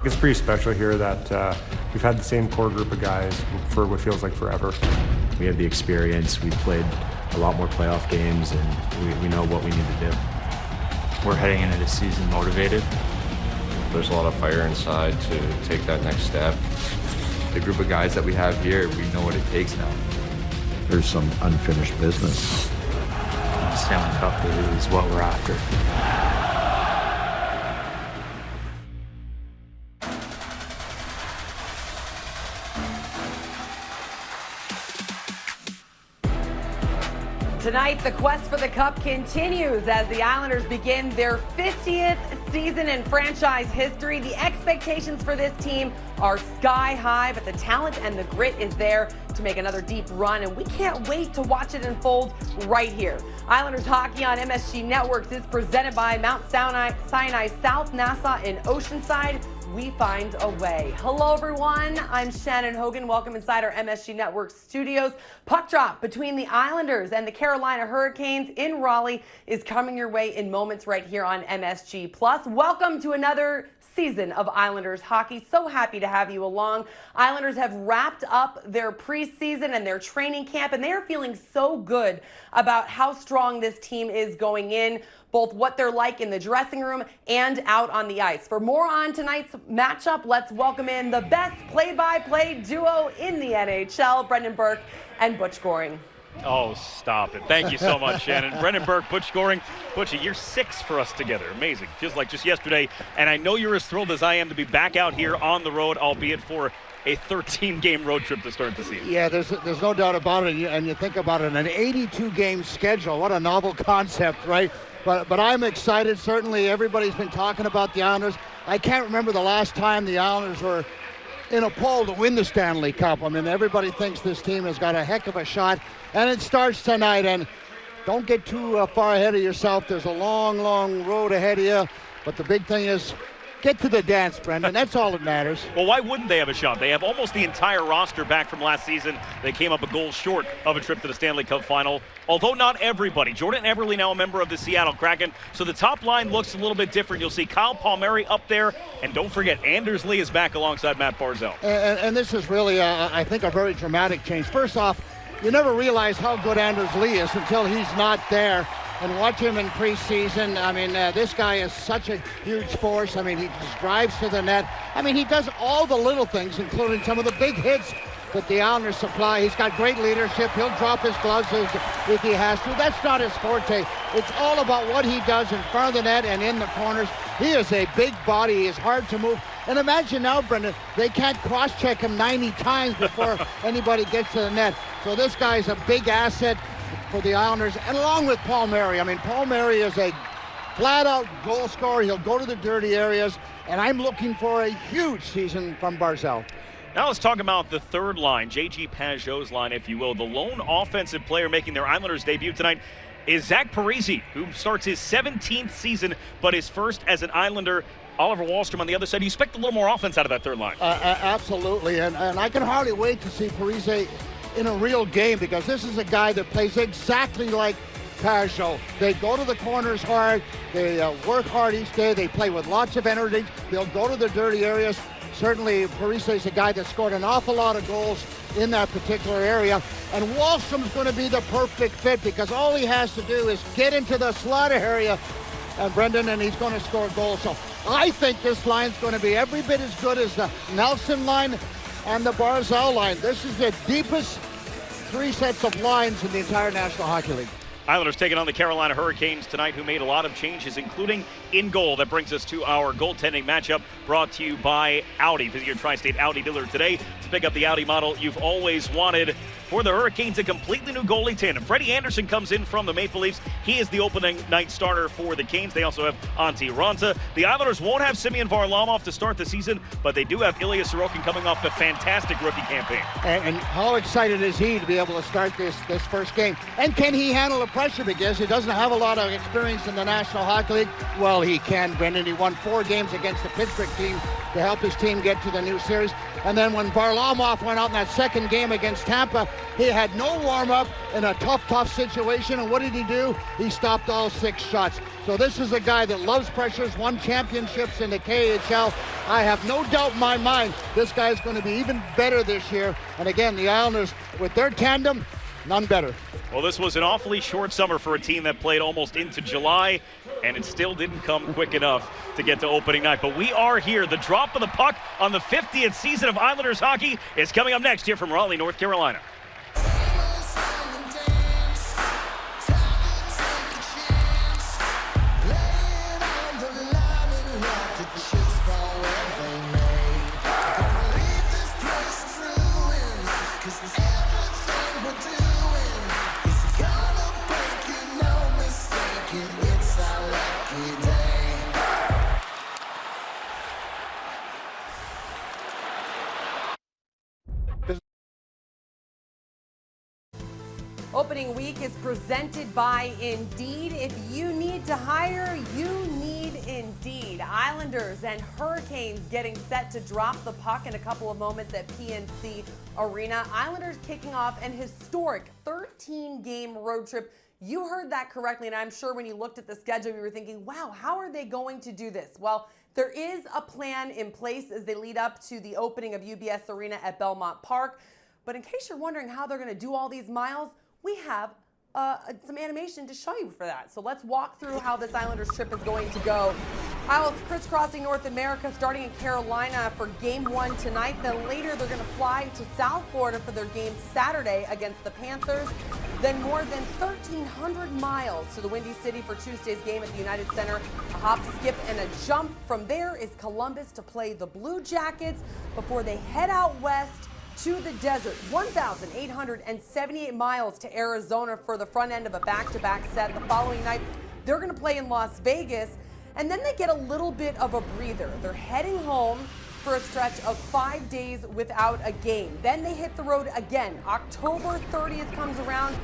It's pretty special here that we've had the same core group of guys for what feels like forever. We have the experience, we played a lot more playoff games, and we know what we need to do. We're heading into the season motivated. There's a lot of fire inside to take that next step. The group of guys that we have here, we know what it takes now. There's some unfinished business. Stanley Cup is what we're after. Tonight, the quest for the Cup continues as the Islanders begin their 50th season in franchise history. The expectations for this team are sky high, but the talent and the grit is there to make another deep run, and we can't wait to watch it unfold right here. Islanders hockey on MSG Networks is presented by Mount Sinai South Nassau in Oceanside. We find a way. Hello, everyone. I'm Shannon Hogan. Welcome inside our MSG Network studios. Puck drop between the Islanders and the Carolina Hurricanes in Raleigh is coming your way in moments right here on MSG Plus. Welcome to another season of Islanders hockey. So happy to have you along. Islanders have wrapped up their preseason and their training camp, and they are feeling so good about how strong this team is going in, both what they're like in the dressing room and out on the ice. For more on tonight's matchup, let's welcome in the best play-by-play duo in the NHL, Brendan Burke and Butch Goring. Oh, stop it. Thank you so much, Shannon. Brendan Burke, Butch Goring. Butch, year 6 for us together. Amazing. Feels like just yesterday. And I know you're as thrilled as I am to be back out here on the road, albeit for a 13-game road trip to start the season. Yeah, there's no doubt about it. And you think about it, an 82-game schedule. What a novel concept, right? But I'm excited. Certainly everybody's been talking about the Islanders. I can't remember the last time the Islanders were in a poll to win the Stanley Cup. I mean, everybody thinks this team has got a heck of a shot, and it starts tonight. And don't get too far ahead of yourself. There's a long, long road ahead of you. But the big thing is, get to the dance, Brendan. That's all that matters. Well, why wouldn't they have a shot? They have almost the entire roster back from last season. They came up a goal short of a trip to the Stanley Cup final, although not everybody. Jordan Eberle now a member of the Seattle Kraken, so the top line looks a little bit different. You'll see Kyle Palmieri up there, and don't forget, Anders Lee is back alongside Matt Barzal. And this is really, I think, a very dramatic change. First off, you never realize how good Anders Lee is until he's not there. And watch him in preseason. I mean, this guy is such a huge force. I mean, he just drives to the net. I mean, he does all the little things, including some of the big hits that the Islanders supply. He's got great leadership. He'll drop his gloves if he has to. That's not his forte. It's all about what he does in front of the net and in the corners. He is a big body. He is hard to move. And imagine now, Brendan, they can't cross-check him 90 times before anybody gets to the net. So this guy's a big asset for the Islanders, and along with Palmieri. I mean, Palmieri is a flat-out goal scorer. He'll go to the dirty areas, and I'm looking for a huge season from Barzal. Now let's talk about the third line, J.G. Pajot's line, if you will. The lone offensive player making their Islanders debut tonight is Zach Parise, who starts his 17th season, but his first as an Islander. Oliver Wahlstrom on the other side. Do you expect a little more offense out of that third line? Absolutely, and I can hardly wait to see Parise in a real game, because this is a guy that plays exactly like Pajot. They go to the corners hard, they work hard each day, they play with lots of energy, they'll go to the dirty areas. Certainly Parise is a guy that scored an awful lot of goals in that particular area, and Wahlstrom's going to be the perfect fit, because all he has to do is get into the slot area, and Brendan, and he's going to score goals. So I think this line's going to be every bit as good as the Nelson line and the Barzal line. This is the deepest 3 sets of lines in the entire National Hockey League. Islanders taking on the Carolina Hurricanes tonight, who made a lot of changes, including in goal. That brings us to our goaltending matchup, brought to you by Audi. Visit your Tri-State Audi dealer today to pick up the Audi model you've always wanted. For the Hurricanes, a completely new goalie tandem. Freddie Anderson comes in from the Maple Leafs. He is the opening night starter for the Canes. They also have Antti Raanta. The Islanders won't have Semyon Varlamov to start the season, but they do have Ilya Sorokin coming off a fantastic rookie campaign. And how excited is he to be able to start this first game? And can he handle the pressure, because he doesn't have a lot of experience in the National Hockey League? Well, he can, Brendan. He won 4 games against the Pittsburgh team to help his team get to the new series. And then when Varlamov went out in that second game against Tampa, He had no warm-up in a tough situation, and what did he do? He stopped all 6 shots. So this is a guy that loves pressures, won championships in the KHL. I have no doubt in my mind this guy's going to be even better this year. And again, the Islanders, with their tandem, none better. Well, this was an awfully short summer for a team that played almost into July, and it still didn't come quick enough to get to opening night. But we are here. The drop of the puck on the 50th season of Islanders hockey is coming up next here from Raleigh, North Carolina. Opening week is presented by Indeed. If you need to hire, you need Indeed. Islanders and Hurricanes getting set to drop the puck in a couple of moments at PNC Arena. Islanders kicking off an historic 13-game road trip. You heard that correctly, and I'm sure when you looked at the schedule, you were thinking, wow, how are they going to do this? Well, there is a plan in place as they lead up to the opening of UBS Arena at Belmont Park. But in case you're wondering how they're going to do all these miles, we have some animation to show you for that. So let's walk through how this Islanders trip is going to go. Isles crisscrossing North America, starting in Carolina for Game 1 tonight. Then later they're going to fly to South Florida for their game Saturday against the Panthers. Then more than 1,300 miles to the Windy City for Tuesday's game at the United Center. A hop, skip, and a jump. From there is Columbus to play the Blue Jackets before they head out west to the desert, 1,878 miles to Arizona for the front end of a back-to-back set. The following night, they're going to play in Las Vegas, and then they get a little bit of a breather. They're heading home for a stretch of 5 days without a game. Then they hit the road again. October 30th comes around,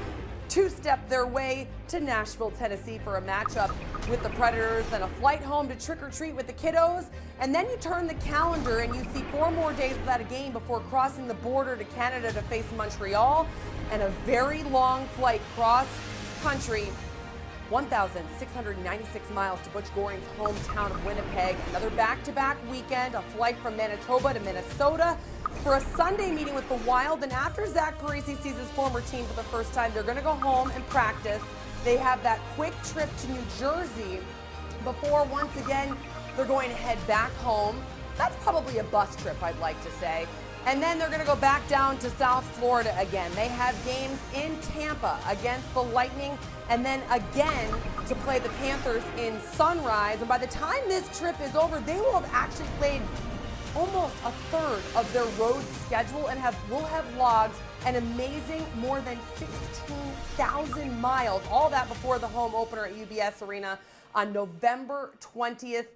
two-step their way to Nashville, Tennessee for a matchup with the Predators, then a flight home to trick-or-treat with the kiddos, and then you turn the calendar and you see 4 more days without a game before crossing the border to Canada to face Montreal, and a very long flight cross-country, 1,696 miles to Butch Goring's hometown of Winnipeg. Another back-to-back weekend, a flight from Manitoba to Minnesota for a Sunday meeting with the Wild. And after Zach Parise sees his former team for the first time, they're going to go home and practice. They have that quick trip to New Jersey before, once again, they're going to head back home. That's probably a bus trip, I'd like to say. And then they're going to go back down to South Florida again. They have games in Tampa against the Lightning, and then again to play the Panthers in Sunrise. And by the time this trip is over, they will have actually played almost a third of their road schedule and will have logged an amazing more than 16,000 miles. All that before the home opener at UBS Arena on November 20th.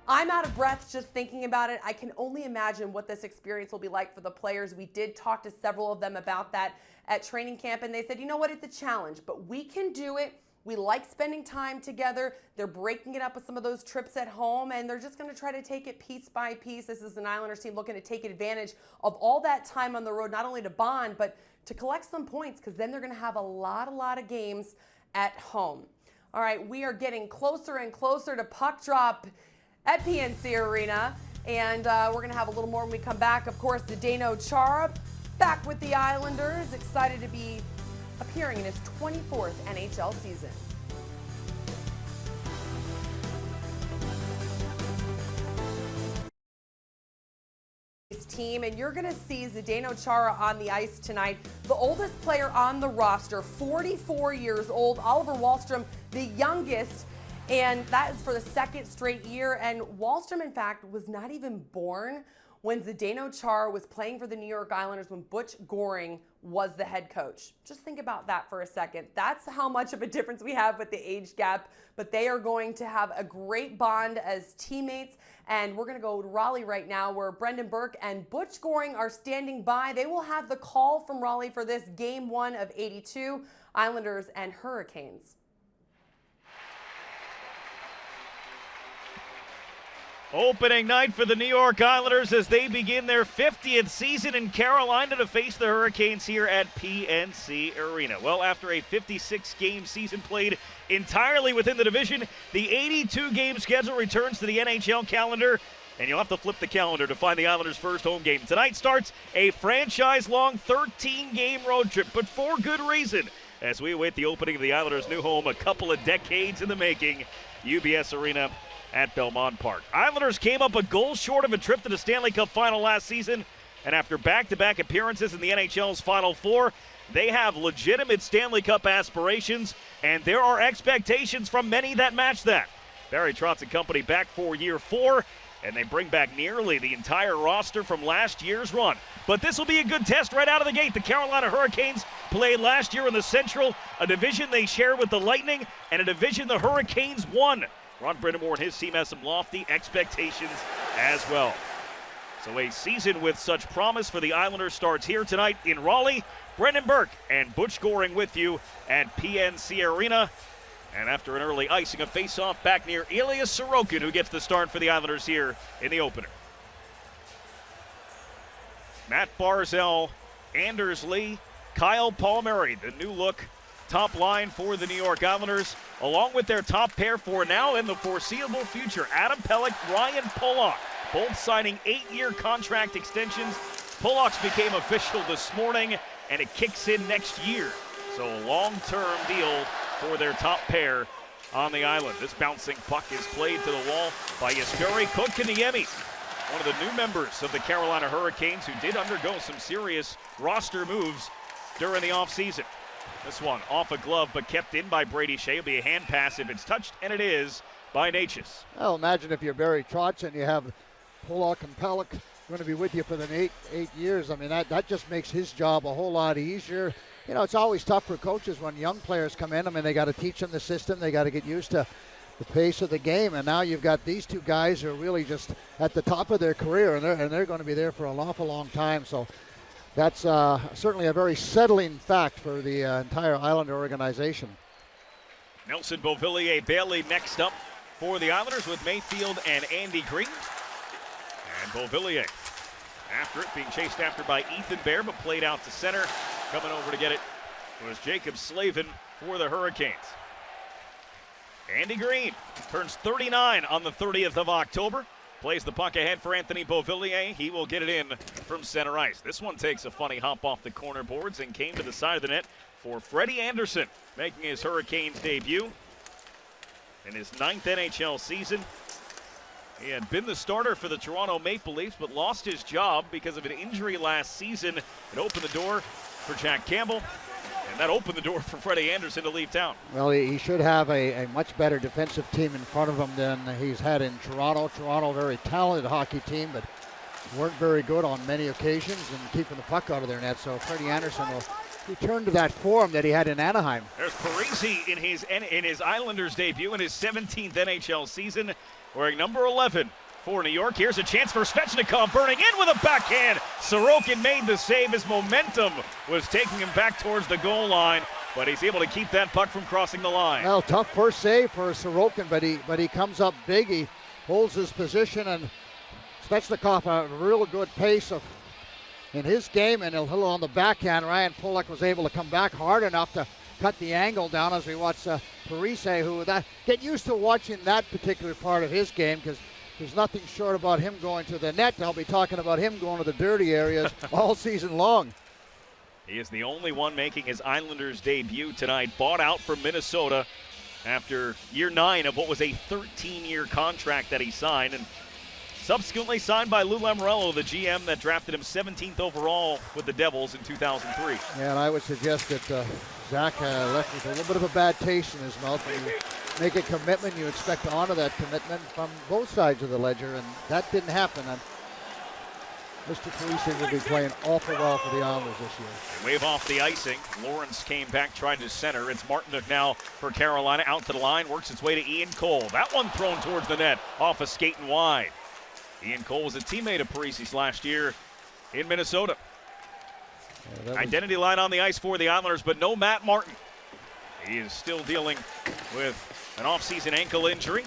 I'm out of breath just thinking about it. I can only imagine what this experience will be like for the players. We did talk to several of them about that at training camp, and they said, you know what, it's a challenge, but we can do it. We like spending time together. They're breaking it up with some of those trips at home, and they're just going to try to take it piece by piece. This is an Islanders team looking to take advantage of all that time on the road, not only to bond, but to collect some points, because then they're going to have a lot of games at home. All right, we are getting closer and closer to puck drop at PNC Arena, and we're going to have a little more when we come back. Of course, Zdeno Chara back with the Islanders, excited to be appearing in his 24th NHL season. Team, and you're going to see Zdeno Chara on the ice tonight, the oldest player on the roster, 44 years old. Oliver Wahlstrom, the youngest, and that is for the second straight year. And Wahlstrom, in fact, was not even born when Zdeno Chara was playing for the New York Islanders when Butch Goring was the head coach. Just think about that for a second. That's how much of a difference we have with the age gap, but they are going to have a great bond as teammates. And we're going to go to Raleigh right now, where Brendan Burke and Butch Goring are standing by. They will have the call from Raleigh for this Game 1 of 82, Islanders and Hurricanes. Opening night for the New York Islanders as they begin their 50th season in Carolina to face the Hurricanes here at PNC Arena. Well, after a 56-game season played entirely within the division, the 82-game schedule returns to the NHL calendar, and you'll have to flip the calendar to find the Islanders' first home game. Tonight starts a franchise-long 13-game road trip, but for good reason, as we await the opening of the Islanders' new home, a couple of decades in the making, UBS Arena at Belmont Park. Islanders came up a goal short of a trip to the Stanley Cup final last season, and after back-to-back appearances in the NHL's Final Four, they have legitimate Stanley Cup aspirations, and there are expectations from many that match that. Barry Trotz and company back for year 4, and they bring back nearly the entire roster from last year's run. But this will be a good test right out of the gate. The Carolina Hurricanes played last year in the Central, a division they share with the Lightning, and a division the Hurricanes won. Ron Brindamore and his team has some lofty expectations as well. So a season with such promise for the Islanders starts here tonight in Raleigh. Brendan Burke and Butch Goring with you at PNC Arena. And after an early icing, a face-off back near Ilya Sorokin, who gets the start for the Islanders here in the opener. Matt Barzal, Anders Lee, Kyle Palmieri, the new look top line for the New York Islanders, along with their top pair for now in the foreseeable future, Adam Pelech, Ryan Pulock, both signing 8-year contract extensions. Pulock's became official this morning, and it kicks in next year. So a long-term deal for their top pair on the island. This bouncing puck is played to the wall by Jesperi Kotkaniemi, one of the new members of the Carolina Hurricanes who did undergo some serious roster moves during the offseason. This one off a glove but kept in by Brady Shea. It'll be a hand pass if it's touched, and it is by Natchez. Well, imagine if you're Barry Trotz and you have Pulock and Pelech going to be with you for the eight years. I mean, that just makes his job a whole lot easier. You know, it's always tough for coaches when young players come in. I mean, they got to teach them the system. They got to get used to the pace of the game. And now you've got these two guys who are really just at the top of their career, and they're going to be there for an awful long time. So that's certainly a very settling fact for the entire Islander organization. Nelson Beauvillier Bailey next up for the Islanders with Mayfield and Andy Green. And Beauvillier, after it, being chased after by Ethan Bear, but played out to center. Coming over to get it was Jacob Slavin for the Hurricanes. Andy Green turns 39 on the 30th of October. Plays the puck ahead for Anthony Beauvillier. He will get it in from center ice. This one takes a funny hop off the corner boards and came to the side of the net for Freddie Anderson, making his Hurricanes debut in his 9th NHL season. He had been the starter for the Toronto Maple Leafs, but lost his job because of an injury last season. It opened the door for Jack Campbell, and that opened the door for Freddie Anderson to leave town. Well, he should have a much better defensive team in front of him than he's had in Toronto. Toronto, very talented hockey team, but weren't very good on many occasions and keeping the puck out of their net. So Freddie Anderson will return to that form that he had in Anaheim. There's Parisi in his Islanders debut in his 17th NHL season, wearing number 11 for New York. Here's a chance for Svechnikov, burning in with a backhand. Sorokin made the save. His momentum was taking him back towards the goal line, but he's able to keep that puck from crossing the line. Well, tough first save for Sorokin, but he comes up big. He holds his position, and Svechnikov a real good pace in his game, and he'll on the backhand. Ryan Pulock was able to come back hard enough to cut the angle down as we watch Parise, who get used to watching that particular part of his game, because there's nothing short about him going to the net. I'll be talking about him going to the dirty areas all season long. He is the only one making his Islanders debut tonight, bought out from Minnesota after year 9 of what was a 13-year contract that he signed, and subsequently signed by Lou Lamoriello, the GM that drafted him 17th overall with the Devils in 2003. Yeah, and I would suggest that Zach left with a little bit of a bad taste in his mouth. When you make a commitment, you expect to honor that commitment from both sides of the ledger, and that didn't happen. And Mr. Parise will be playing awful well for the Islanders this year. They wave off the icing. Lawrence came back, tried to center. It's Martinook now for Carolina, out to the line, works its way to Ian Cole. That one thrown towards the net, off a skate and wide. Ian Cole was a teammate of Parise's last year in Minnesota. Identity line on the ice for the Islanders, but no Matt Martin. He is still dealing with an off-season ankle injury.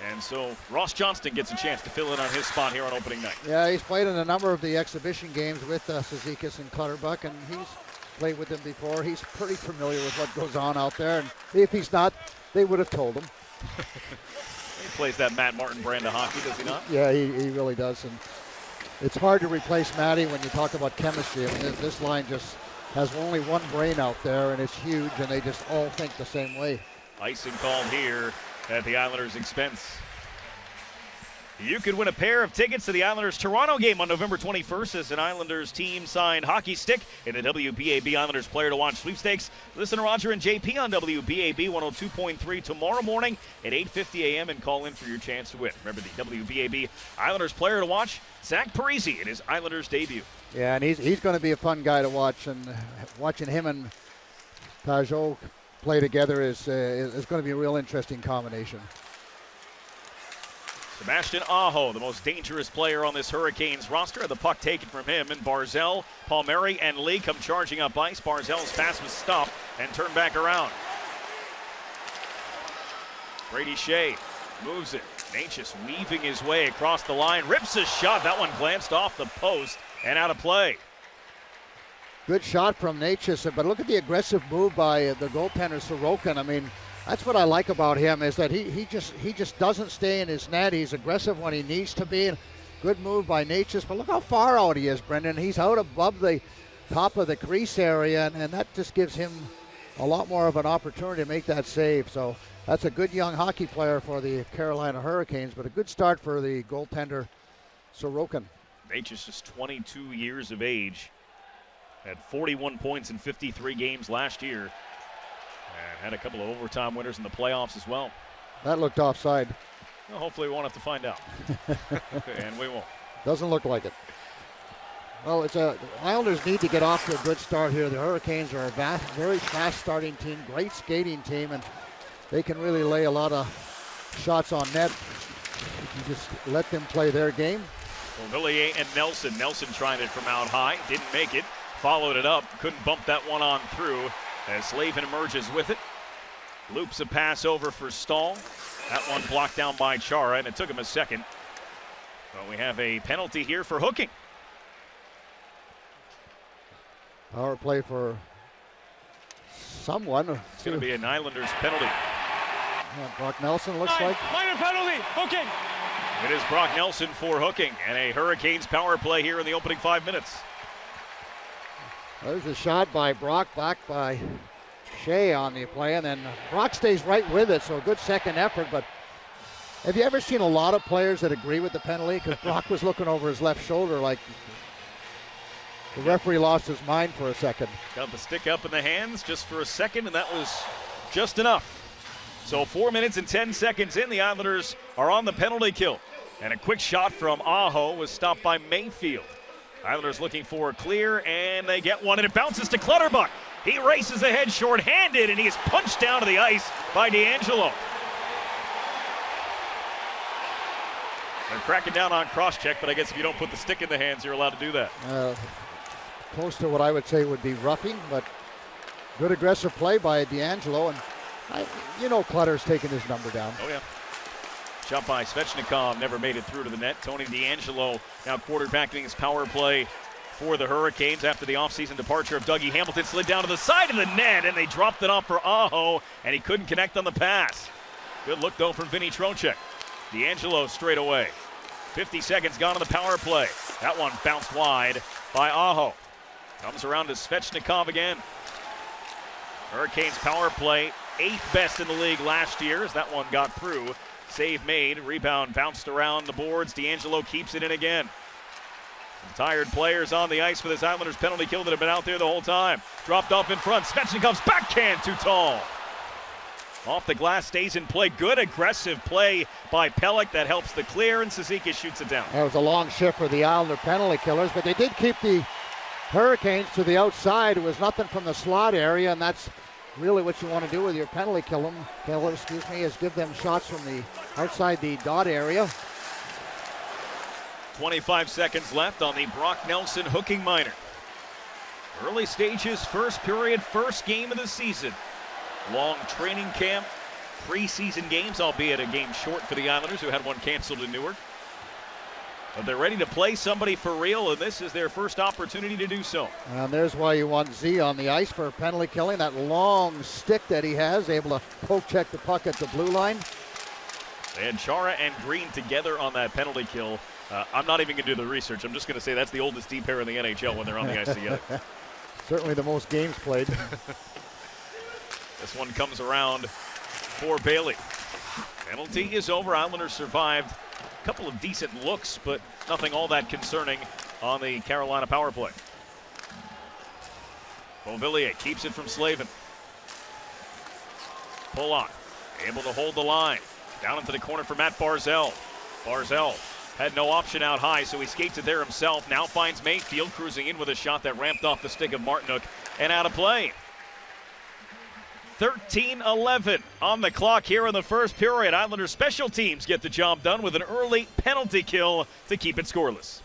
And so Ross Johnston gets a chance to fill in on his spot here on opening night. Yeah, he's played in a number of the exhibition games with Cizikas and Clutterbuck, and he's played with them before. He's pretty familiar with what goes on out there, and if he's not, they would have told him. He plays that Matt Martin brand of hockey, does he not? Yeah, he really does, and it's hard to replace Matty when you talk about chemistry. I mean, this line just has only one brain out there, and it's huge, and they just all think the same way. Icing called here at the Islanders' expense. You could win a pair of tickets to the Islanders-Toronto game on November 21st as an Islanders team-signed hockey stick in the WBAB Islanders Player to Watch sweepstakes. Listen to Roger and JP on WBAB 102.3 tomorrow morning at 8:50 a.m. and call in for your chance to win. Remember the WBAB Islanders Player to Watch, Zach Parise in his Islanders debut. Yeah, and he's going to be a fun guy to watch, and watching him and Pajot play together is going to be a real interesting combination. Sebastian Aho, the most dangerous player on this Hurricanes roster. The puck taken from him, and Barzell, Palmieri, and Lee come charging up ice. Barzell's pass was stopped and turned back around. Brady Shea moves it. Natchez weaving his way across the line, rips a shot. That one glanced off the post and out of play. Good shot from Natchez, but look at the aggressive move by the goaltender Sorokin. I mean, that's what I like about him, is that he just doesn't stay in his net. He's aggressive when he needs to be. Good move by Natchez, but look how far out he is, Brendan. He's out above the top of the crease area, and that just gives him a lot more of an opportunity to make that save. So that's a good young hockey player for the Carolina Hurricanes, but a good start for the goaltender Sorokin. Natchez just 22 years of age. Had 41 points in 53 games last year. And had a couple of overtime winners in the playoffs as well. That looked offside. Well, hopefully we won't have to find out. And we won't. Doesn't look like it. Well, Islanders need to get off to a good start here. The Hurricanes are a very fast starting team, great skating team, and they can really lay a lot of shots on net if you just let them play their game. Well, Villiers and Nelson. Nelson tried it from out high, didn't make it. Followed it up, couldn't bump that one on through as Slavin emerges with it. Loops a pass over for Stahl. That one blocked down by Chara, and it took him a second. But we have a penalty here for hooking. Power play for someone. It's going to be an Islanders penalty. Yeah, Brock Nelson looks like. Minor penalty, hooking. It is Brock Nelson for hooking, and a Hurricanes power play here in the opening 5 minutes. There's a shot by Brock, back by Shea on the play, and then Brock stays right with it, so a good second effort. But have you ever seen a lot of players that agree with the penalty? Because Brock was looking over his left shoulder like the referee lost his mind for a second. Got the stick up in the hands just for a second, and that was just enough. So 4 minutes and 10 seconds in, the Islanders are on the penalty kill. And a quick shot from Aho was stopped by Mayfield. Islanders looking for a clear, and they get one, and it bounces to Clutterbuck. He races ahead shorthanded, and he is punched down to the ice by D'Angelo. They're cracking down on cross-check, but I guess if you don't put the stick in the hands, you're allowed to do that. Close to what I would say would be roughing, but good aggressive play by D'Angelo, and Clutter's taking his number down. Oh, yeah. Shot by Svechnikov, never made it through to the net. Tony D'Angelo now quarterbacking his power play for the Hurricanes after the offseason departure of Dougie Hamilton. Slid down to the side of the net, and they dropped it off for Aho, and he couldn't connect on the pass. Good look, though, from Vinny Trocheck. D'Angelo straight away. 50 seconds gone on the power play. That one bounced wide by Aho. Comes around to Svechnikov again. Hurricanes power play, 8th best in the league last year as that one got through. Save made, rebound bounced around the boards. D'Angelo keeps it in again. Some tired players on the ice for this Islanders penalty kill that have been out there the whole time. Dropped off in front. Svechnikov's backhand too tall. Off the glass, stays in play. Good aggressive play by Pelech that helps the clear, and Cizikas shoots it down. That was a long shift for the Islander penalty killers, but they did keep the Hurricanes to the outside. It was nothing from the slot area, and that's really what you want to do with your penalty killers, is give them shots from the outside the dot area. 25 seconds left on the Brock Nelson hooking minor. Early stages, first period, first game of the season. Long training camp, preseason games, albeit a game short for the Islanders, who had one canceled in Newark. But they're ready to play somebody for real, and this is their first opportunity to do so. And there's why you want Z on the ice for penalty killing. That long stick that he has, able to poke check the puck at the blue line. They had Chara and Green together on that penalty kill. I'm not even going to do the research. I'm just going to say that's the oldest D pair in the NHL when they're on the ice together. Certainly the most games played. This one comes around for Bailey. Penalty is over. Islanders survived. A couple of decent looks, but nothing all that concerning on the Carolina power play. Beauvillier keeps it from Slavin. Pollock able to hold the line. Down into the corner for Matt Barzal. Barzal had no option out high, so he skates it there himself. Now finds Mayfield cruising in with a shot that ramped off the stick of Martinook and out of play. 13-11 on the clock here in the first period. Islanders special teams get the job done with an early penalty kill to keep it scoreless.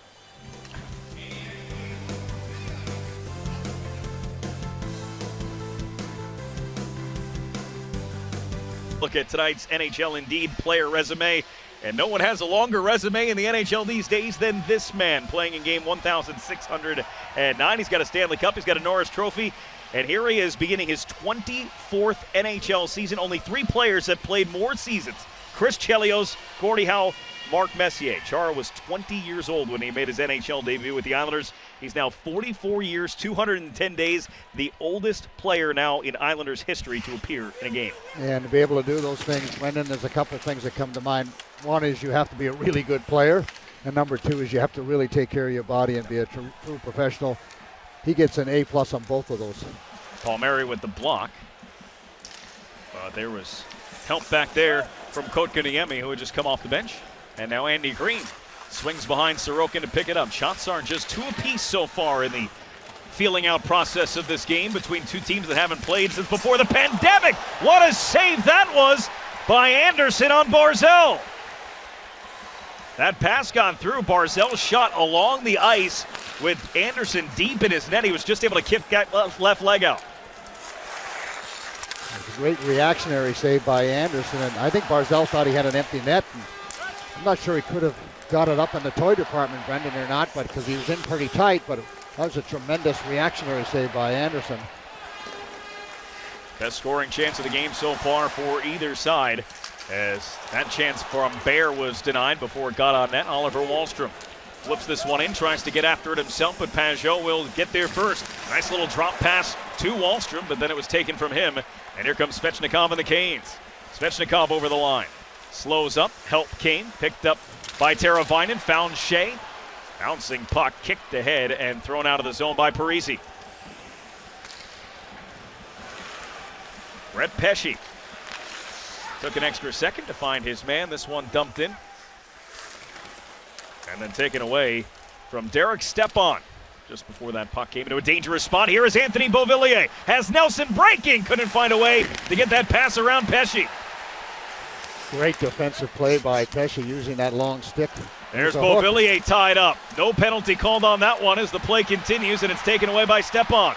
Look at tonight's NHL Indeed player resume, and no one has a longer resume in the NHL these days than this man, playing in game 1,609. He's got a Stanley Cup, he's got a Norris Trophy, and here he is beginning his 24th NHL season. Only 3 players have played more seasons: Chris Chelios, Gordie Howe, Mark Messier. Chara was 20 years old when he made his NHL debut with the Islanders. He's now 44 years, 210 days, the oldest player now in Islanders history to appear in a game. And to be able to do those things, Brendan, there's a couple of things that come to mind. One is you have to be a really good player, and number 2 is you have to really take care of your body and be a true professional. He gets an A+ on both of those. Palmieri with the block. There was help back there from Kotkaniemi, who had just come off the bench. And now Andy Green swings behind Sorokin to pick it up. Shots are just 2 apiece so far in the feeling out process of this game between 2 teams that haven't played since before the pandemic. What a save that was by Anderson on Barzal. That pass gone through. Barzal shot along the ice with Anderson deep in his net. He was just able to kick that left leg out. It's a great reactionary save by Anderson, and I think Barzal thought he had an empty net. I'm not sure he could have got it up in the toy department, Brendan, or not, but because he was in pretty tight, but that was a tremendous reactionary save by Anderson. Best scoring chance of the game so far for either side, as that chance from Bear was denied before it got on net. Oliver Wahlstrom flips this one in, tries to get after it himself, but Pajot will get there first. Nice little drop pass to Wahlstrom, but then it was taken from him. And here comes Svechnikov and the Canes. Svechnikov over the line. Slows up, help came, picked up by Teravainen, found Shea. Bouncing puck, kicked ahead and thrown out of the zone by Parisi. Brett Pesce took an extra second to find his man. This one dumped in. And then taken away from Derek Stepan. Just before that puck came into a dangerous spot. Here is Anthony Beauvillier. Has Nelson breaking. Couldn't find a way to get that pass around Pesce. Great defensive play by Pesce using that long stick. There's Beauvillier tied up. No penalty called on that one as the play continues, and it's taken away by Stepan.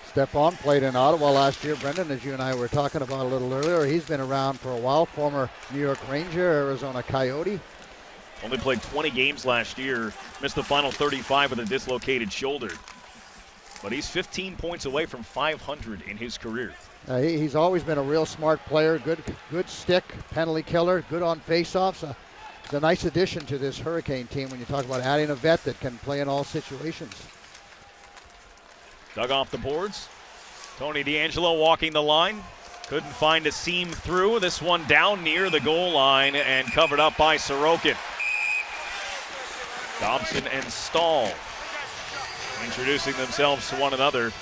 Stepan played in Ottawa last year, Brendan, as you and I were talking about a little earlier. He's been around for a while, former New York Ranger, Arizona Coyote. Only played 20 games last year, missed the final 35 with a dislocated shoulder. But he's 15 points away from 500 in his career. He's always been a real smart player, good stick, penalty killer, good on faceoffs. It's a nice addition to this Hurricane team when you talk about adding a vet that can play in all situations. Dug off the boards. Tony DeAngelo walking the line. Couldn't find a seam through. This one down near the goal line and covered up by Sorokin. Dobson and Stahl introducing themselves to one another.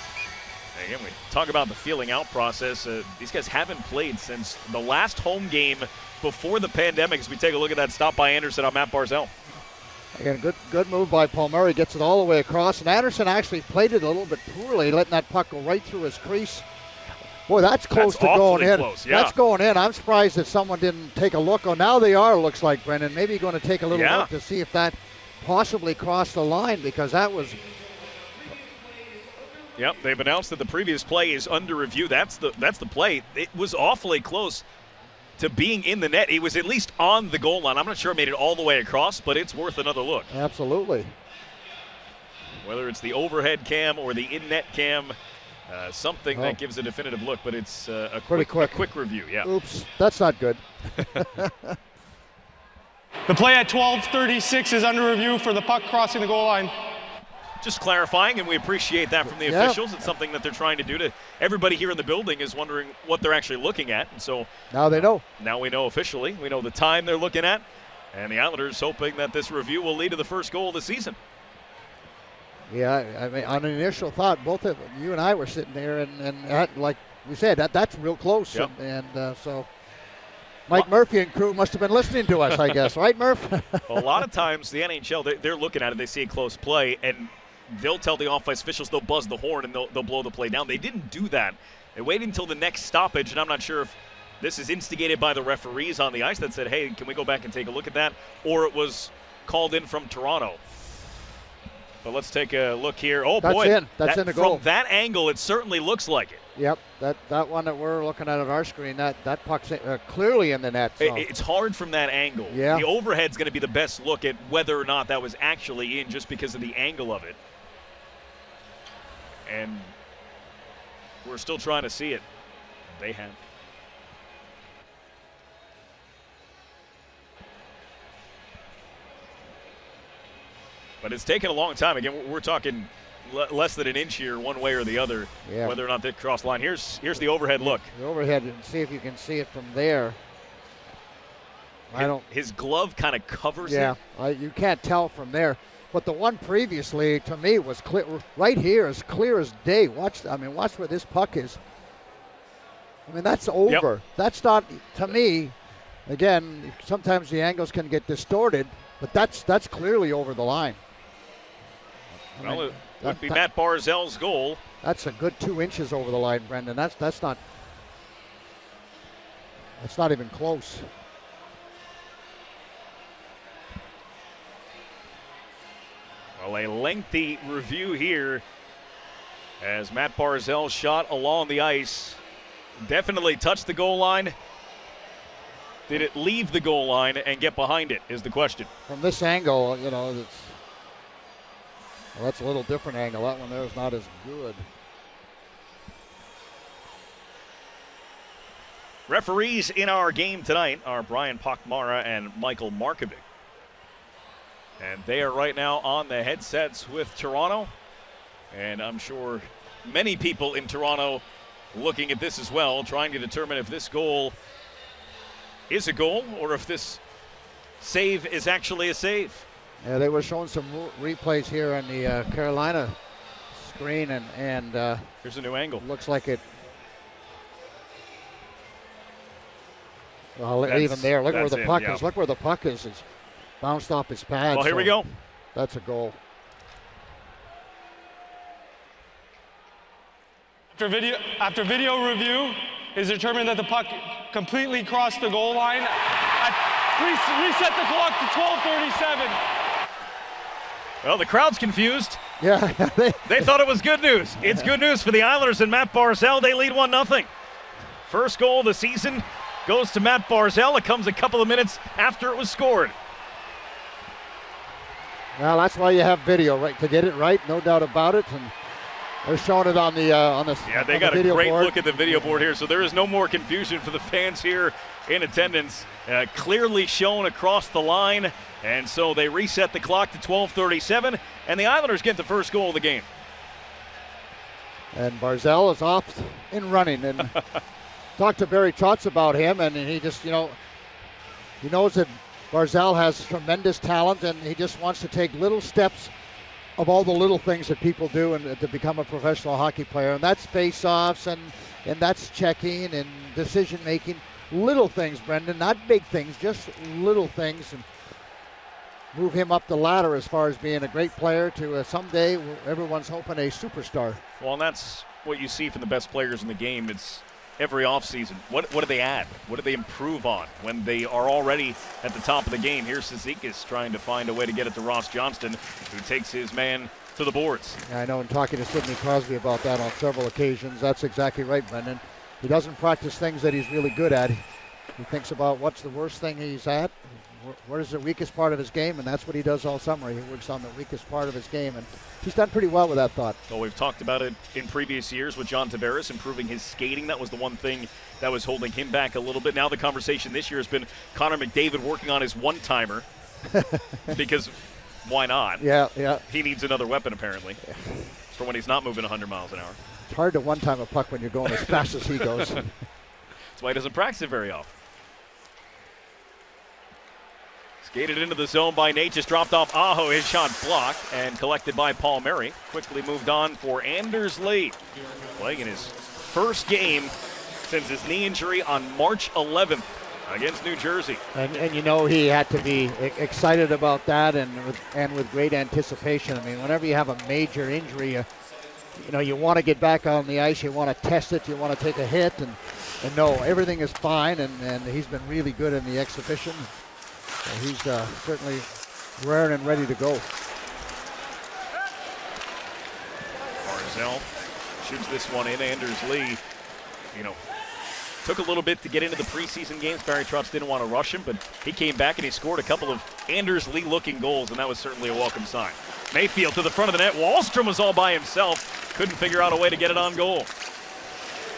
Again, we talk about the feeling out process. These guys haven't played since the last home game before the pandemic as we take a look at that stop by Anderson on Matt Barzal. Again, good move by Palmieri, gets it all the way across, and Anderson actually played it a little bit poorly, letting that puck go right through his crease. Boy, that's close to going in. Close, yeah. That's going in. I'm surprised that someone didn't take a look. Oh, now they are, looks like, Brendan. Maybe going to take a little look to see if that possibly crossed the line, because that was Yep, they've announced that the previous play is under review. That's the play. It was awfully close to being in the net. It was at least on the goal line. I'm not sure it made it all the way across, but it's worth another look. Absolutely. Whether it's the overhead cam or the in-net cam, something that gives a definitive look, but it's a quick review. Yeah. Oops, that's not good. The play at 12:36 is under review for the puck crossing the goal line. Just clarifying, and we appreciate that from the officials. It's something that they're trying to do to everybody here in the building is wondering what they're actually looking at. And so now they know. Now we know officially. We know the time they're looking at. And the Islanders hoping that this review will lead to the first goal of the season. Yeah, I mean, on an initial thought, both of you and I were sitting there, and like we said, that's real close. Yep. And so Mike Murphy and crew must have been listening to us, I guess. Right, Murph? A lot of times the NHL, they're looking at it, they see a close play, and they'll tell the off-ice officials, they'll buzz the horn, and they'll blow the play down. They didn't do that. They waited until the next stoppage, and I'm not sure if this is instigated by the referees on the ice that said, hey, can we go back and take a look at that, or it was called in from Toronto. But let's take a look here. Oh, that's boy. That's in the goal. From that angle, it certainly looks like it. Yep, that one that we're looking at our screen, that puck's clearly in the net. So. It's hard from that angle. Yeah. The overhead's going to be the best look at whether or not that was actually in just because of the angle of it. And we're still trying to see it. They have. But it's taken a long time. Again, we're talking less than an inch here, one way or the other, whether or not they cross line. Here's the overhead look. The overhead, and see if you can see it from there. His glove kind of covers it. Yeah, you can't tell from there. But the one previously, to me, was clear. Right here, as clear as day. Watch where this puck is. I mean, that's over. Yep. That's not, to me. Again, sometimes the angles can get distorted, but that's clearly over the line. It would be Matt Barzal's goal. That's a good 2 inches over the line, Brendan. That's not even close. Well, a lengthy review here as Matt Barzal's shot along the ice definitely touched the goal line. Did it leave the goal line and get behind it is the question. From this angle, that's a little different angle. That one there is not as good. Referees in our game tonight are Brian Pochmara and Michael Markovic. And they are right now on the headsets with Toronto. And I'm sure many people in Toronto looking at this as well, trying to determine if this goal is a goal or if this save is actually a save. Yeah, they were showing some replays here on the Carolina screen, and here's a new angle. Looks like it. Well, even there, look where the puck is. Look where the puck is. It's bounced off his pad. Well, here we go. That's a goal. After video review, is determined that the puck completely crossed the goal line. Reset the clock to 12:37. Well, the crowd's confused. Yeah. They thought it was good news. It's good news for the Islanders and Matt Barzal. They lead 1-0. First goal of the season goes to Matt Barzal. It comes a couple of minutes after it was scored. Well, that's why you have video, right? To get it right, no doubt about it. And they're showing it on the Yeah, they got a great board. look at the video board here, so there is no more confusion for the fans here in attendance. Clearly shown across the line, and so they reset the clock to 12:37, and the Islanders get the first goal of the game. And Barzal is off and running, and talked to Barry Trotz about him, and he just, he knows that Barzal has tremendous talent, and he just wants to take little steps of all the little things that people do and to become a professional hockey player. And that's face-offs, and that's checking and decision-making. Little things, Brendan, not big things, just little things. And move him up the ladder as far as being a great player to everyone's hoping a superstar. Well, and that's what you see from the best players in the game. It's every offseason. What do they add? What do they improve on when they are already at the top of the game? Here's Cizikas trying to find a way to get it to Ross Johnston, who takes his man to the boards. Yeah, I know, in talking to Sidney Crosby about that on several occasions, that's exactly right, Brendan. He doesn't practice things that he's really good at. He thinks about what's the worst thing he's at, what is the weakest part of his game, and that's what he does all summer. He works on the weakest part of his game, and he's done pretty well with that thought. Well, we've talked about it in previous years with John Tavares, improving his skating. That was the one thing that was holding him back a little bit. Now the conversation this year has been Connor McDavid working on his one-timer because why not? Yeah. He needs another weapon, apparently, for when he's not moving 100 miles an hour. It's hard to one-time a puck when you're going as fast as he goes. That's why he doesn't practice it very often. Skated into the zone by Nate, just dropped off Aho. His shot blocked and collected by Paul Murray. Quickly moved on for Anders Lee, playing in his first game since his knee injury on March 11th against New Jersey. And you know he had to be excited about that and with great anticipation. I mean, whenever you have a major injury, you know, you want to get back on the ice, you want to test it, you want to take a hit, and no, everything is fine, and he's been really good in the exhibition. So he's certainly raring and ready to go. Barzell shoots this one in. Anders Lee, took a little bit to get into the preseason games. Barry Trotz didn't want to rush him, but he came back and he scored a couple of Anders Lee-looking goals, and that was certainly a welcome sign. Mayfield to the front of the net. Wallstrom was all by himself. Couldn't figure out a way to get it on goal.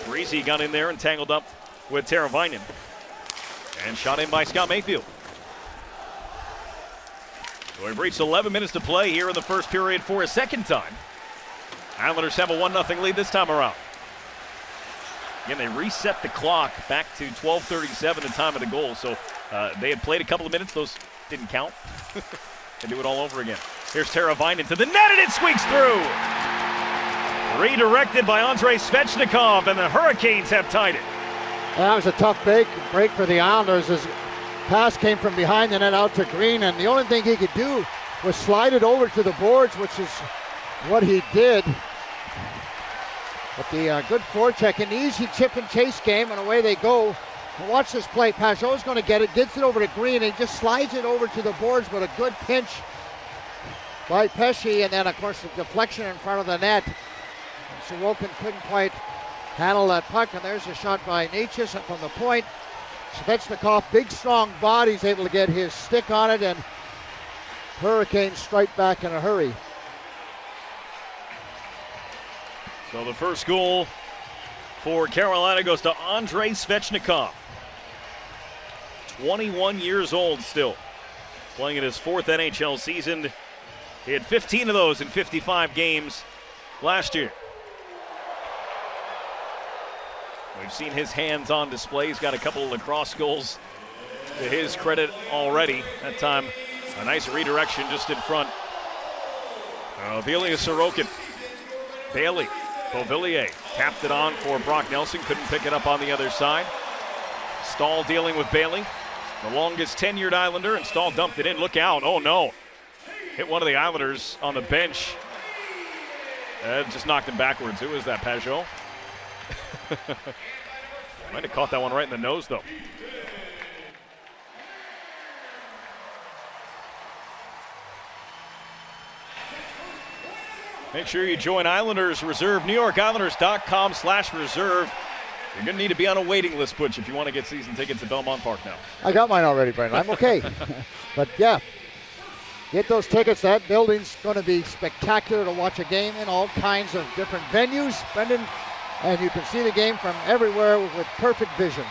Breezy got in there and tangled up with Teravainen. And shot in by Scott Mayfield. So we've reached 11 minutes to play here in the first period for a second time. Islanders have a 1-0 lead this time around. Again, they reset the clock back to 12:37, the time of the goal. So they had played a couple of minutes. Those didn't count. They do it all over again. Here's Teravainen to the net, and it squeaks through. Redirected by Andrei Svechnikov, and the Hurricanes have tied it. That was a tough break for the Islanders. His pass came from behind the net out to Green, and the only thing he could do was slide it over to the boards, which is what he did. But the good forecheck, an easy chip and chase game, and away they go. And watch this play. Pajot's going to get it, gets it over to Green, and he just slides it over to the boards, but a good pinch by Pesce, and then, of course, the deflection in front of the net. Sorokin couldn't quite handle that puck, and there's a shot by Natchez from the point. Svechnikov, big strong body, is able to get his stick on it, and Hurricanes strike back in a hurry. So the first goal for Carolina goes to Andrei Svechnikov. 21 years old still, playing in his fourth NHL season. He had 15 of those in 55 games last year. We've seen his hands on display. He's got a couple of lacrosse goals to his credit already. That time, a nice redirection just in front of Ilya Sorokin. Bailey, Beauvillier tapped it on for Brock Nelson. Couldn't pick it up on the other side. Stahl dealing with Bailey, the longest tenured Islander, and Stahl dumped it in. Look out. Oh, no. Hit one of the Islanders on the bench. Just knocked him backwards. Who was that, Pajot? Might have caught that one right in the nose, though. Make sure you join Islanders Reserve, NewYorkIslanders.com/reserve. You're going to need to be on a waiting list, Butch, if you want to get season tickets at Belmont Park now. I got mine already, Brandon. I'm okay. But, yeah, get those tickets. That building's going to be spectacular to watch a game in, all kinds of different venues, Brendan. And you can see the game from everywhere with perfect vision.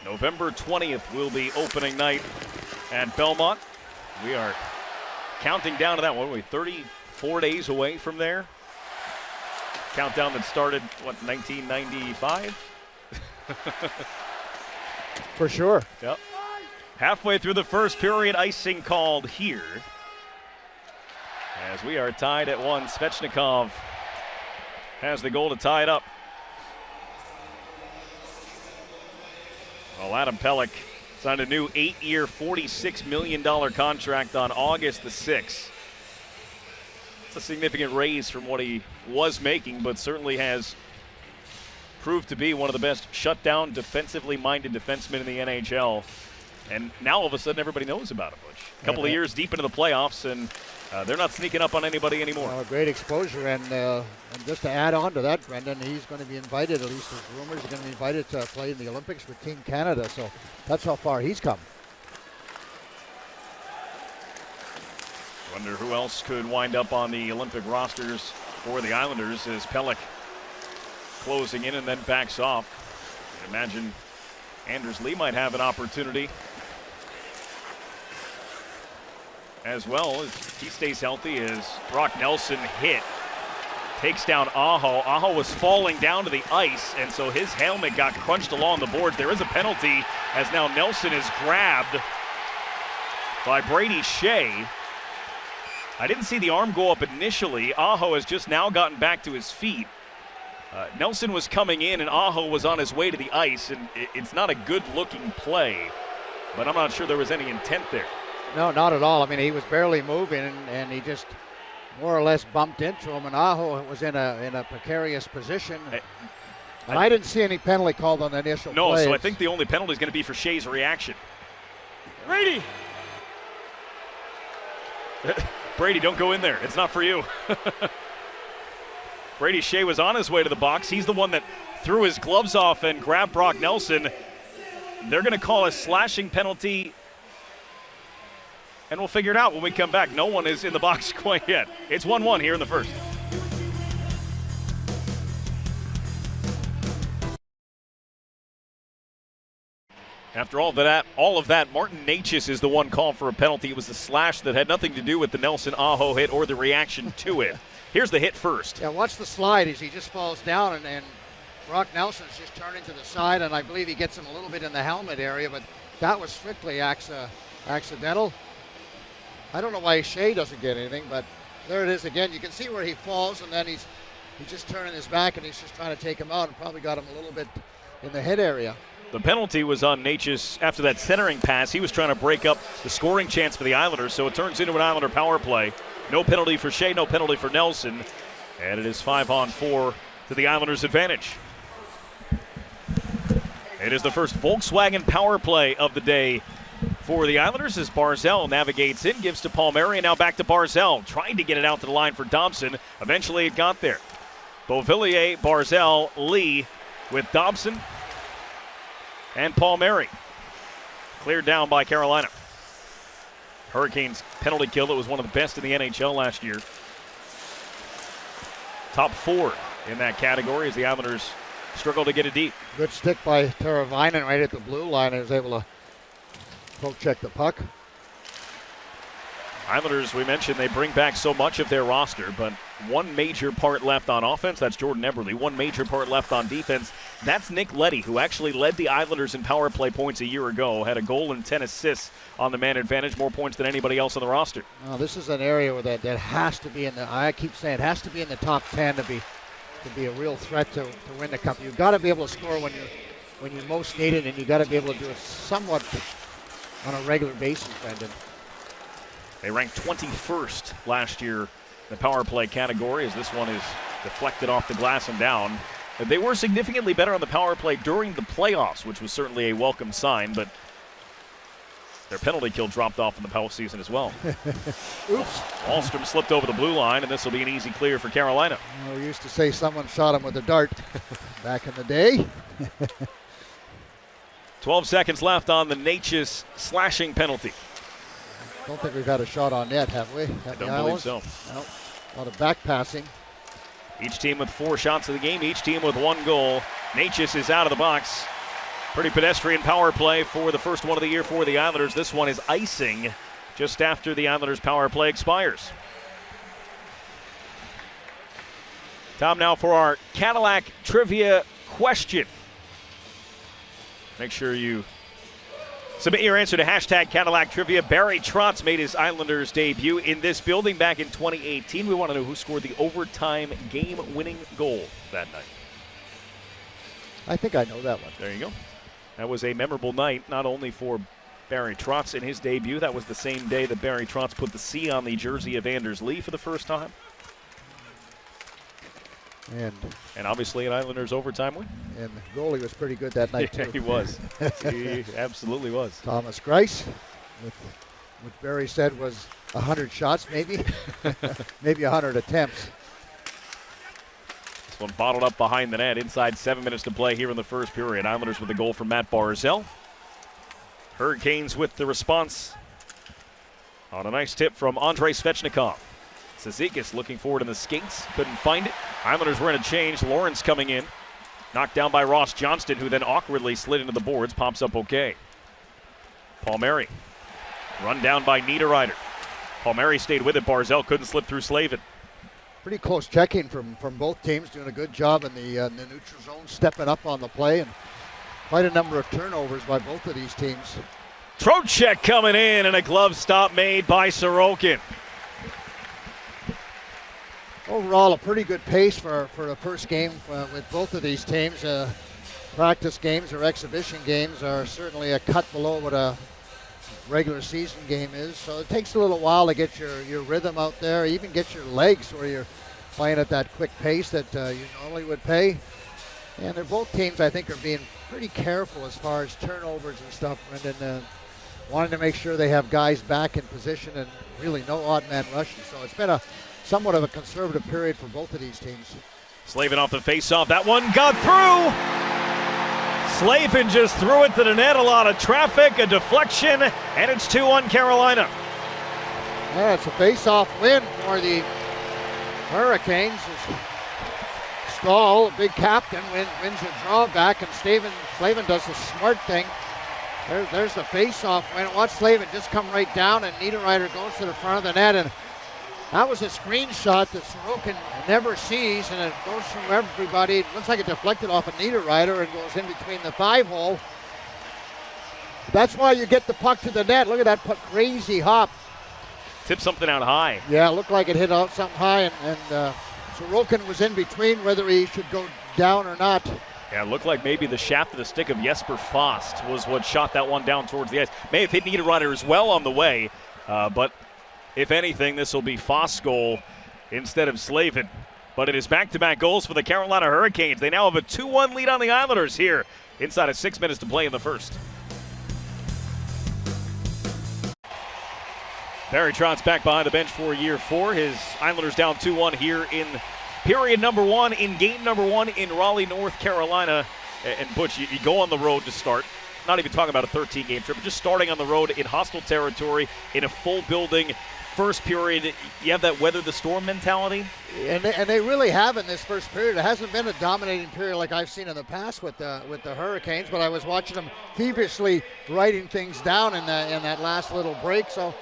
November 20th will be opening night at Belmont. We are counting down to that. What are we, 34 days away from there? Countdown that started, 1995? For sure. Yep. Halfway through the first period, icing called here. As we are tied at 1, Svechnikov has the goal to tie it up. Well, Adam Pelech signed a new 8-year, $46 million contract on August the 6th. It's a significant raise from what he was making, but certainly has proved to be one of the best shutdown, defensively minded defensemen in the NHL. And now all of a sudden everybody knows about him. A couple of years deep into the playoffs, and they're not sneaking up on anybody anymore. Well, great exposure, and just to add on to that, Brendan, he's going to be invited, at least there's rumors, he's going to be invited to play in the Olympics with Team Canada, so that's how far he's come. Wonder who else could wind up on the Olympic rosters for the Islanders as Pelech closing in and then backs off. I imagine Anders Lee might have an opportunity as well as he stays healthy as Brock Nelson takes down Aho. Aho was falling down to the ice, and so his helmet got crunched along the boards. There is a penalty as now Nelson is grabbed by Brady Shea. I didn't see the arm go up initially. Aho has just now gotten back to his feet. Nelson was coming in and Aho was on his way to the ice, and it's not a good looking play, but I'm not sure there was any intent there. No, not at all. I mean, he was barely moving, and he just more or less bumped into him, and Aho was in a precarious position. And I didn't see any penalty called on the initial No, play. so I think the only penalty is going to be for Shea's reaction. Brady! Brady, don't go in there. It's not for you. Brady Shea was on his way to the box. He's the one that threw his gloves off and grabbed Brock Nelson. They're going to call a slashing penalty, and we'll figure it out when we come back. No one is in the box quite yet. It's 1-1 here in the first. After all of that, Martin Necas is the one called for a penalty. It was the slash that had nothing to do with the Nelson Aho hit or the reaction to it. Here's the hit first. Yeah, watch the slide as he just falls down, and Brock Nelson's just turning to the side, and I believe he gets him a little bit in the helmet area, but that was strictly accidental. I don't know why Shea doesn't get anything, but there it is again. You can see where he falls, and then he's just turning his back, and he's just trying to take him out, and probably got him a little bit in the head area. The penalty was on Necas after that centering pass. He was trying to break up the scoring chance for the Islanders, so it turns into an Islander power play. No penalty for Shea, no penalty for Nelson, and it is 5-on-4 to the Islanders' advantage. It is the first Volkswagen power play of the day for the Islanders as Barzal navigates in, gives to Palmieri, and now back to Barzal, trying to get it out to the line for Dobson. Eventually it got there. Beauvillier, Barzal, Lee with Dobson and Palmieri. Cleared down by Carolina. Hurricanes penalty kill that was one of the best in the NHL last year. Top 4 in that category as the Islanders struggle to get it deep. Good stick by Teravainen right at the blue line, and was able to poke check the puck. Islanders, we mentioned, they bring back so much of their roster, but one major part left on offense, that's Jordan Eberle. One major part left on defense, that's Nick Leddy, who actually led the Islanders in power play points a year ago, had a goal and 10 assists on the man advantage, more points than anybody else on the roster. This is an area where that has to be in the, I keep saying, it has to be in the top 10 to be a real threat to win the cup. You've got to be able to score when you most need it, and you got to be able to do it somewhat on a regular basis, Brendan. They ranked 21st last year in the power play category as this one is deflected off the glass and down. They were significantly better on the power play during the playoffs, which was certainly a welcome sign, but their penalty kill dropped off in the postseason as well. Oops. Wahlstrom slipped over the blue line, and this will be an easy clear for Carolina. We used to say someone shot him with a dart back in the day. 12 seconds left on the Necas slashing penalty. Don't think we've had a shot on net, have we? I don't believe so. No. A lot of back passing. Each team with 4 shots of the game, each team with 1 goal. Necas is out of the box. Pretty pedestrian power play for the first one of the year for the Islanders. This one is icing just after the Islanders' power play expires. Time now for our Cadillac trivia question. Make sure you submit your answer to hashtag Cadillac Trivia. Barry Trotz made his Islanders debut in this building back in 2018. We want to know who scored the overtime game-winning goal that night. I think I know that one. There you go. That was a memorable night, not only for Barry Trotz in his debut. That was the same day that Barry Trotz put the C on the jersey of Anders Lee for the first time. And obviously an Islanders overtime win. And the goalie was pretty good that night, Yeah, too. he was. He absolutely was. Thomas Greiss, with what Barry said was 100 shots, maybe. Maybe 100 attempts. This one bottled up behind the net. Inside 7 minutes to play here in the first period. Islanders with a goal from Matt Barzal. Hurricanes with the response on a nice tip from Andrei Svechnikov. Cizikas looking forward in the skates. Couldn't find it. Islanders were in a change. Lawrence coming in. Knocked down by Ross Johnston, who then awkwardly slid into the boards. Pops up okay. Palmieri. Run down by Niederreiter. Palmieri stayed with it. Barzal couldn't slip through Slavin. Pretty close checking from both teams, doing a good job in the neutral zone, stepping up on the play, and quite a number of turnovers by both of these teams. Trocheck coming in, and a glove stop made by Sorokin. Overall, a pretty good pace for the first game with both of these teams. Practice games or exhibition games are certainly a cut below what a regular season game is. So it takes a little while to get your rhythm out there, even get your legs where you're playing at that quick pace that you normally would play. And they're both teams, I think, are being pretty careful as far as turnovers and stuff, Brendan. Wanting to make sure they have guys back in position and really no odd man rushes. So it's been somewhat of a conservative period for both of these teams. Slavin off the faceoff. That one got through. Slavin just threw it to the net. A lot of traffic, a deflection, and it's 2-1 Carolina. Yeah, it's a face-off win for the Hurricanes. Stahl, big captain, wins a draw back, and Slavin does the smart thing. There's the face-off win. Watch Slavin just come right down, and Niederreiter goes to the front of the net, and that was a screenshot that Sorokin never sees, and it goes through everybody. It looks like it deflected off of Niederreiter and goes in between the 5-hole. That's why you get the puck to the net. Look at that puck, crazy hop. Tip something out high. Yeah, it looked like it hit out something high, and Sorokin was in between whether he should go down or not. Yeah, it looked like maybe the shaft of the stick of Jesper Fost was what shot that one down towards the ice. May have hit Niederreiter as well on the way, but if anything, this will be Fost's goal instead of Slavin. But it is back-to-back goals for the Carolina Hurricanes. They now have a 2-1 lead on the Islanders here inside of 6 minutes to play in the first. Barry Trotz back behind the bench for year 4. His Islanders down 2-1 here in period number 1 in game number 1 in Raleigh, North Carolina. And Butch, you go on the road to start. Not even talking about a 13-game trip, but just starting on the road in hostile territory in a full building. First period, you have that weather the storm mentality? And they really have in this first period. It hasn't been a dominating period like I've seen in the past with the Hurricanes, but I was watching them feverishly writing things down in that last little break. So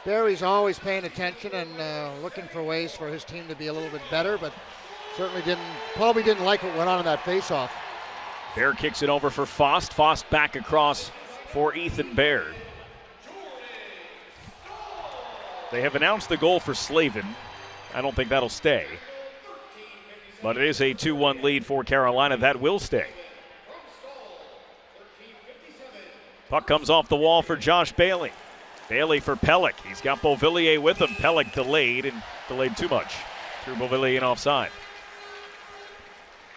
Barry's always paying attention and looking for ways for his team to be a little bit better, but certainly probably didn't like what went on in that faceoff. Bear kicks it over for Fost. Fost back across for Ethan Baird. They have announced the goal for Slavin. I don't think that'll stay. But it is a 2-1 lead for Carolina. That will stay. Puck comes off the wall for Josh Bailey. Bailey for Pelech. He's got Beauvillier with him. Pelech delayed too much. Threw Beauvillier in offside.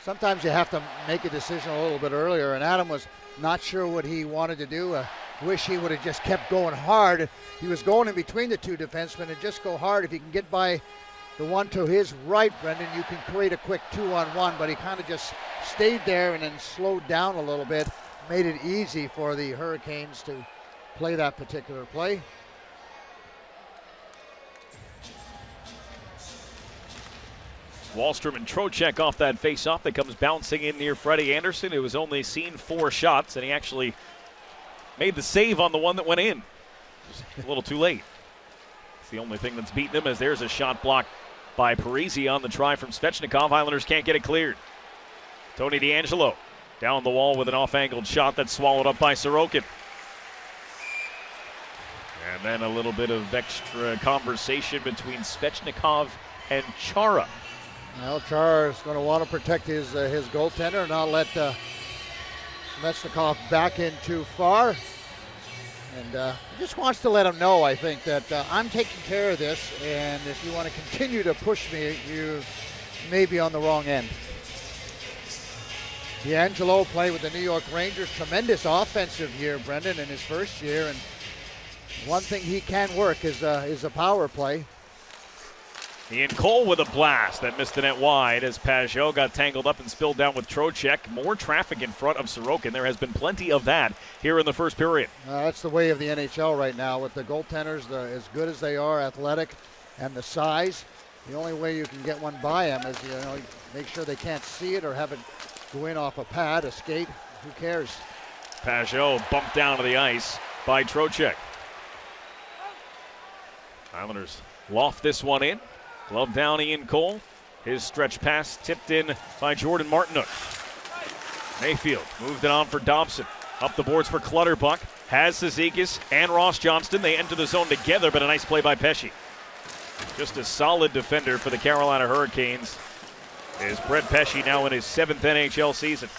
Sometimes you have to make a decision a little bit earlier, and Adam was not sure what he wanted to do. Wish he would have just kept going hard. He was going in between the two defensemen, and just go hard. If you can get by the one to his right, Brendan, you can create a quick 2-on-1, but he kind of just stayed there and then slowed down a little bit, made it easy for the Hurricanes to play that particular play. Wahlstrom and Trocheck off that face-off that comes bouncing in near Freddie Anderson, who has only seen 4 shots, and he actually made the save on the one that went in. A little too late. It's the only thing that's beaten him, as there's a shot blocked by Parisi on the try from Svechnikov. Islanders can't get it cleared. Tony DeAngelo down the wall with an off-angled shot that's swallowed up by Sorokin. And then a little bit of extra conversation between Svechnikov and Chara. Well, Chara is going to want to protect his goaltender and not let Svechnikov back in too far. And he just wants to let him know, I think, that I'm taking care of this, and if you want to continue to push me, maybe on the wrong end. D'Angelo played with the New York Rangers. Tremendous offensive year, Brendan, in his first year. And one thing he can work is a power play. Ian Cole with a blast that missed the net wide as Pajot got tangled up and spilled down with Trocheck. More traffic in front of Sorokin. There has been plenty of that here in the first period. That's the way of the NHL right now with the goaltenders, as good as they are, athletic, and the size. The only way you can get one by them is, make sure they can't see it or have it go in off a pad, a skate. Who cares? Pajot bumped down to the ice by Trocheck. Islanders loft this one in. Glove down Ian Cole. His stretch pass tipped in by Jordan Martinook. Mayfield moved it on for Dobson. Up the boards for Clutterbuck. Has Cizikas and Ross Johnston. They enter the zone together, but a nice play by Pesce. Just a solid defender for the Carolina Hurricanes is Brett Pesce, now in his 7th NHL season.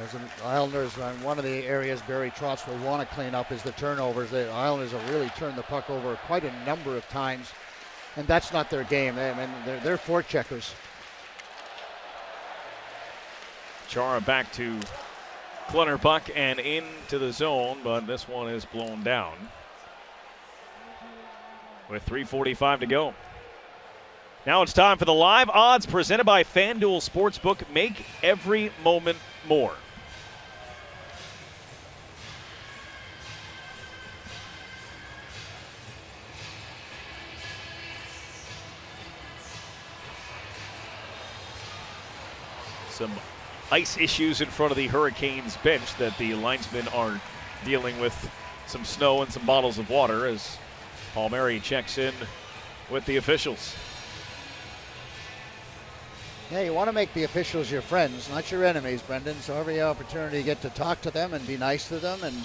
As an Islanders, one of the areas Barry Trotz will want to clean up is the turnovers. The Islanders have really turned the puck over quite a number of times, and that's not their game. They're forecheckers. Chara back to Clutterbuck and into the zone, but this one is blown down with 3:45 to go. Now it's time for the live odds presented by FanDuel Sportsbook. Make every moment more. Some ice issues in front of the Hurricanes bench that the linesmen are dealing with. Some snow and some bottles of water as Palmieri checks in with the officials. Yeah, you want to make the officials your friends, not your enemies, Brendan. So every opportunity you get to talk to them and be nice to them and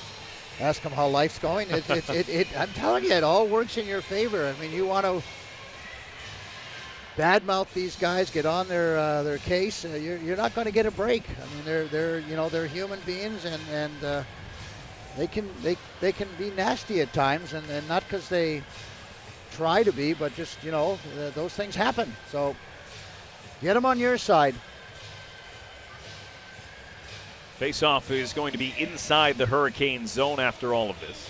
ask them how life's going, I'm telling you, it all works in your favor. I mean, you want to badmouth these guys, get on their case. You're not going to get a break. I mean, they're human beings, and they can be nasty at times, and not because they try to be, but just those things happen. So get them on your side. Face-off is going to be inside the Hurricane zone after all of this.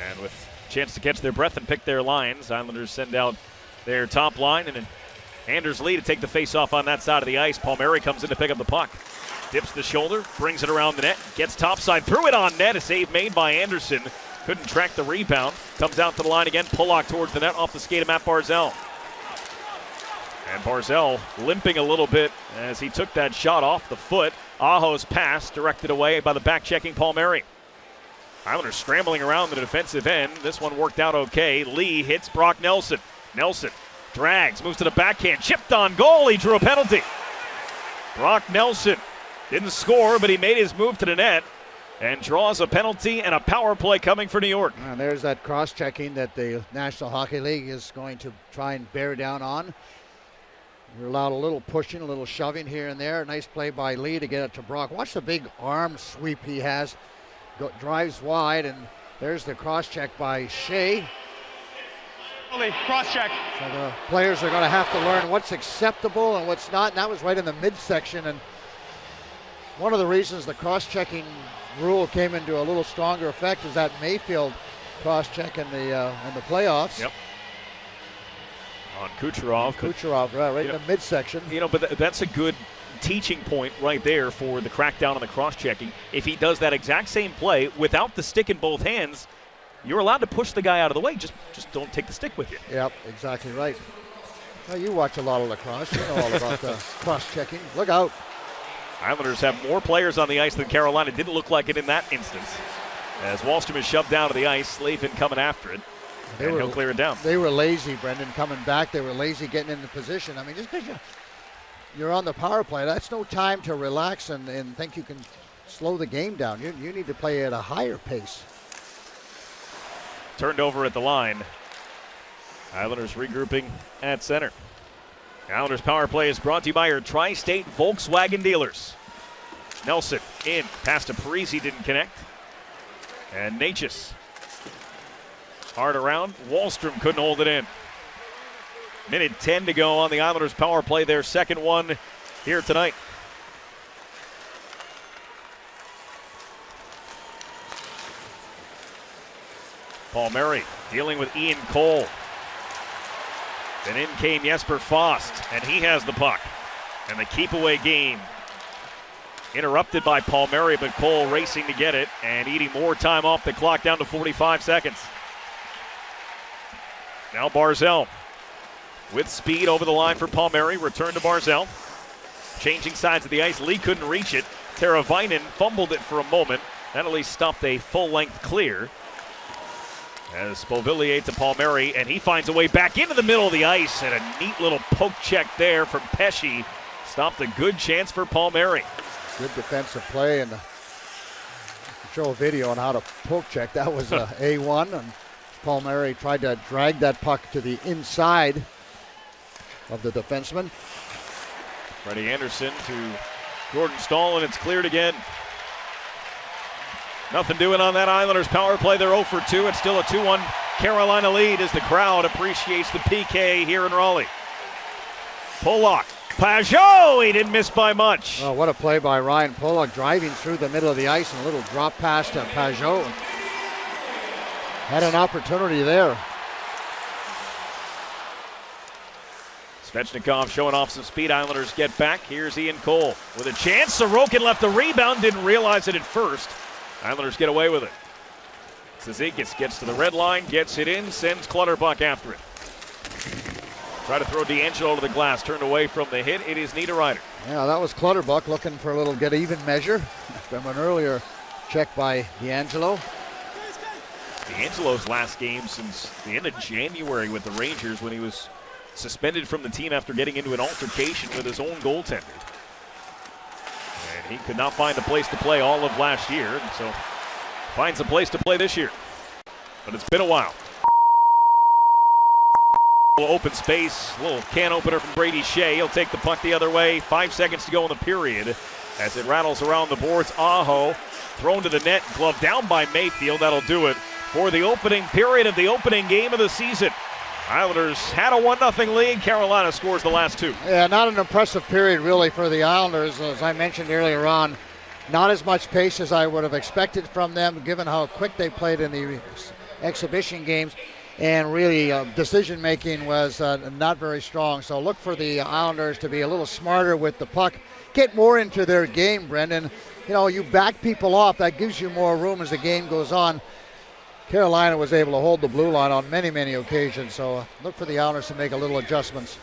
And with a chance to catch their breath and pick their lines, Islanders send out their top line, and Anders Lee to take the face-off on that side of the ice. Palmieri comes in to pick up the puck. Dips the shoulder, brings it around the net, gets topside, threw it on net. A save made by Anderson. Couldn't track the rebound. Comes out to the line again. Pullock towards the net off the skate of Matt Barzal. And Barzal limping a little bit as he took that shot off the foot. Aho's pass directed away by the back-checking Palmieri. Islanders scrambling around the defensive end. This one worked out okay. Lee hits Brock Nelson. Nelson drags, moves to the backhand, chipped on goal. He drew a penalty. Brock Nelson didn't score, but he made his move to the net and draws a penalty and a power play coming for New York. And there's that cross-checking that the National Hockey League is going to try and bear down on. You're allowed a little pushing, a little shoving here and there. Nice play by Lee to get it to Brock. Watch the big arm sweep he has. Drives wide, and there's the cross-check by Shea. Cross-check. So the players are going to have to learn what's acceptable and what's not, and that was right in the midsection. And one of the reasons the cross-checking rule came into a little stronger effect is that Mayfield cross-check in the playoffs. Yep. On Kucherov. Right in the midsection. But that's a good teaching point right there for the crackdown on the cross-checking. If he does that exact same play without the stick in both hands, you're allowed to push the guy out of the way. Just don't take the stick with you. Yep, exactly right. Well, you watch a lot of lacrosse. You know all about the cross-checking. Look out. Islanders have more players on the ice than Carolina. Didn't look like it in that instance. As Wallstrom is shoved down to the ice, Slavin coming after it. And he'll clear it down. They were lazy, Brendan, coming back. They were lazy getting into position. I mean, just because you're on the power play, that's no time to relax and think you can slow the game down. You need to play at a higher pace. Turned over at the line. Islanders regrouping at center. Islanders power play is brought to you by your Tri-State Volkswagen dealers. Nelson in, pass to Parisi, didn't connect. And Natchez hard around. Wallstrom couldn't hold it in. Minute 10 to go on the Islanders power play, their second one here tonight. Palmieri dealing with Ian Cole. Then in came Jesper Fast, and he has the puck. And the keep-away game interrupted by Palmieri, but Cole racing to get it and eating more time off the clock, down to 45 seconds. Now Barzal with speed over the line for Palmieri. Return to Barzal. Changing sides of the ice. Lee couldn't reach it. Teravainen fumbled it for a moment. That at least stopped a full-length clear. As Beauvillier to Palmieri, and he finds a way back into the middle of the ice, and a neat little poke check there from Pesce. Stopped a good chance for Palmieri. Good defensive play, and show a video on how to poke check. That was A1, and Palmieri tried to drag that puck to the inside of the defenseman. Freddie Anderson to Gordon Stahl, and it's cleared again. Nothing doing on that Islanders power play. They're 0 for 2. It's still a 2-1 Carolina lead as the crowd appreciates the PK here in Raleigh. Pollock, Pajot, he didn't miss by much. Oh, what a play by Ryan Pollock, driving through the middle of the ice and a little drop pass to Pajot. Had an opportunity there. Svechnikov showing off some speed. Islanders get back. Here's Ian Cole with a chance. Sorokin left the rebound, didn't realize it at first. Islanders get away with it. Cizikas gets to the red line, gets it in, sends Clutterbuck after it. Try to throw D'Angelo to the glass, turned away from the hit. It is Niederreiter. Yeah, that was Clutterbuck looking for a little get even measure from an earlier check by D'Angelo. D'Angelo's last game since the end of January with the Rangers, when he was suspended from the team after getting into an altercation with his own goaltender. And he could not find a place to play all of last year, and so finds a place to play this year. But it's been a while. A little open space, a little can opener from Brady Shea. He'll take the puck the other way. 5 seconds to go in the period as it rattles around the boards. Aho thrown to the net, glove down by Mayfield. That'll do it for the opening period of the opening game of the season. Islanders had a 1-0 lead. Carolina scores the last 2. Yeah, not an impressive period really for the Islanders. As I mentioned earlier on, not as much pace as I would have expected from them, given how quick they played in the exhibition games. And really, decision making was not very strong. So look for the Islanders to be a little smarter with the puck, get more into their game, Brendan. You know, you back people off, that gives you more room as the game goes on. Carolina was able to hold the blue line on many, many occasions. So look for the Islanders to make a little adjustments.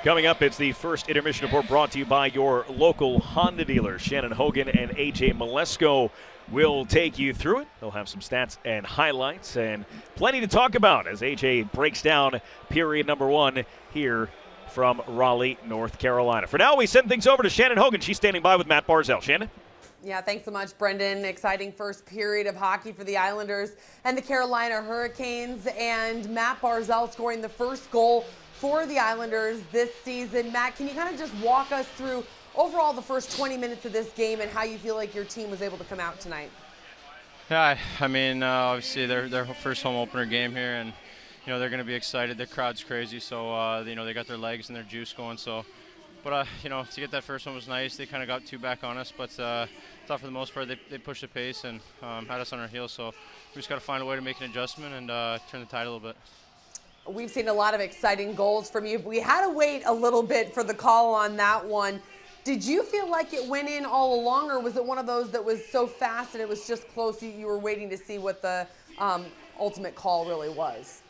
Coming up, it's the first intermission report brought to you by your local Honda dealer. Shannon Hogan and AJ Malesko will take you through it. They'll have some stats and highlights and plenty to talk about as AJ breaks down period number 1 here from Raleigh, North Carolina. For now, we send things over to Shannon Hogan. She's standing by with Matt Barzal. Shannon? Yeah, thanks so much, Brendan. Exciting first period of hockey for the Islanders and the Carolina Hurricanes, and Matt Barzal scoring the first goal for the Islanders this season. Matt, can you kind of just walk us through overall the first 20 minutes of this game and how you feel like your team was able to come out tonight? Yeah, I mean, obviously their first home opener game here, and you know they're going to be excited. The crowd's crazy, so you know they got their legs and their juice going. So, but you know, to get that first one was nice. They kind of got 2 back on us, but thought for the most part they pushed the pace and had us on our heels. So we just got to find a way to make an adjustment and turn the tide a little bit. We've seen a lot of exciting goals from you. We had to wait a little bit for the call on that one. Did you feel like it went in all along, or was it one of those that was so fast and it was just close you were waiting to see what the ultimate call really was?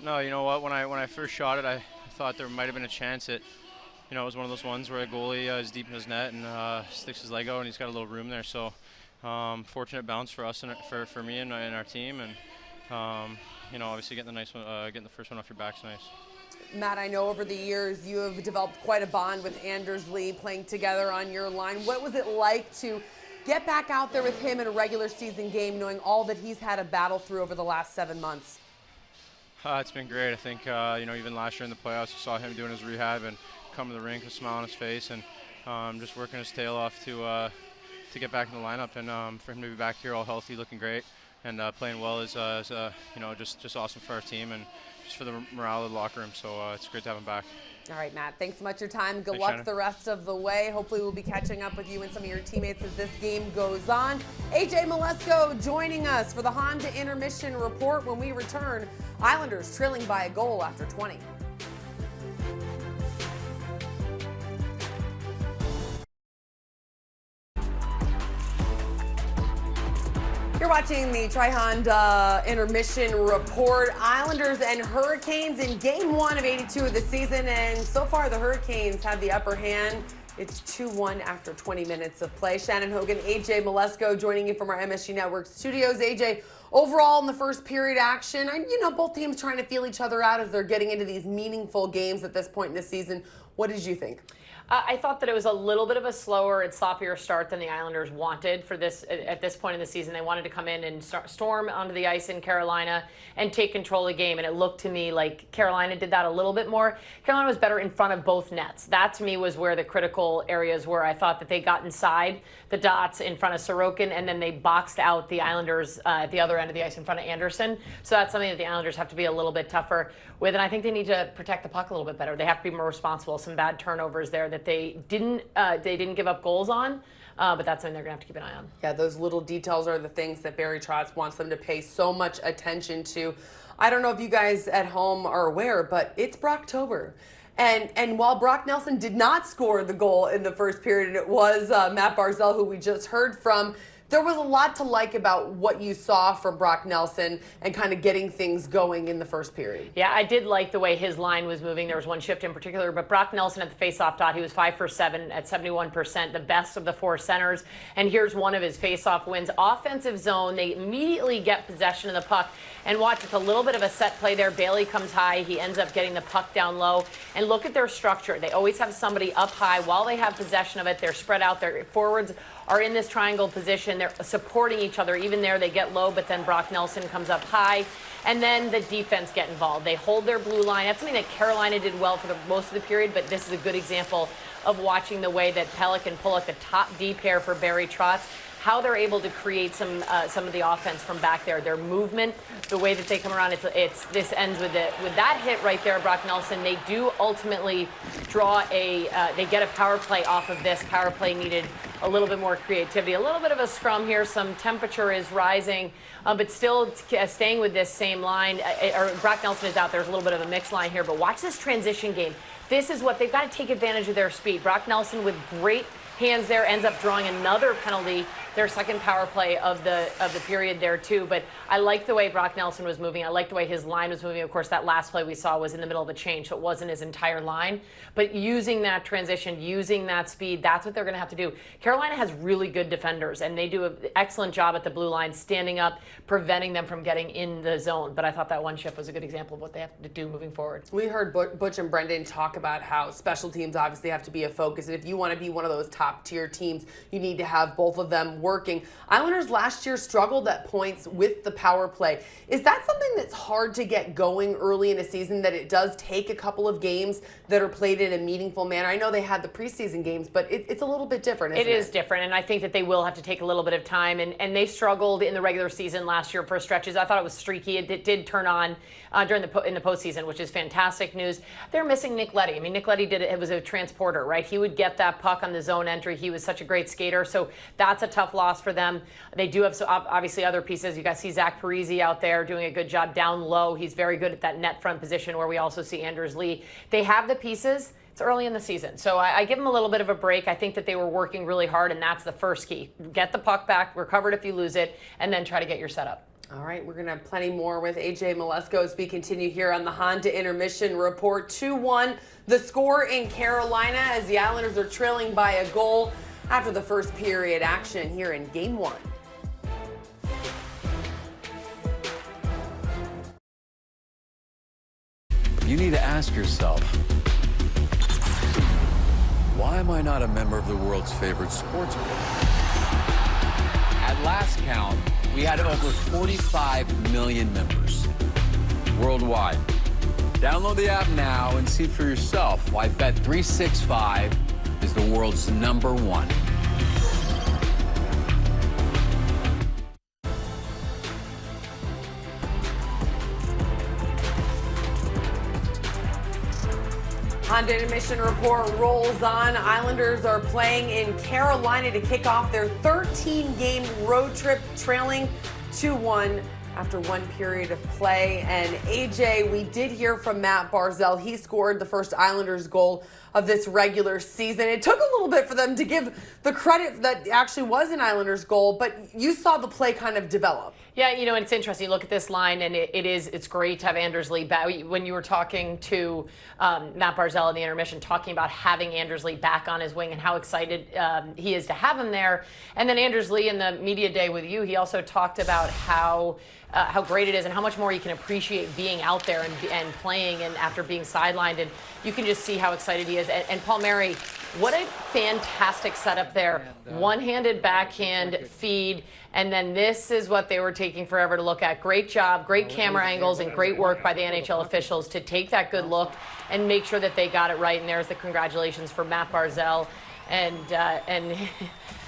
No, you know what? When I first shot it, I thought there might have been a chance that, you know, it was one of those ones where a goalie is deep in his net and sticks his leg out and he's got a little room there. So fortunate bounce for us and for me and our team, and you know, obviously getting the nice one, getting the first one off your back's nice. Matt, I know over the years you have developed quite a bond with Anders Lee, playing together on your line. What was it like to get back out there with him in a regular season game, knowing all that he's had to battle through over the last 7 months? It's been great. I think you know, even last year in the playoffs, you saw him doing his rehab and come to the rink with a smile on his face and just working his tail off to get back in the lineup, and for him to be back here all healthy, looking great, and playing well is just awesome for our team and just for the morale of the locker room. So it's great to have him back. All right, Matt, thanks so much for your time. Good Thanks, luck Shannon. the rest of the way. Hopefully we'll be catching up with you and some of your teammates as this game goes on. AJ Malesko joining us for the Honda Intermission Report. When we return, Islanders trailing by a goal after 20. You're watching the Tri-Honda Intermission Report. Islanders and Hurricanes in Game 1 of 82 of the season, and so far the Hurricanes have the upper hand. It's 2-1 after 20 minutes of play. Shannon Hogan, AJ Malesko joining you from our MSG Network studios. AJ, overall in the first period action, both teams trying to feel each other out as they're getting into these meaningful games at this point in the season. What did you think? I thought that it was a little bit of a slower and sloppier start than the Islanders wanted for this at this point in the season. They wanted to come in and storm onto the ice in Carolina and take control of the game, and it looked to me like Carolina did that a little bit more. Carolina was better in front of both nets. That to me was where the critical areas were. I thought that they got inside the dots in front of Sorokin, and then they boxed out the Islanders at the other end of the ice in front of Anderson. So that's something that the Islanders have to be a little bit tougher with, and I think they need to protect the puck a little bit better. They have to be more responsible. Some bad turnovers there that they didn't give up goals on, but that's something they're gonna have to keep an eye on. Yeah, those little details are the things that Barry Trotz wants them to pay so much attention to. I don't know if you guys at home are aware, but it's Brocktober. And while Brock Nelson did not score the goal in the first period, and it was Matt Barzal who we just heard from, there was a lot to like about what you saw from Brock Nelson and kind of getting things going in the first period. Yeah, I did like the way his line was moving. There was one shift in particular, but Brock Nelson at the faceoff dot, he was 5 for 7 at 71%, the best of the four centers. And here's one of his faceoff wins. Offensive zone, they immediately get possession of the puck. And watch, it's a little bit of a set play there. Bailey comes high. He ends up getting the puck down low. And look at their structure. They always have somebody up high while they have possession of it. They're spread out. Their forwards are in this triangle position. They're supporting each other. Even there, they get low, but then Brock Nelson comes up high. And then the defense get involved. They hold their blue line. That's something that Carolina did well for most of the period, but this is a good example of watching the way that Pelech and Pulock, the top D pair for Barry Trotz, how they're able to create some of the offense from back there. Their movement, the way that they come around, this ends with that hit right there, Brock Nelson. They do ultimately draw they get a power play off of this. Power play needed a little bit more creativity, a little bit of a scrum here. Some temperature is rising, but still staying with this same line. Brock Nelson is out. There's a little bit of a mixed line here, but watch this transition game. This is what they've got to take advantage of their speed. Brock Nelson with great hands there ends up drawing another penalty, their second power play of the period there too. But I like the way Brock Nelson was moving. I like the way his line was moving. Of course, that last play we saw was in the middle of a change, so it wasn't his entire line. But using that transition, using that speed, that's what they're going to have to do. Carolina has really good defenders, and they do an excellent job at the blue line, standing up, preventing them from getting in the zone. But I thought that one shift was a good example of what they have to do moving forward. We heard Butch and Brendan talk about how special teams obviously have to be a focus. And if you want to be one of those top-tier teams, you need to have both of them working. Islanders last year struggled at points with the power play. Is that something that's hard to get going early in a season, that it does take a couple of games that are played in a meaningful manner? I know they had the preseason games, but it's a little bit different, isn't it? It is different, and I think that they will have to take a little bit of time. And they struggled in the regular season last year for stretches. I thought it was streaky. It did turn on in the postseason, which is fantastic news. They're missing Nick Leddy. I mean, Nick Leddy it was a transporter, right? He would get that puck on the zone entry. He was such a great skater, so that's a tough loss for them. They do have obviously other pieces. You guys see Zach Parise out there doing a good job down low. He's very good at that net front position where we also see Anders Lee. They have the pieces. It's early in the season, so I give them a little bit of a break. I think that they were working really hard, and that's the first key. Get the puck back, recover it if you lose it, and then try to get your setup. All right, we're going to have plenty more with AJ Malesko as we continue here on the Honda Intermission Report. 2-1, the score in Carolina as the Islanders are trailing by a goal after the first period action here in Game 1. You need to ask yourself, why am I not a member of the world's favorite sports book? At last count, we had over 45 million members worldwide. Download the app now and see for yourself why Bet365 is the world's #1. Honda Intermission Report rolls on. Islanders are playing in Carolina to kick off their 13-game road trip, trailing 2-1 after one period of play. And AJ, we did hear from Matt Barzal. He scored the first Islanders goal of this regular season. It took a little bit for them to give the credit that actually was an Islanders goal, but you saw the play kind of develop. Yeah, you know, and it's interesting. You look at this line, and it's great to have Anders Lee back. When you were talking to Matt Barzal in the intermission, talking about having Anders Lee back on his wing and how excited he is to have him there. And then Anders Lee in the media day with you, he also talked about how great it is and how much more you can appreciate being out there and playing and after being sidelined. And you can just see how excited he is. And Palmieri, what a fantastic setup there. One-handed backhand feed. And then this is what they were taking forever to look at. Great job, great camera angles, and great work by the NHL officials to take that good look and make sure that they got it right. And there's the congratulations for Matt Barzal and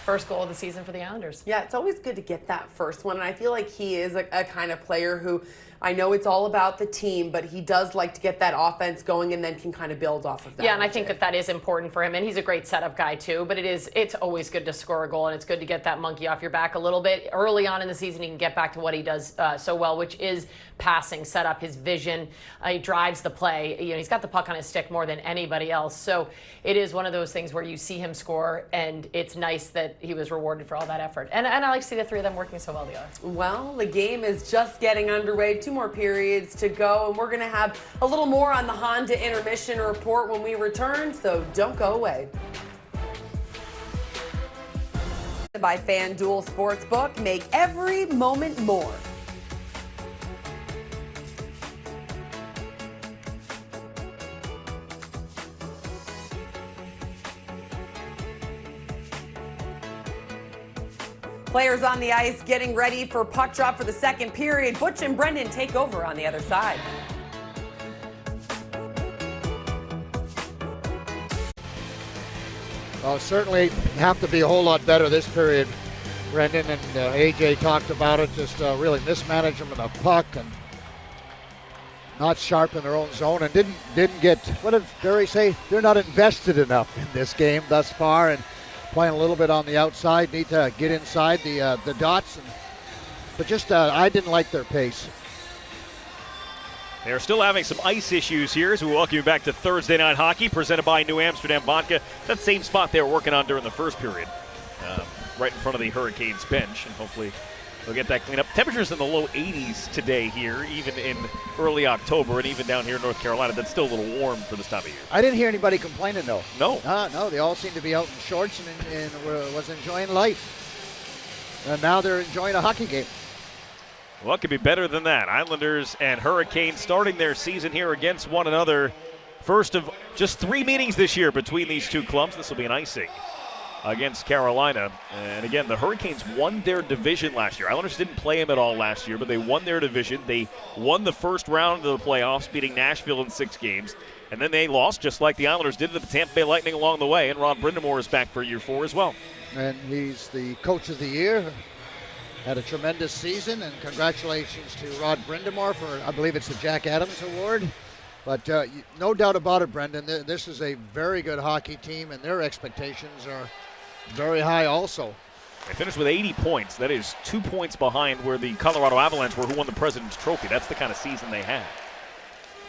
first goal of the season for the Islanders. Yeah, it's always good to get that first one. And I feel like he is a kind of player who, I know it's all about the team, but he does like to get that offense going and then can kind of build off of that. Yeah, and I think that is important for him. And he's a great setup guy too, but it's always good to score a goal, and it's good to get that monkey off your back a little bit. Early on in the season, he can get back to what he does so well, which is passing, setup, his vision. He drives the play. You know, he's got the puck on his stick more than anybody else. So it is one of those things where you see him score, and it's nice that he was rewarded for all that effort. And I like to see the three of them working so well together. Well, the game is just getting underway. 2 more periods to go, and we're going to have a little more on the Honda Intermission Report when we return, so don't go away. By FanDuel Sportsbook, make every moment more. Players on the ice getting ready for puck drop for the second period. Butch and Brendan take over on the other side. Well, certainly have to be a whole lot better this period, Brendan, and AJ talked about it, just really mismanagement of the puck and not sharp in their own zone, and didn't get, what did Barry say? They're not invested enough in this game thus far, and playing a little bit on the outside, need to get inside the dots, but just I didn't like their pace. They're still having some ice issues here as we welcome you back to Thursday Night Hockey, presented by New Amsterdam Vodka. That same spot they were working on during the first period, right in front of the Hurricanes bench, and hopefully they'll get that cleaned up. Temperatures in the low 80s today here, even in early October, and even down here in North Carolina. That's still a little warm for this time of year. I didn't hear anybody complaining, though. No. No, they all seem to be out in shorts and was enjoying life. And now they're enjoying a hockey game. Well, it could be better than that. Islanders and Hurricanes starting their season here against one another. First of just 3 meetings this year between these two clubs. This will be an icing against Carolina. And again, the Hurricanes won their division last year. Islanders didn't play them at all last year, but they won their division. They won the first round of the playoffs, beating Nashville in 6 games. And then they lost, just like the Islanders did to the Tampa Bay Lightning along the way. And Rod Brind'Amour is back for year 4 as well. And he's the coach of the year. Had a tremendous season, and congratulations to Rod Brind'Amour for, I believe it's the Jack Adams Award. But no doubt about it, Brendan, this is a very good hockey team, and their expectations are very high also. They finished with 80 points. That is 2 points behind where the Colorado Avalanche were, who won the President's Trophy. That's the kind of season they had.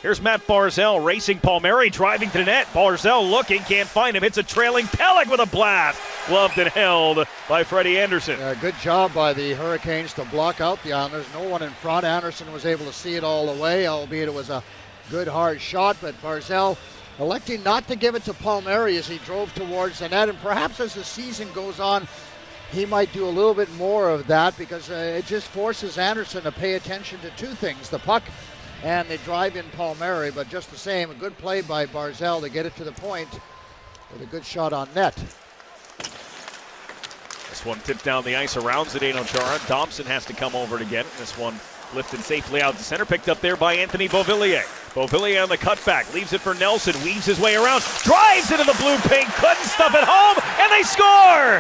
Here's Matt Barzal racing Palmieri, driving to the net. Barzal looking, can't find him. It's a trailing Pelech with a blast. Gloved and held by Freddie Anderson. Good job by the Hurricanes to block out the Islanders. No one in front. Anderson was able to see it all the way, albeit it was a good hard shot. But Barzal electing not to give it to Palmieri as he drove towards the net. And perhaps as the season goes on, he might do a little bit more of that, because it just forces Anderson to pay attention to 2 things: the puck and they drive in Palmieri. But just the same, a good play by Barzal to get it to the point with a good shot on net. This one tipped down the ice around Zdeno Chara. Thompson has to come over to get it. This one lifted safely out to center, picked up there by Anthony Beauvillier. Beauvillier on the cutback, leaves it for Nelson, weaves his way around, drives into the blue-pink, couldn't stuff it home, and they score!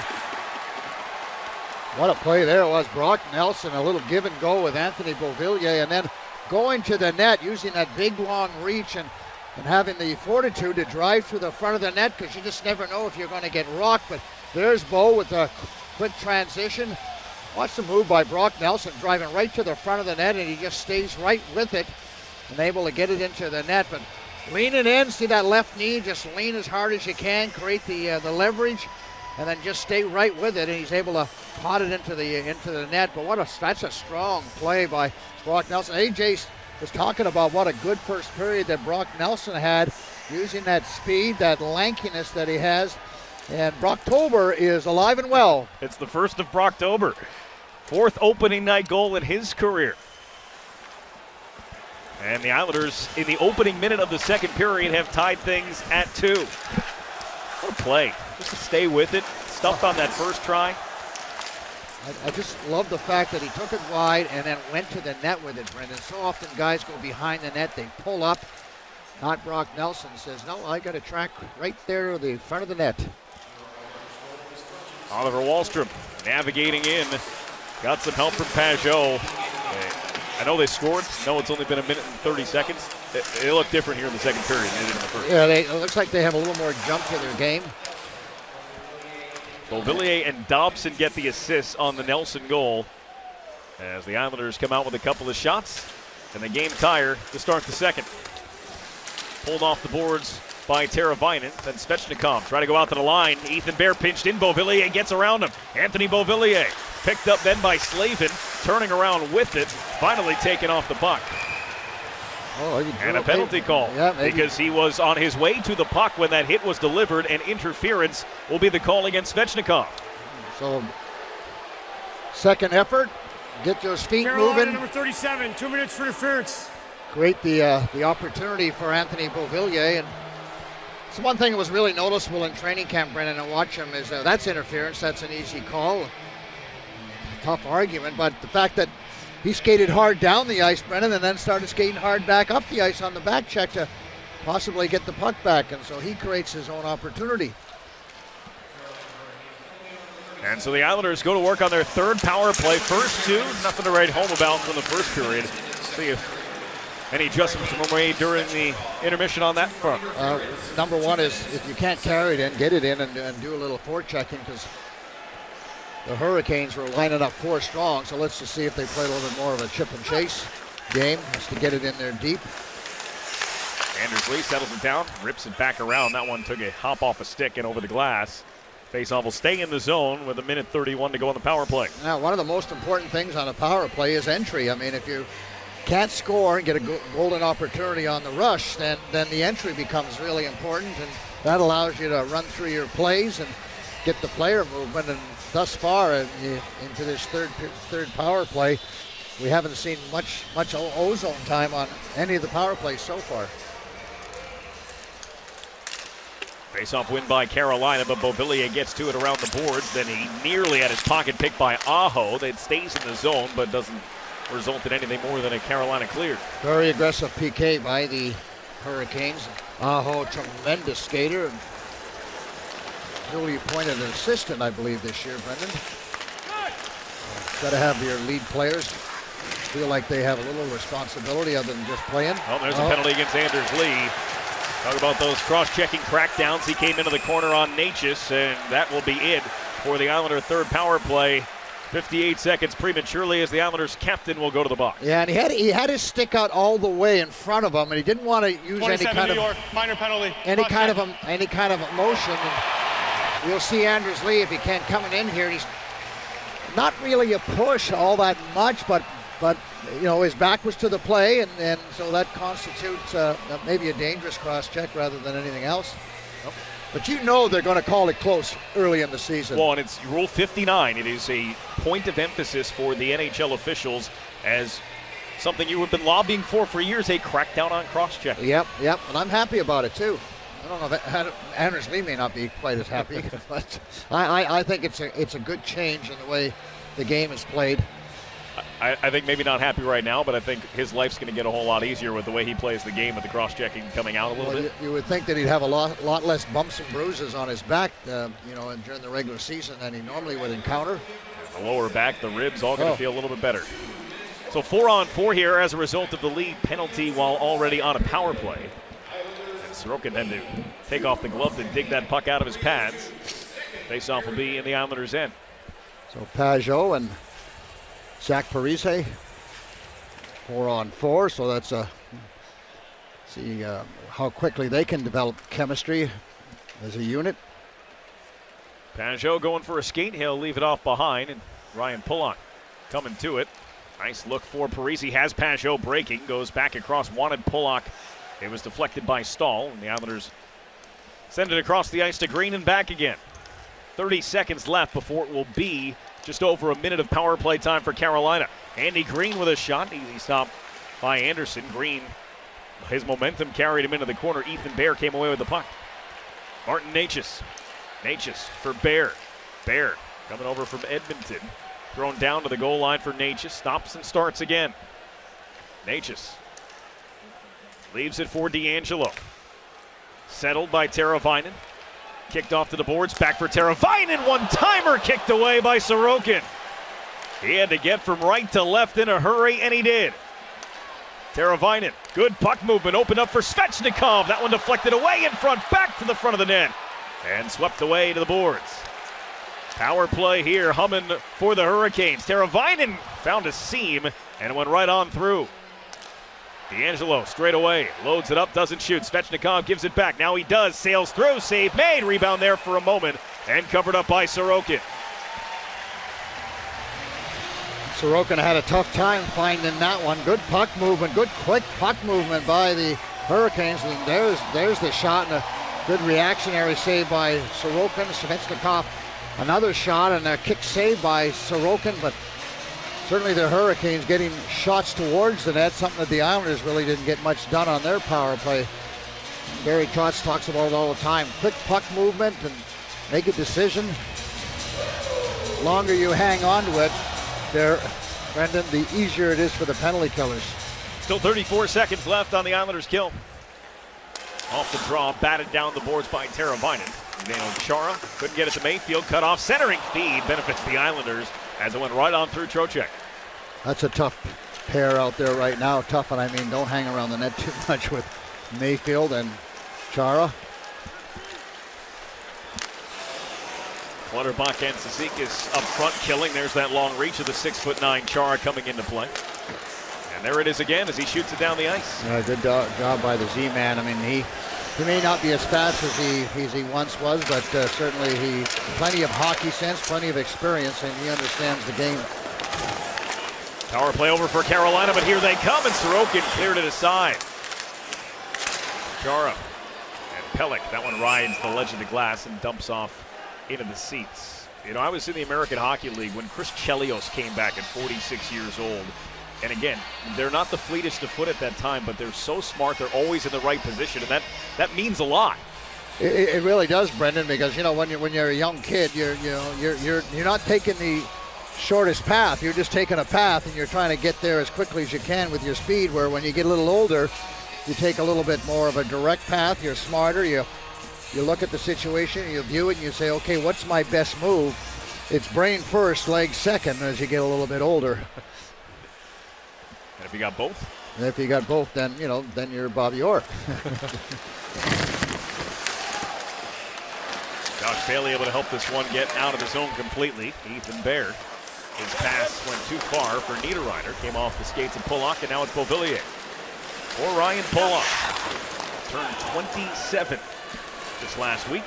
What a play there was. Brock Nelson, a little give and go with Anthony Beauvillier, and then going to the net, using that big long reach and and having the fortitude to drive through the front of the net, because you just never know if you're going to get rocked. But there's Bo with a quick transition. Watch the move by Brock Nelson, driving right to the front of the net, and he just stays right with it and able to get it into the net. But leaning in, see that left knee, just lean as hard as you can, create the leverage, and then just stay right with it, and he's able to pot it into the net. But that's a strong play by Brock Nelson. AJ was talking about what a good first period that Brock Nelson had, using that speed, that lankiness that he has. And Brocktober is alive and well. It's the first of Brocktober. 4th opening night goal in his career. And the Islanders, in the opening minute of the second period, have tied things at 2. What a play. Just to stay with it. Stuffed on that first try. I just love the fact that he took it wide and then went to the net with it, Brendan. So often guys go behind the net, they pull up. Not Brock Nelson says, no, I got a track right there to the front of the net. Oliver Wahlstrom navigating in. Got some help from Pajot. I know they scored. No, it's only been a minute and 30 seconds. They look different here in the second period than they did in the first. Yeah, it looks like they have a little more jump to their game. Beauvillier and Dobson get the assists on the Nelson goal as the Islanders come out with a couple of shots and the game tire to start the second. Pulled off the boards by Teravainen. Then Svechnikov try to go out to the line. Ethan Bear pinched in. Beauvillier gets around him. Anthony Beauvillier picked up then by Slavin, turning around with it, finally taken off the puck. And a penalty call, because he was on his way to the puck when that hit was delivered, and interference will be the call against Svechnikov. So, second effort, get those feet Carolina, moving. Number 37, 2 minutes for interference. Create the opportunity for Anthony Beauvillier. And it's one thing that was really noticeable in training camp, Brendan, and watch him, is that's interference. That's an easy call. Tough argument, but the fact that he skated hard down the ice, Brennan, and then started skating hard back up the ice on the back check to possibly get the puck back, and so he creates his own opportunity. And so the Islanders go to work on their third power play. First 2, nothing to write home about from the first period. See if any adjustments were made during the intermission on that front. Number one is, if you can't carry it in, get it in and do a little forechecking, because the Hurricanes were lining up 4 strong, so let's just see if they play a little bit more of a chip and chase game, just to get it in there deep. Anders Lee settles it down, rips it back around. That one took a hop off a stick and over the glass. Faceoff will stay in the zone with a minute 31 to go on the power play. Now, one of the most important things on a power play is entry. I mean, if you can't score and get a golden opportunity on the rush, then the entry becomes really important, and that allows you to run through your plays and get the player movement. And thus far into this third power play, we haven't seen much ozone time on any of the power plays so far. Face-off win by Carolina, but Beauvillier gets to it around the boards. Then he nearly had his pocket picked by Aho. That stays in the zone, but doesn't result in anything more than a Carolina cleared. Very aggressive PK by the Hurricanes. Aho, tremendous skater, and newly appointed an assistant, I believe, this year, Brendan. Got to have your lead players feel like they have a little responsibility other than just playing. Oh, there's a penalty against Anders Lee. Talk about those cross-checking crackdowns. He came into the corner on Natchez, and that will be it for the Islander third power play. 58 seconds prematurely as the Islanders captain will go to the box. Yeah, and he had his stick out all the way in front of him, and he didn't want to use any kind of minor penalty. Any kind of motion. And you'll see Anders Lee, if he can't coming in here. He's not really a push all that much, but you know, his back was to the play, and so that constitutes maybe a dangerous cross-check rather than anything else. But you know they're going to call it close early in the season. Well, and it's Rule 59. It is a point of emphasis for the NHL officials as something you have been lobbying for years, a crackdown on cross-checking. Yep, and I'm happy about it too. I don't know if Anders Lee may not be quite as happy, but I think it's a good change in the way the game is played. I think maybe not happy right now, but I think his life's going to get a whole lot easier with the way he plays the game with the cross-checking coming out a little bit. You would think that he'd have a lot less bumps and bruises on his back, during the regular season than he normally would encounter. The lower back, the ribs, all going to feel a little bit better. So 4-on-4 here as a result of the lead penalty while already on a power play. Sorokin had to take off the glove to dig that puck out of his pads. Face-off will be in the Islanders' end. So Pajot and Zach Parise, 4-on-4. So that's see how quickly they can develop chemistry as a unit. Pajot going for a skate. He'll leave it off behind, and Ryan Pulock coming to it. Nice look for Parise. Has Pajot breaking. Goes back across. Wanted Pulock. It was deflected by Stahl, and the Islanders send it across the ice to Green and back again. 30 seconds left before it will be just over a minute of power play time for Carolina. Andy Green with a shot. Easy stop by Anderson. Green, his momentum carried him into the corner. Ethan Bear came away with the puck. Martin Necas. Necas for Bear. Bear coming over from Edmonton. Thrown down to the goal line for Necas. Stops and starts again. Necas leaves it for D'Angelo. Settled by Teravainen. Kicked off to the boards. Back for Teravainen. One-timer kicked away by Sorokin. He had to get from right to left in a hurry, and he did. Teravainen, good puck movement. Opened up for Svechnikov. That one deflected away in front. Back to the front of the net. And swept away to the boards. Power play here, humming for the Hurricanes. Teravainen found a seam and went right on through. D'Angelo straight away, loads it up, doesn't shoot. Svechnikov gives it back. Now he does, sails through, save made. Rebound there for a moment and covered up by Sorokin. Sorokin had a tough time finding that one. Good puck movement, good quick puck movement by the Hurricanes. And there's the shot and a good reactionary save by Sorokin. Svechnikov, another shot and a kick save by Sorokin, but certainly the Hurricanes getting shots towards the net, something that the Islanders really didn't get much done on their power play. Barry Trotz talks about it all the time. Quick puck movement and make a decision. Longer you hang on to it, Brendan, the easier it is for the penalty killers. Still 34 seconds left on the Islanders' kill. Off the draw, batted down the boards by Teravainen. Daniel Chara couldn't get it to Mayfield. Cut off, centering feed benefits the Islanders as it went right on through Trocheck. That's a tough pair out there right now. Tough, and I mean, don't hang around the net too much with Mayfield and Chara. Clutterbuck and Cizikas up front killing. There's that long reach of the 6'9" Chara coming into play. And there it is again as he shoots it down the ice. Good job by the Z-Man. I mean, he may not be as fast as he once was, but certainly he plenty of hockey sense, plenty of experience, and he understands the game. Power play over for Carolina, but here they come, and Sorokin cleared it aside. Chara and Pelech, that one rides the ledge of the glass and dumps off into the seats. You know, I was in the American Hockey League when Chris Chelios came back at 46 years old. And again, they're not the fleetest of foot at that time, but they're so smart. They're always in the right position, and that means a lot. It really does, Brendan, because you know when you're a young kid, you're not taking the shortest path. You're just taking a path, and you're trying to get there as quickly as you can with your speed. Where when you get a little older, you take a little bit more of a direct path. You're smarter. You look at the situation, you view it, and you say, okay, what's my best move? It's brain first, legs second as you get a little bit older. And if you got both? And if you got both, then you're Bobby Orr. Josh Bailey able to help this one get out of the zone completely. Ethan Bear, his pass went too far for Niederreiter. Came off the skates of Pulock, and now it's Beauvillier. For Ryan Pulock, turned 27 this last week.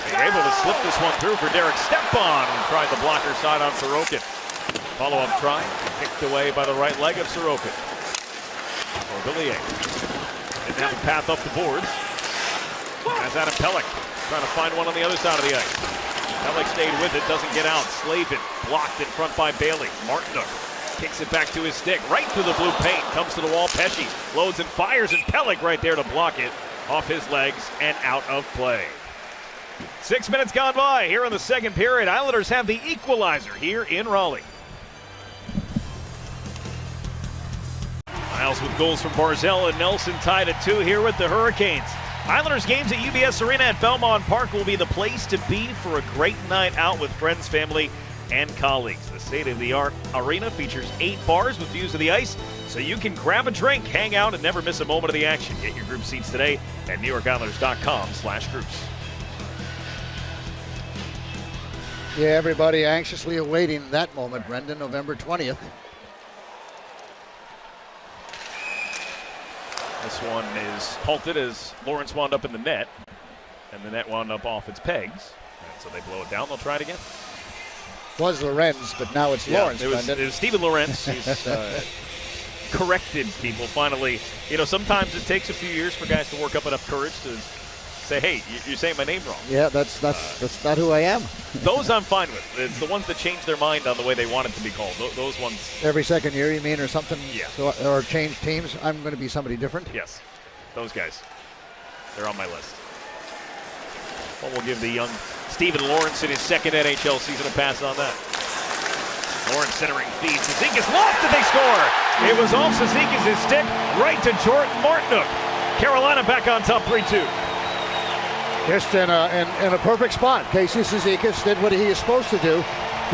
They were able to slip this one through for Derek Stepan, who tried the blocker side on Sorokin. Follow-up try, picked away by the right leg of Sorokin. Beauvillier didn't have a path up the boards. As Adam Pelech trying to find one on the other side of the ice. Pelech stayed with it, doesn't get out. Slavin blocked in front by Bailey. Martinook kicks it back to his stick, right through the blue paint. Comes to the wall, Pesce loads and fires, and Pelech right there to block it off his legs and out of play. 6 minutes gone by here in the second period. Islanders have the equalizer here in Raleigh. Miles with goals from Barzell and Nelson tied at 2 here with the Hurricanes. Islanders games at UBS Arena at Belmont Park will be the place to be for a great night out with friends, family, and colleagues. The state-of-the-art arena features 8 bars with views of the ice, so you can grab a drink, hang out, and never miss a moment of the action. Get your group seats today at NewYorkIslanders.com/groups. Yeah, everybody anxiously awaiting that moment, Brendan, November 20th. This one is halted as Lawrence wound up in the net, and the net wound up off its pegs. And so they blow it down. They'll try it again. Was Lorenz, but now it's Lawrence, it was Stephen Lawrence. He's corrected people finally. You know, sometimes it takes a few years for guys to work up enough courage to say, hey, you're saying my name wrong. Yeah, that's not who I am. Those I'm fine with. It's the ones that change their mind on the way they want it to be called. Those ones. Every second year, you mean, or something? Yeah. So, or change teams. I'm going to be somebody different. Yes. Those guys. They're on my list. Well, we'll give the young Stephen Lawrence in his second NHL season a pass on that. Lawrence centering feed. Cizikas lofted, they score. It was off Cizikas' stick, right to Jordan Martinook. Carolina back on top 3-2. Just in a perfect spot. Casey Cizikas did what he is supposed to do.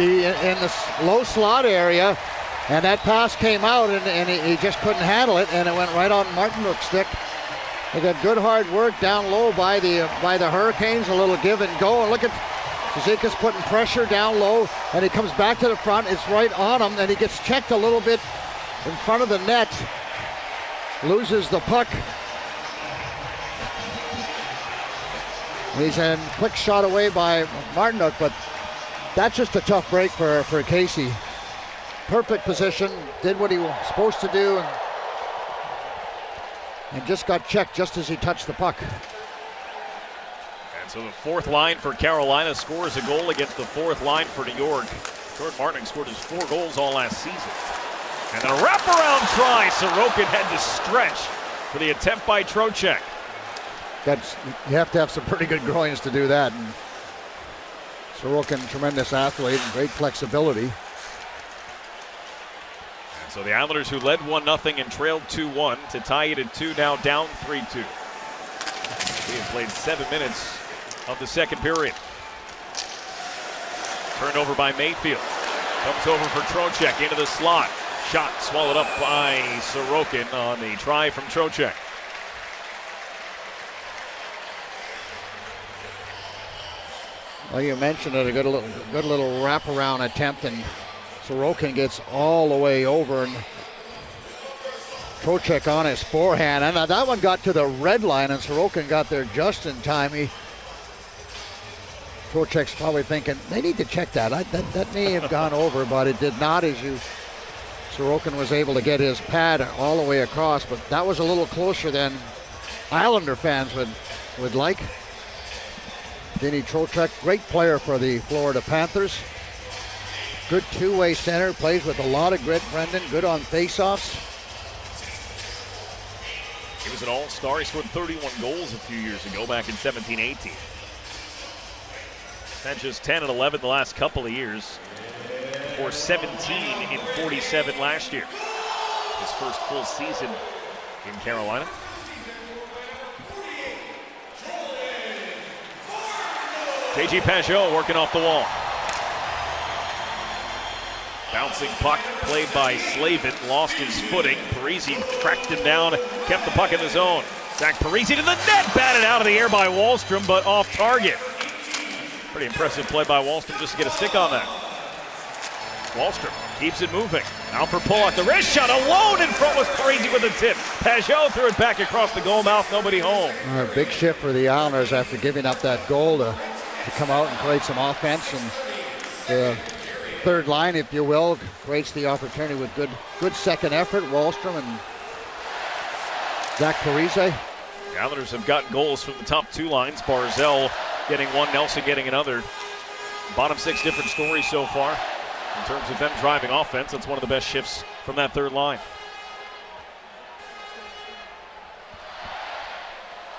In the low slot area, and that pass came out, and he just couldn't handle it, and it went right on Martinook's stick. They got good hard work down low by the Hurricanes, a little give and go. And look at Cizikas putting pressure down low, and he comes back to the front. It's right on him, and he gets checked a little bit in front of the net. Loses the puck. He's in quick shot away by Martinook, but that's just a tough break for Casey. Perfect position, did what he was supposed to do, and just got checked just as he touched the puck. And so the fourth line for Carolina scores a goal against the fourth line for New York. Jordan Martinook scored his 4 goals all last season. And then a wraparound try. Sorokin had to stretch for the attempt by Trocheck. You have to have some pretty good groins to do that. And Sorokin, tremendous athlete and great flexibility. And so the Islanders, who led 1-0 and trailed 2-1, to tie it at 2, now down 3-2. We have played 7 minutes of the second period. Turned over by Mayfield. Comes over for Trocheck into the slot. Shot swallowed up by Sorokin on the try from Trocheck. Well, you mentioned it, a good little wraparound attempt, and Sorokin gets all the way over, and Trocheck on his forehand, and that one got to the red line, and Sorokin got there just in time. Trocheck's probably thinking, they need to check that. That may have gone over, but it did not, Sorokin was able to get his pad all the way across, but that was a little closer than Islander fans would like. Vinny Trocheck, great player for the Florida Panthers. Good two-way center, plays with a lot of grit, Brendan. Good on face-offs. He was an all-star. He scored 31 goals a few years ago, back in 17-18. Had just 10 and 11 the last couple of years, for 17 in 47 last year. His first full season in Carolina. J.G. Pajot working off the wall. Bouncing puck played by Slavin, lost his footing. Parisi tracked him down, kept the puck in the zone. Zach Parisi to the net, batted out of the air by Wahlstrom, but off target. Pretty impressive play by Wahlstrom just to get a stick on that. Wahlstrom keeps it moving. Now for Pollock, the wrist shot alone in front was Parisi with a tip. Pajot threw it back across the goal mouth, nobody home. A big shift for the Islanders after giving up that goal to come out and create some offense, and the third line, if you will, creates the opportunity with good second effort. Wahlstrom and Zach Parisi. The Islanders have gotten goals from the top 2 lines. Barzell getting one, Nelson getting another. Bottom 6 different stories so far in terms of them driving offense. That's one of the best shifts from that third line.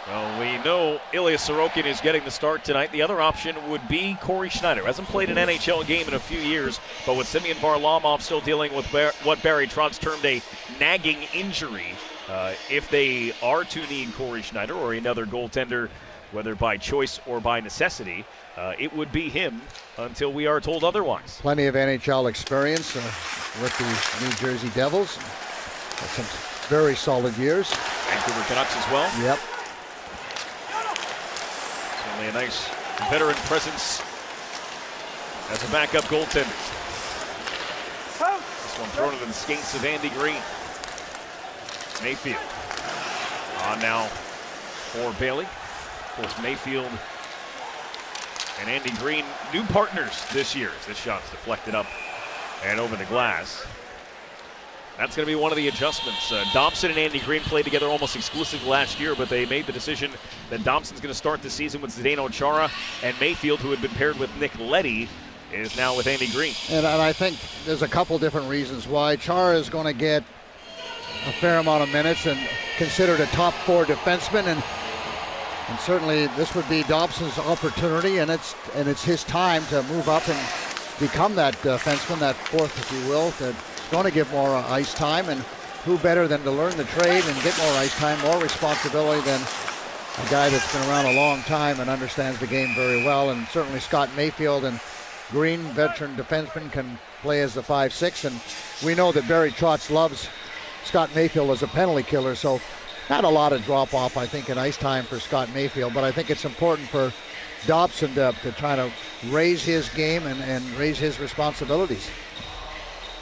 Well, we know Ilya Sorokin is getting the start tonight. The other option would be Corey Schneider. Hasn't played an NHL game in a few years, but with Semyon Varlamov still dealing with what Barry Trotz termed a nagging injury, if they are to need Corey Schneider or another goaltender whether by choice or by necessity, it would be him until we are told otherwise. Plenty of NHL experience with the New Jersey Devils. Had some very solid years. Vancouver Canucks as well. Yep. Certainly a nice veteran presence as a backup goaltender. This one thrown into the skates of Andy Green. Mayfield on now for Bailey. Of course, Mayfield and Andy Green, new partners this year as this shot's deflected up and over the glass. That's going to be one of the adjustments. Dobson and Andy Green played together almost exclusively last year, but they made the decision that Dobson's going to start the season with Zdeno Chara, and Mayfield, who had been paired with Nick Leddy, is now with Andy Green. And I think there's a couple different reasons why. Chara is going to get a fair amount of minutes and considered a top 4 defenseman, and certainly this would be Dobson's opportunity, and it's his time to move up and become that defenseman, that fourth, if you will, that's going to give more ice time. And who better than to learn the trade and get more ice time, more responsibility than a guy that's been around a long time and understands the game very well. And certainly Scott Mayfield and Green, veteran defenseman, can play as the 5-6, and we know that Barry Trotz loves Scott Mayfield as a penalty killer, so not a lot of drop-off, I think, in ice time for Scott Mayfield, but I think it's important for Dobson to try to raise his game and raise his responsibilities.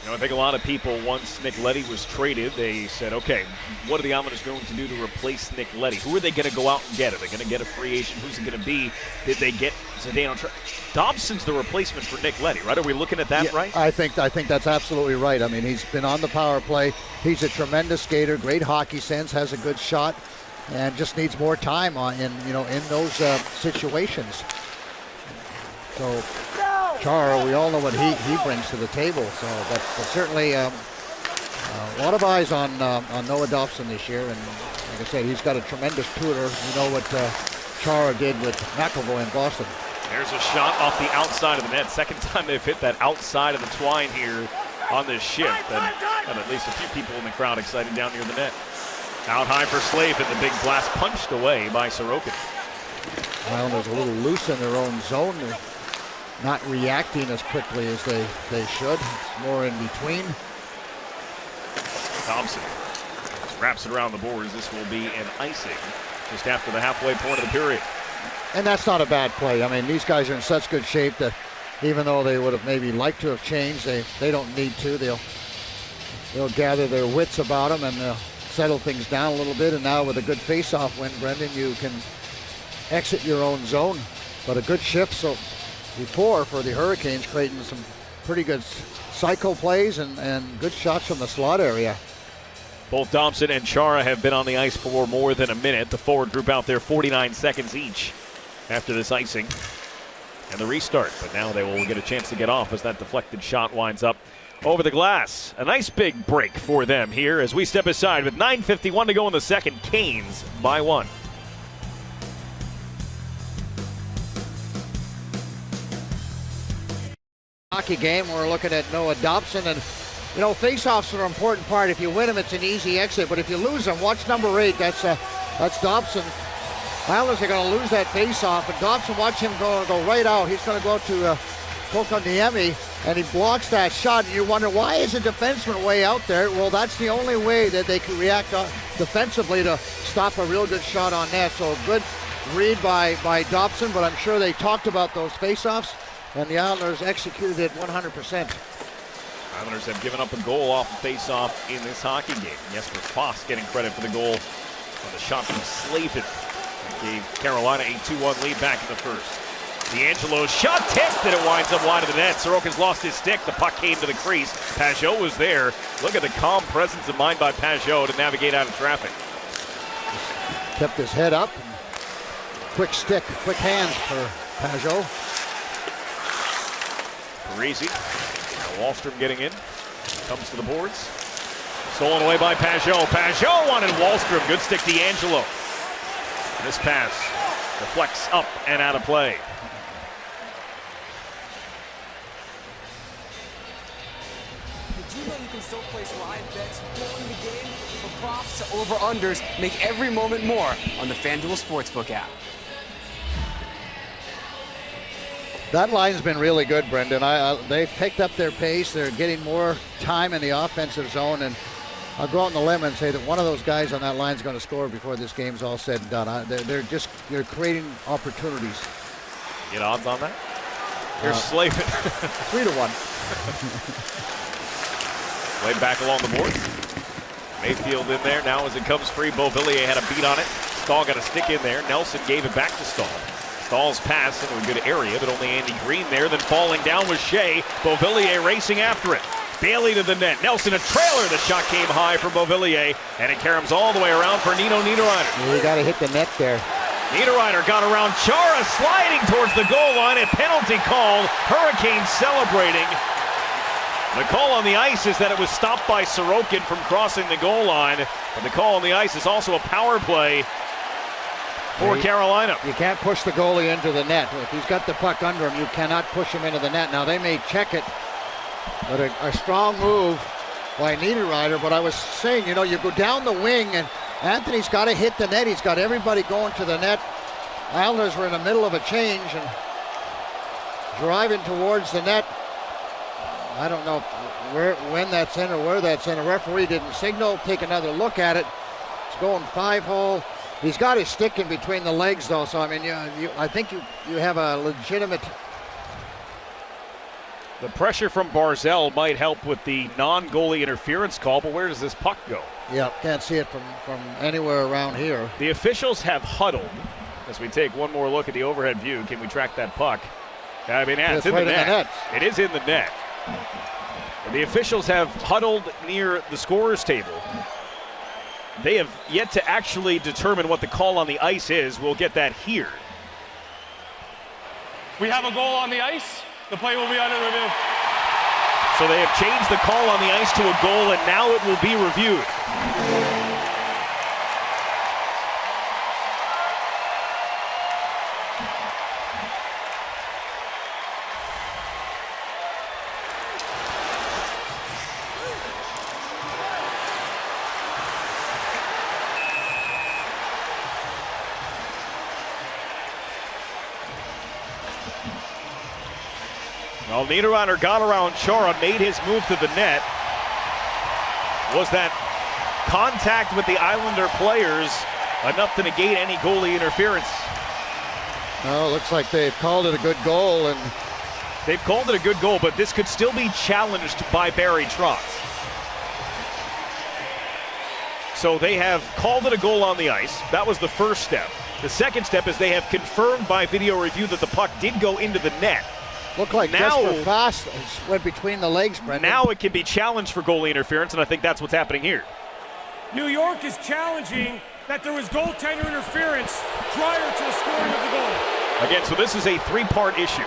You know, I think a lot of people, once Nick Leddy was traded, they said, okay, what are the Islanders going to do to replace Nick Leddy? Who are they going to go out and get? Are they going to get a free agent? Who's it going to be? Did they get Zdeno Chara? Dobson's the replacement for Nick Leddy, right? Are we looking at that right? I think that's absolutely right. I mean, he's been on the power play. He's a tremendous skater, great hockey sense, has a good shot, and just needs more time in those situations. So Chara, we all know what he brings to the table. So, but certainly a lot of eyes on Noah Dobson this year, and like I said, he's got a tremendous tutor. You know what Chara did with McAvoy in Boston. There's a shot off the outside of the net. Second time they've hit that outside of the twine here on this shift, and got at least a few people in the crowd excited down near the net. Out high for Slave, and the big blast punched away by Sorokin. Islanders a little loose in their own zone. They're not reacting as quickly as they should. It's more in between. Thompson wraps it around the boards. This will be an icing just after the halfway point of the period. And that's not a bad play. I mean, these guys are in such good shape that even though they would have maybe liked to have changed, they don't need to. They'll gather their wits about them, and they'll settle things down a little bit. And now with a good face-off win, Brendan, you can exit your own zone. But a good shift so before for the Hurricanes, creating some pretty good cycle plays and good shots from the slot area. Both Dobson and Chara have been on the ice for more than a minute. The forward group out there 49 seconds each after this icing and the restart. But now they will get a chance to get off as that deflected shot winds up over the glass. A nice big break for them here as we step aside with 9:51 to go in the second. Canes by 1. Hockey game, we're looking at Noah Dobson, and you know, face-offs are an important part. If you win them, it's an easy exit, but if you lose them, watch number 8, that's Dobson. Islanders are going to lose that face-off, and Dobson, watch him go right out. He's going to go to Kokoniemi, and he blocks that shot, and you wonder, why is a defenseman way out there? Well, that's the only way that they can react defensively to stop a real good shot on net. So good read by Dobson, but I'm sure they talked about those face-offs, and the Islanders executed it 100%. Islanders have given up a goal off the face-off in this hockey game. Jesper Foss getting credit for the goal on the shot from Slavin. That gave Carolina a 2-1 lead back in the first. D'Angelo's shot tipped, and it winds up wide of the net. Sorokin's lost his stick. The puck came to the crease. Pajot was there. Look at the calm presence of mind by Pajot to navigate out of traffic. Kept his head up. Quick stick, quick hands for Pajot. Parisi. Wallstrom getting in. Comes to the boards. Stolen away by Pajot. Pajot wanted Wallstrom. Good stick, D'Angelo. This pass deflects up and out of play. Did you know you can still place live bets during the game? From props to over-unders, make every moment more on the FanDuel Sportsbook app. That line's been really good, Brendan. They've picked up their pace. They're getting more time in the offensive zone, and I'll go out on the limb and say that one of those guys on that line is going to score before this game's all said and done. They're creating opportunities. Get odds on that? Here's Slavin. 3-1. Played back along the board. Mayfield in there now as it comes free. Beauvillier had a beat on it. Stahl got a stick in there. Nelson gave it back to Stahl. Stahl's pass into a good area, but only Andy Green there. Then falling down was Shea. Beauvillier racing after it. Bailey to the net. Nelson a trailer. The shot came high for Beauvillier, and it caroms all the way around for Nino Niederreiter. You got to hit the net there. Niederreiter got around Chara, sliding towards the goal line. A penalty called. Hurricanes celebrating. The call on the ice is that it was stopped by Sorokin from crossing the goal line. But the call on the ice is also a power play for Carolina. You can't push the goalie into the net. If he's got the puck under him, you cannot push him into the net. Now, they may check it, but a strong move by Niederreiter. But I was saying, you go down the wing, and Anthony's got to hit the net. He's got everybody going to the net. Islanders were in the middle of a change and driving towards the net. I don't know when that's in or where that's in. A referee didn't signal. Take another look at it. It's going 5-hole. He's got his stick in between the legs, though. So I mean, I think you have a legitimate. The pressure from Barzell might help with the non-goalie interference call, but where does this puck go? Yeah, can't see it from anywhere around here. The officials have huddled. As we take one more look at the overhead view, can we track that puck? I mean, it's in right the net. In the net. It is in the net. The officials have huddled near the scorer's table. They have yet to actually determine what the call on the ice is. We'll get that here. We have a goal on the ice. The play will be under review. So they have changed the call on the ice to a goal, and now it will be reviewed. Well, Niederreiter got around Chara, made his move to the net. Was that contact with the Islander players enough to negate any goalie interference? No, looks like they've called it a good goal, and they've called it a good goal, but this could still be challenged by Barry Trotz. So they have called it a goal on the ice. That was the first step. The second step is they have confirmed by video review that the puck did go into the net. Looked like Jesper Fast went between the legs, Brendan. Now it can be challenged for goalie interference, and I think that's what's happening here. New York is challenging that there was goaltender interference prior to the scoring of the goal. Again, so this is a three-part issue.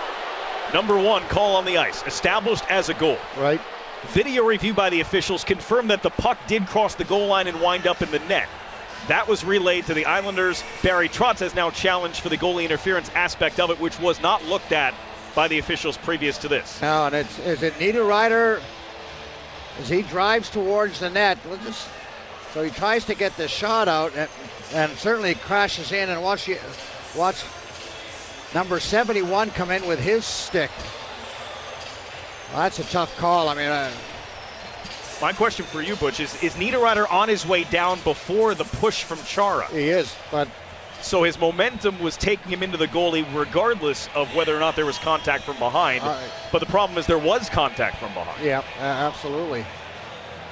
Number one, call on the ice, established as a goal. Right. Video review by the officials confirmed that the puck did cross the goal line and wind up in the net. That was relayed to the Islanders. Barry Trotz has now challenged for the goalie interference aspect of it, which was not looked at by the officials previous to this. Now, and is it Niederreiter as he drives towards the net? So he tries to get the shot out and certainly crashes in, and watch number 71 come in with his stick. Well, that's a tough call. I mean, my question for you, Butch, is Niederreiter on his way down before the push from Chara? He is, but so his momentum was taking him into the goalie regardless of whether or not there was contact from behind. But the problem is there was contact from behind. Yeah, absolutely.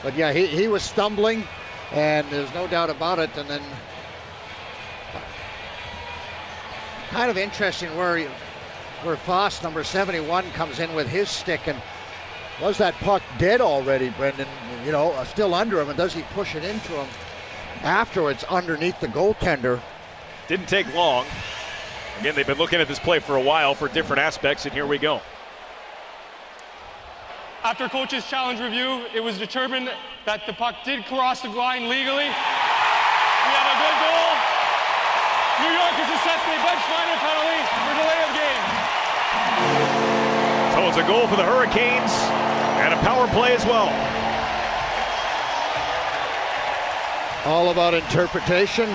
But yeah, he was stumbling, and there's no doubt about it. And then kind of interesting where Foss, number 71, comes in with his stick. And was that puck dead already, Brendan? Still under him, and does he push it into him afterwards underneath the goaltender? Didn't take long. Again, they've been looking at this play for a while for different aspects, and here we go. After coach's challenge review, it was determined that the puck did cross the line legally. We have a good goal. New York has assessed a bench minor penalty for delay of game. So it's a goal for the Hurricanes and a power play as well. All about interpretation.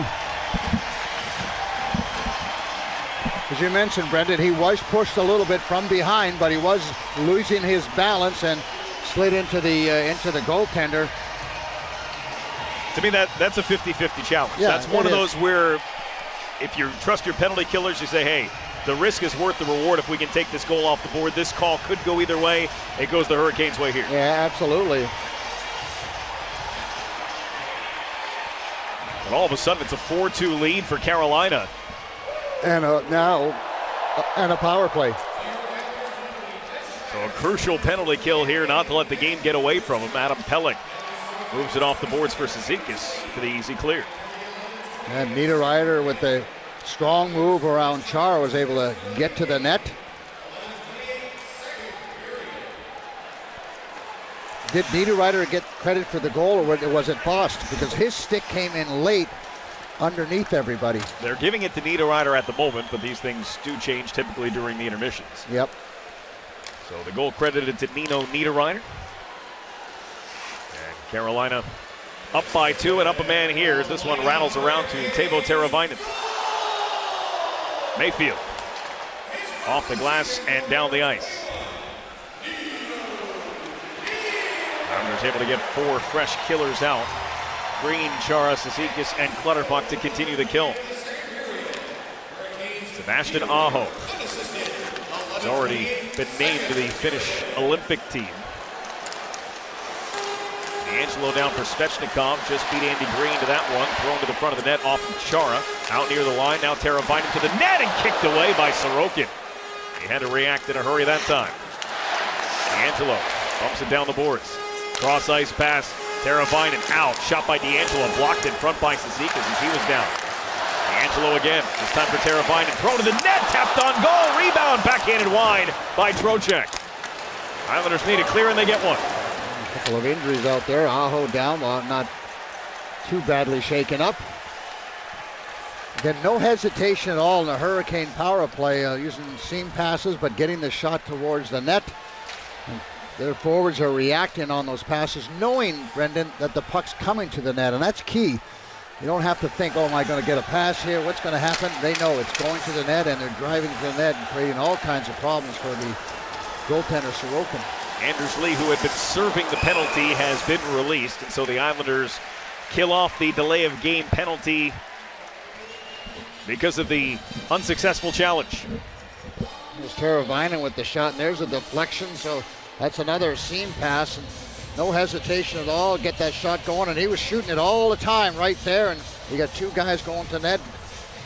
As you mentioned, Brendan, he was pushed a little bit from behind, but he was losing his balance and slid into the goaltender. To me, that's a 50-50 challenge. Yeah, that's one of those where if you trust your penalty killers, you say, hey, the risk is worth the reward if we can take this goal off the board. This call could go either way. It goes the Hurricanes' way here. Yeah, absolutely. And all of a sudden, it's a 4-2 lead for Carolina. And now a power play. So a crucial penalty kill here, not to let the game get away from him. Adam Pelech moves it off the boards for Cizikas for the easy clear. And Niederreiter with the strong move around Char was able to get to the net. Did Niederreiter get credit for the goal, or was it Bost? Because his stick came in late underneath everybody. They're giving it to Niederreiter at the moment, but these things do change typically during the intermissions. Yep. So the goal credited to Nino Niederreiter. And Carolina up by 2 and up a man here. This one rattles around to Teuvo Teravainen. Mayfield off the glass and down the ice. Islanders able to get 4 fresh killers out. Green, Chara, Cizikas, and Clutterbuck to continue the kill. Sebastian Aho has already been named to the Finnish Olympic team. D'Angelo down for Svechnikov, just beat Andy Green to that one. Thrown to the front of the net off of Chara. Out near the line, now Teravainen to the net and kicked away by Sorokin. He had to react in a hurry that time. D'Angelo bumps it down the boards. Cross ice pass, Teravainen out. Shot by D'Angelo, blocked in front by Cizikas as he was down. D'Angelo again, this time for Teravainen. Thrown to the net, tapped on goal, rebound, backhanded wide by Trocheck. Islanders need a clear and they get one. A couple of injuries out there. Aho down, well, not too badly shaken up. Again, no hesitation at all in the Hurricane power play, using seam passes, but getting the shot towards the net. And their forwards are reacting on those passes, knowing, Brendan, that the puck's coming to the net, and that's key. You don't have to think, oh, am I going to get a pass here? What's going to happen? They know it's going to the net, and they're driving to the net and creating all kinds of problems for the goaltender, Sorokin. Anders Lee, who had been serving the penalty, has been released, and so the Islanders kill off the delay of game penalty because of the unsuccessful challenge. There's Teravainen with the shot, and there's a deflection, so that's another seam pass. And no hesitation at all, get that shot going, and he was shooting it all the time right there, and you got 2 guys going to net.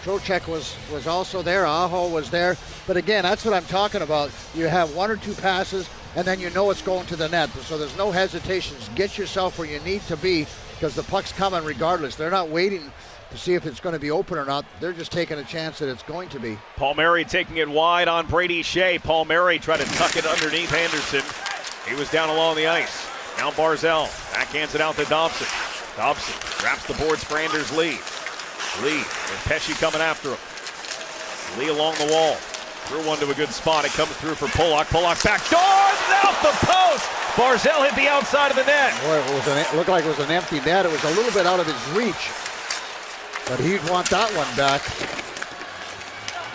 Trocheck was also there, Aho was there, but again, that's what I'm talking about. You have 1 or 2 passes, and then you know it's going to the net, so there's no hesitations. Get yourself where you need to be, because the puck's coming regardless. They're not waiting to see if it's going to be open or not. They're just taking a chance that it's going to be. Palmieri taking it wide on Brady Shea. Palmieri tried to tuck it underneath Anderson. He was down along the ice. Now Barzell backhands it out to Dobson. Dobson wraps the boards for Anders Lee. Lee with Pesci coming after him. Lee along the wall. Threw one to a good spot. It comes through for Pollock. Pollock backdoors out the post. Barzell hit the outside of the net. Boy, it looked like it was an empty net. It was a little bit out of his reach, but he'd want that one back.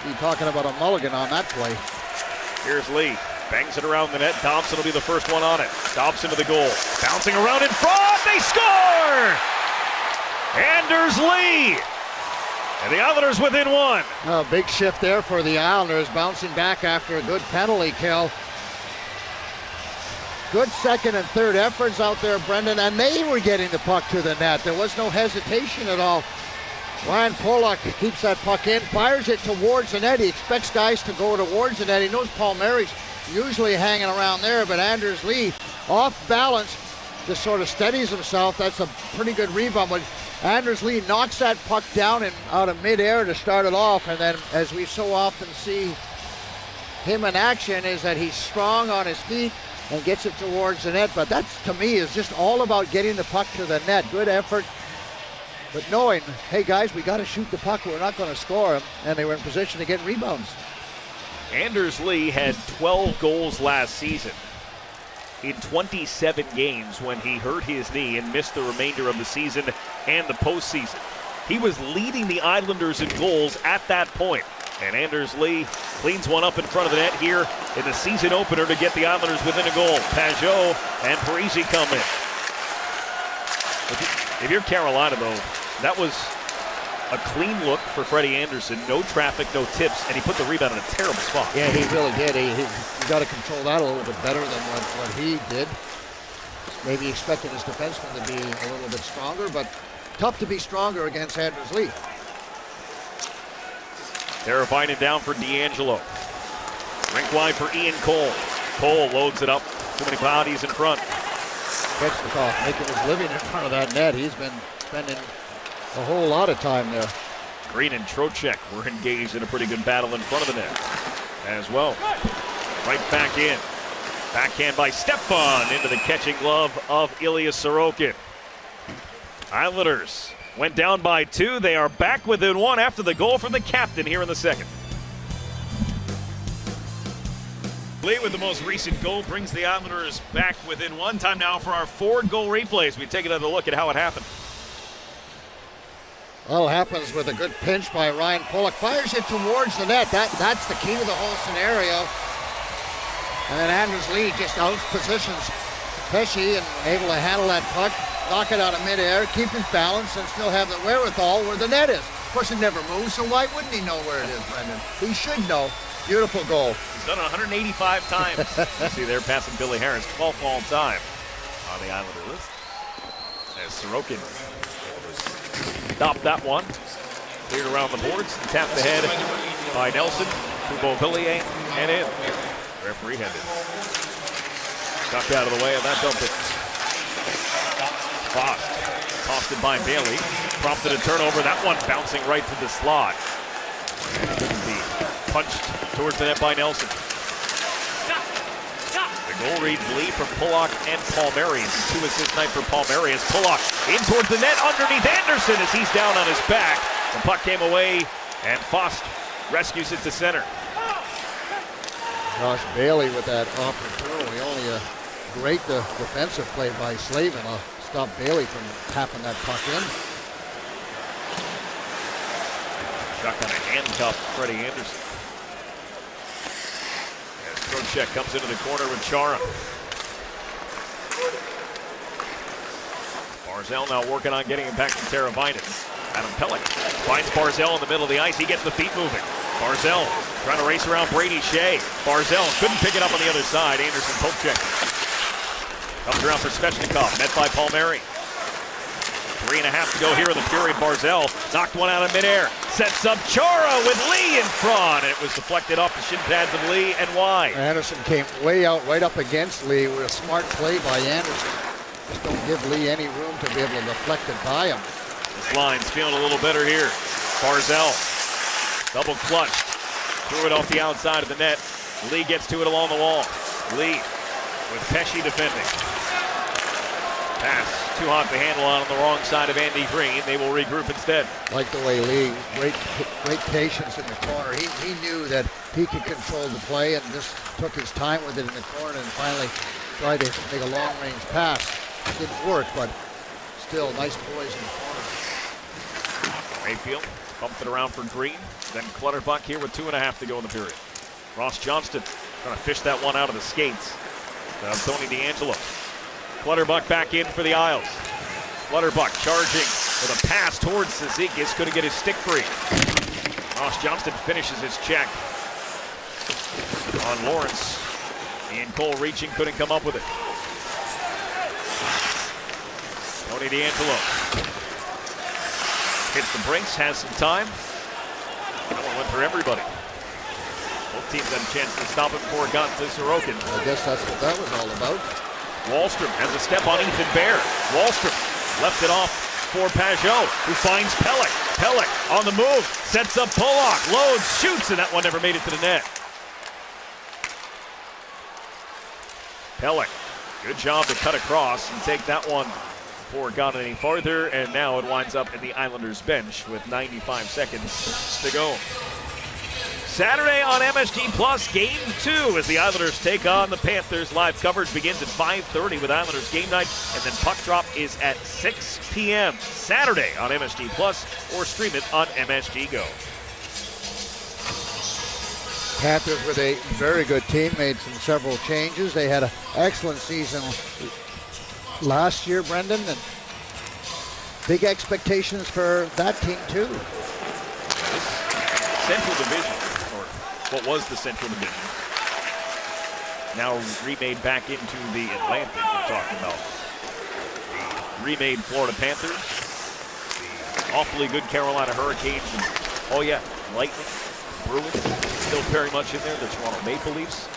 He's talking about a mulligan on that play. Here's Lee. Bangs it around the net. Dobson will be the first one on it. Dobson to the goal. Bouncing around in front. They score! Anders Lee. And the Islanders within 1. A big shift there for the Islanders, bouncing back after a good penalty kill. Good second and third efforts out there, Brendan, and they were getting the puck to the net. There was no hesitation at all. Ryan Pollock keeps that puck in, fires it towards the net. He expects guys to go towards the net. He knows Palmieri's usually hanging around there, but Anders Lee, off balance, just sort of steadies himself. That's a pretty good rebound, but Anders Lee knocks that puck down and out of midair to start it off, and then, as we so often see him in action, is that he's strong on his feet and gets it towards the net. But that's, to me, is just all about getting the puck to the net. Good effort, but knowing, hey guys, we got to shoot the puck. We're not going to score him, and they were in position to get rebounds. Anders Lee had 12 goals last season in 27 games when he hurt his knee and missed the remainder of the season and the postseason. He was leading the Islanders in goals at that point. And Anders Lee cleans one up in front of the net here in the season opener to get the Islanders within a goal. Pajot and Parisi come in. If you're Carolina, though, that was a clean look for Freddie Anderson. No traffic, no tips, and he put the rebound in a terrible spot. Yeah, he really did. He got to control that a little bit better than what he did. Maybe expected his defenseman to be a little bit stronger, but tough to be stronger against Anders Lee. Teravainen down for D'Angelo. Rink wide for Ian Cole. Cole loads it up. Too many bodies in front. Ketchnikov making his living in front of that net. He's been spending a whole lot of time there. Green and Trocheck were engaged in a pretty good battle in front of the net as well. Right back in. Backhand by Stefan into the catching glove of Ilya Sorokin. Islanders went down by 2. They are back within 1 after the goal from the captain here in the second. Lee with the most recent goal brings the Islanders back within 1. Time now for our forward goal replays. We take another look at how it happened. Well, it happens with a good pinch by Ryan Pulock. Fires it towards the net. That's the key to the whole scenario. And then Anders Lee just out-positions Pesce and able to handle that puck, knock it out of midair, keep his balance, and still have the wherewithal where the net is. Of course, it never moves, so why wouldn't he know where it is, Brendan? He should know. Beautiful goal. He's done it 185 times. You see there passing Billy Harris, 12th all time on the Islander list. As Sorokin stopped that one. Cleared around the boards and tapped ahead by Nelson to Beauvillier and in. Referee had it stuck out of the way of that dump it. Foss tossed it by Bailey. Prompted a turnover. That one bouncing right to the slot. Couldn't be punched towards the net by Nelson. The goal reads Lee from Pulock and Palmieri. 2-assist night for Palmieri as Pulock in towards the net underneath Anderson as he's down on his back. The puck came away and Foss rescues it to center. Josh Bailey with that opportunity. Only a great defensive play by Slavin. Stop Bailey from tapping that puck in. Shotgun a handcuff Freddie Anderson. As Trocheck comes into the corner with Chara. Barzal now working on getting it back to Teravainen. Adam Pelech finds Barzal in the middle of the ice. He gets the feet moving. Barzal trying to race around Brady Shea. Barzal couldn't pick it up on the other side. Anderson poke check. Comes around for Svechnikov, met by Palmieri. 3.5 to go here in the period. Barzal knocked one out of midair. Sets up Chara with Lee in front. And it was deflected off the shin pads of Lee and wide. Anderson came way out right up against Lee with a smart play by Anderson. Just don't give Lee any room to be able to deflect it by him. This line's feeling a little better here. Barzal, double clutch. Threw it off the outside of the net. Lee gets to it along the wall. Lee with Pesce defending. Pass too hot to handle on the wrong side of Andy Green. They will regroup instead. Like the way Lee, great patience in the corner. He knew that he could control the play and just took his time with it in the corner and finally tried to make a long-range pass. It didn't work, but still nice poise in the corner. Mayfield bumped it around for Green. Then Clutterbuck here with 2.5 to go in the period. Ross Johnston trying to fish that one out of the skates. Tony D'Angelo. Clutterbuck back in for the Isles. Clutterbuck charging with a pass towards Cizikas. Couldn't get his stick free. Ross Johnston finishes his check on Lawrence. Ian Cole reaching, couldn't come up with it. Tony D'Angelo hits the brinks, has some time. That one went for everybody. Both teams had a chance to stop it before it got to Sorokin. I guess that's what that was all about. Wallstrom has a step on Ethan Bear. Wallstrom left it off for Pajot, who finds Pelech. Pelech on the move, sets up Pulock, loads, shoots, and that one never made it to the net. Pelech, good job to cut across and take that one before it got any farther, and now it winds up in the Islanders bench with 95 seconds to go. Saturday on MSG Plus, Game 2 as the Islanders take on the Panthers. Live coverage begins at 5:30 with Islanders Game Night, and then puck drop is at 6 p.m. Saturday on MSG Plus, or stream it on MSG Go. Panthers with a very good team, made several changes. They had an excellent season last year, Brendan, and big expectations for that team too. Central Division, or what was the Central Division, now remade back into the Atlantic. We're talking about the remade Florida Panthers, the awfully good Carolina Hurricanes, and, oh yeah, Lightning, Bruins, still very much in there. The Toronto Maple Leafs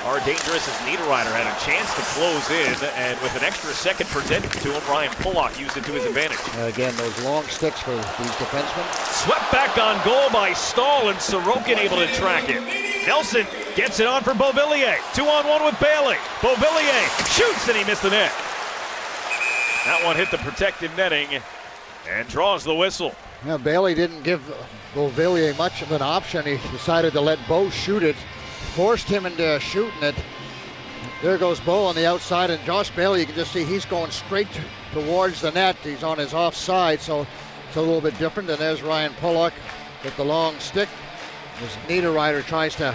are dangerous as Niederreiter had a chance to close in, and with an extra second presented to him, Ryan Pulock used it to his advantage. Again, those long sticks for these defensemen. Swept back on goal by Stahl, and Sorokin able to track it. Nelson gets it on for Beauvillier. 2-on-1 with Bailey. Beauvillier shoots, and he missed the net. That one hit the protected netting and draws the whistle. Yeah, Bailey didn't give Beauvillier much of an option. He decided to let Bo shoot it, forced him into shooting it. There goes Bo on the outside, and Josh Bailey, you can just see he's going straight towards the net. He's on his offside, so it's a little bit different. And there's Ryan Pulock with the long stick as Niederreiter tries to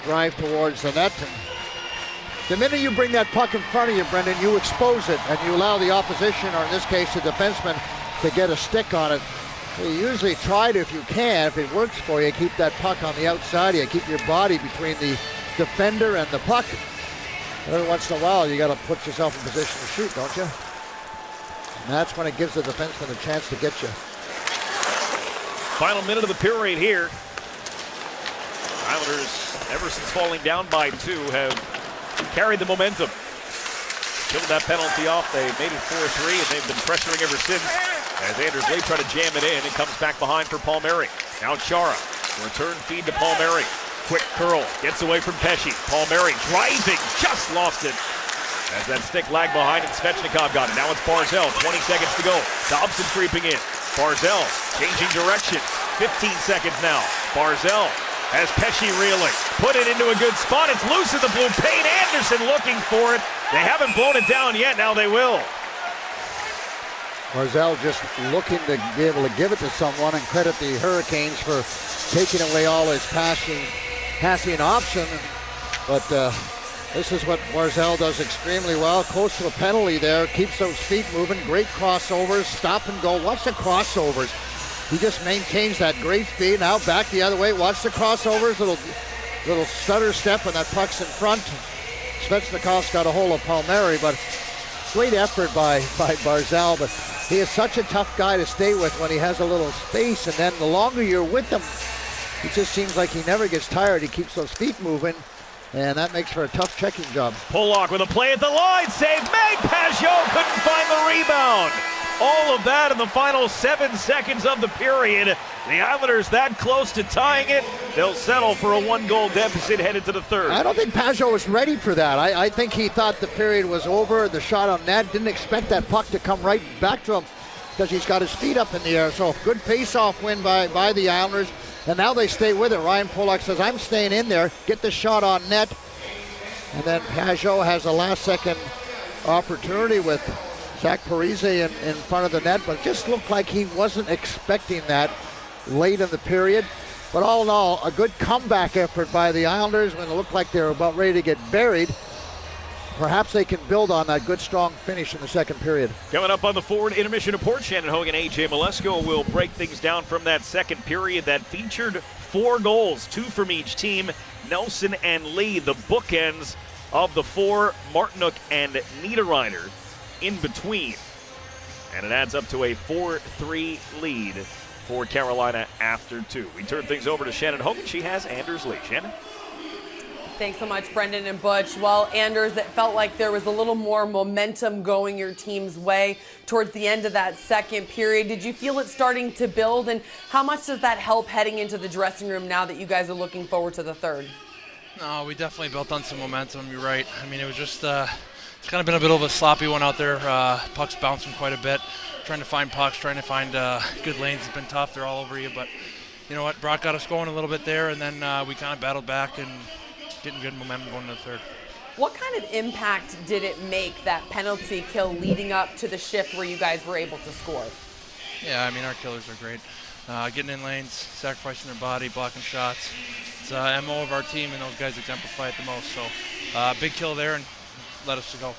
drive towards the net. And the minute you bring that puck in front of you, Brendan, you expose it, and you allow the opposition, or in this case the defenseman, to get a stick on it. You usually try to, if you can, if it works for you, keep that puck on the outside. You keep your body between the defender and the puck. Every once in a while, you got to put yourself in position to shoot, don't you? And that's when it gives the defenseman a chance to get you. Final minute of the period here. Islanders, ever since falling down by 2, have carried the momentum. Killed that penalty off. They made it 4-3, and they've been pressuring ever since. As Anders Lee tried to jam it in, it comes back behind for Palmieri. Now Chara, return feed to Palmieri. Quick curl, gets away from Pesce. Palmieri driving, just lost it. As that stick lagged behind, and Svechnikov got it. Now it's Barzal, 20 seconds to go. Dobson creeping in. Barzal changing direction. 15 seconds now. Barzal has Pesce reeling. Put it into a good spot. It's loose in the blue paint. Anderson looking for it. They haven't blown it down yet. Now they will. Barzal just looking to be able to give it to someone, and credit the Hurricanes for taking away all his passing option. But this is what Barzal does extremely well. Close to a penalty there, keeps those feet moving, great crossovers, stop and go. Watch the crossovers. He just maintains that great speed. Now back the other way, watch the crossovers, little stutter step when that puck's in front. Svechnikov's got a hold of Palmieri, but great effort by Barzal, but he is such a tough guy to stay with when he has a little space, and then the longer you're with him, it just seems like he never gets tired. He keeps those feet moving, and that makes for a tough checking job. Pulock with a play at the line, save made. Pajot couldn't find the rebound. All of that in the final 7 seconds of the period. The Islanders that close to tying it. They'll settle for a 1-goal deficit headed to the third. I don't think Pajot was ready for that. I think he thought the period was over. The shot on net, didn't expect that puck to come right back to him because he's got his feet up in the air. So good face-off win by the Islanders. And now they stay with it. Ryan Pulock says, I'm staying in there. Get the shot on net. And then Pajot has a last-second opportunity with Zach Parise in front of the net, but it just looked like he wasn't expecting that late in the period. But all in all, a good comeback effort by the Islanders when it looked like they were about ready to get buried. Perhaps they can build on that good, strong finish in the second period. Coming up on the forward intermission report, Shannon Hogan, AJ Malesko will break things down from that second period that featured 4 goals, 2 from each team. Nelson and Lee, the bookends of the 4, Martinook and Niederreiter in between. And it adds up to a 4-3 lead for Carolina after 2. We turn things over to Shannon Hogan. She has Anders Lee. Shannon? Thanks so much, Brendan and Butch. Well, Anders, it felt like there was a little more momentum going your team's way towards the end of that second period. Did you feel it starting to build? And how much does that help heading into the dressing room now that you guys are looking forward to the third? No, we definitely built on some momentum. You're right. I mean, it was just it's kind of been a bit of a sloppy one out there. Pucks bouncing quite a bit. Trying to find pucks, trying to find good lanes has been tough. They're all over you. But you know what? Brock got us going a little bit there, and then we kind of battled back and getting good momentum going into the third. What kind of impact did it make, that penalty kill leading up to the shift where you guys were able to score? Yeah, I mean, our killers are great. Getting in lanes, sacrificing their body, blocking shots. It's MO of our team, and those guys exemplify it the most. So big kill there and let us go.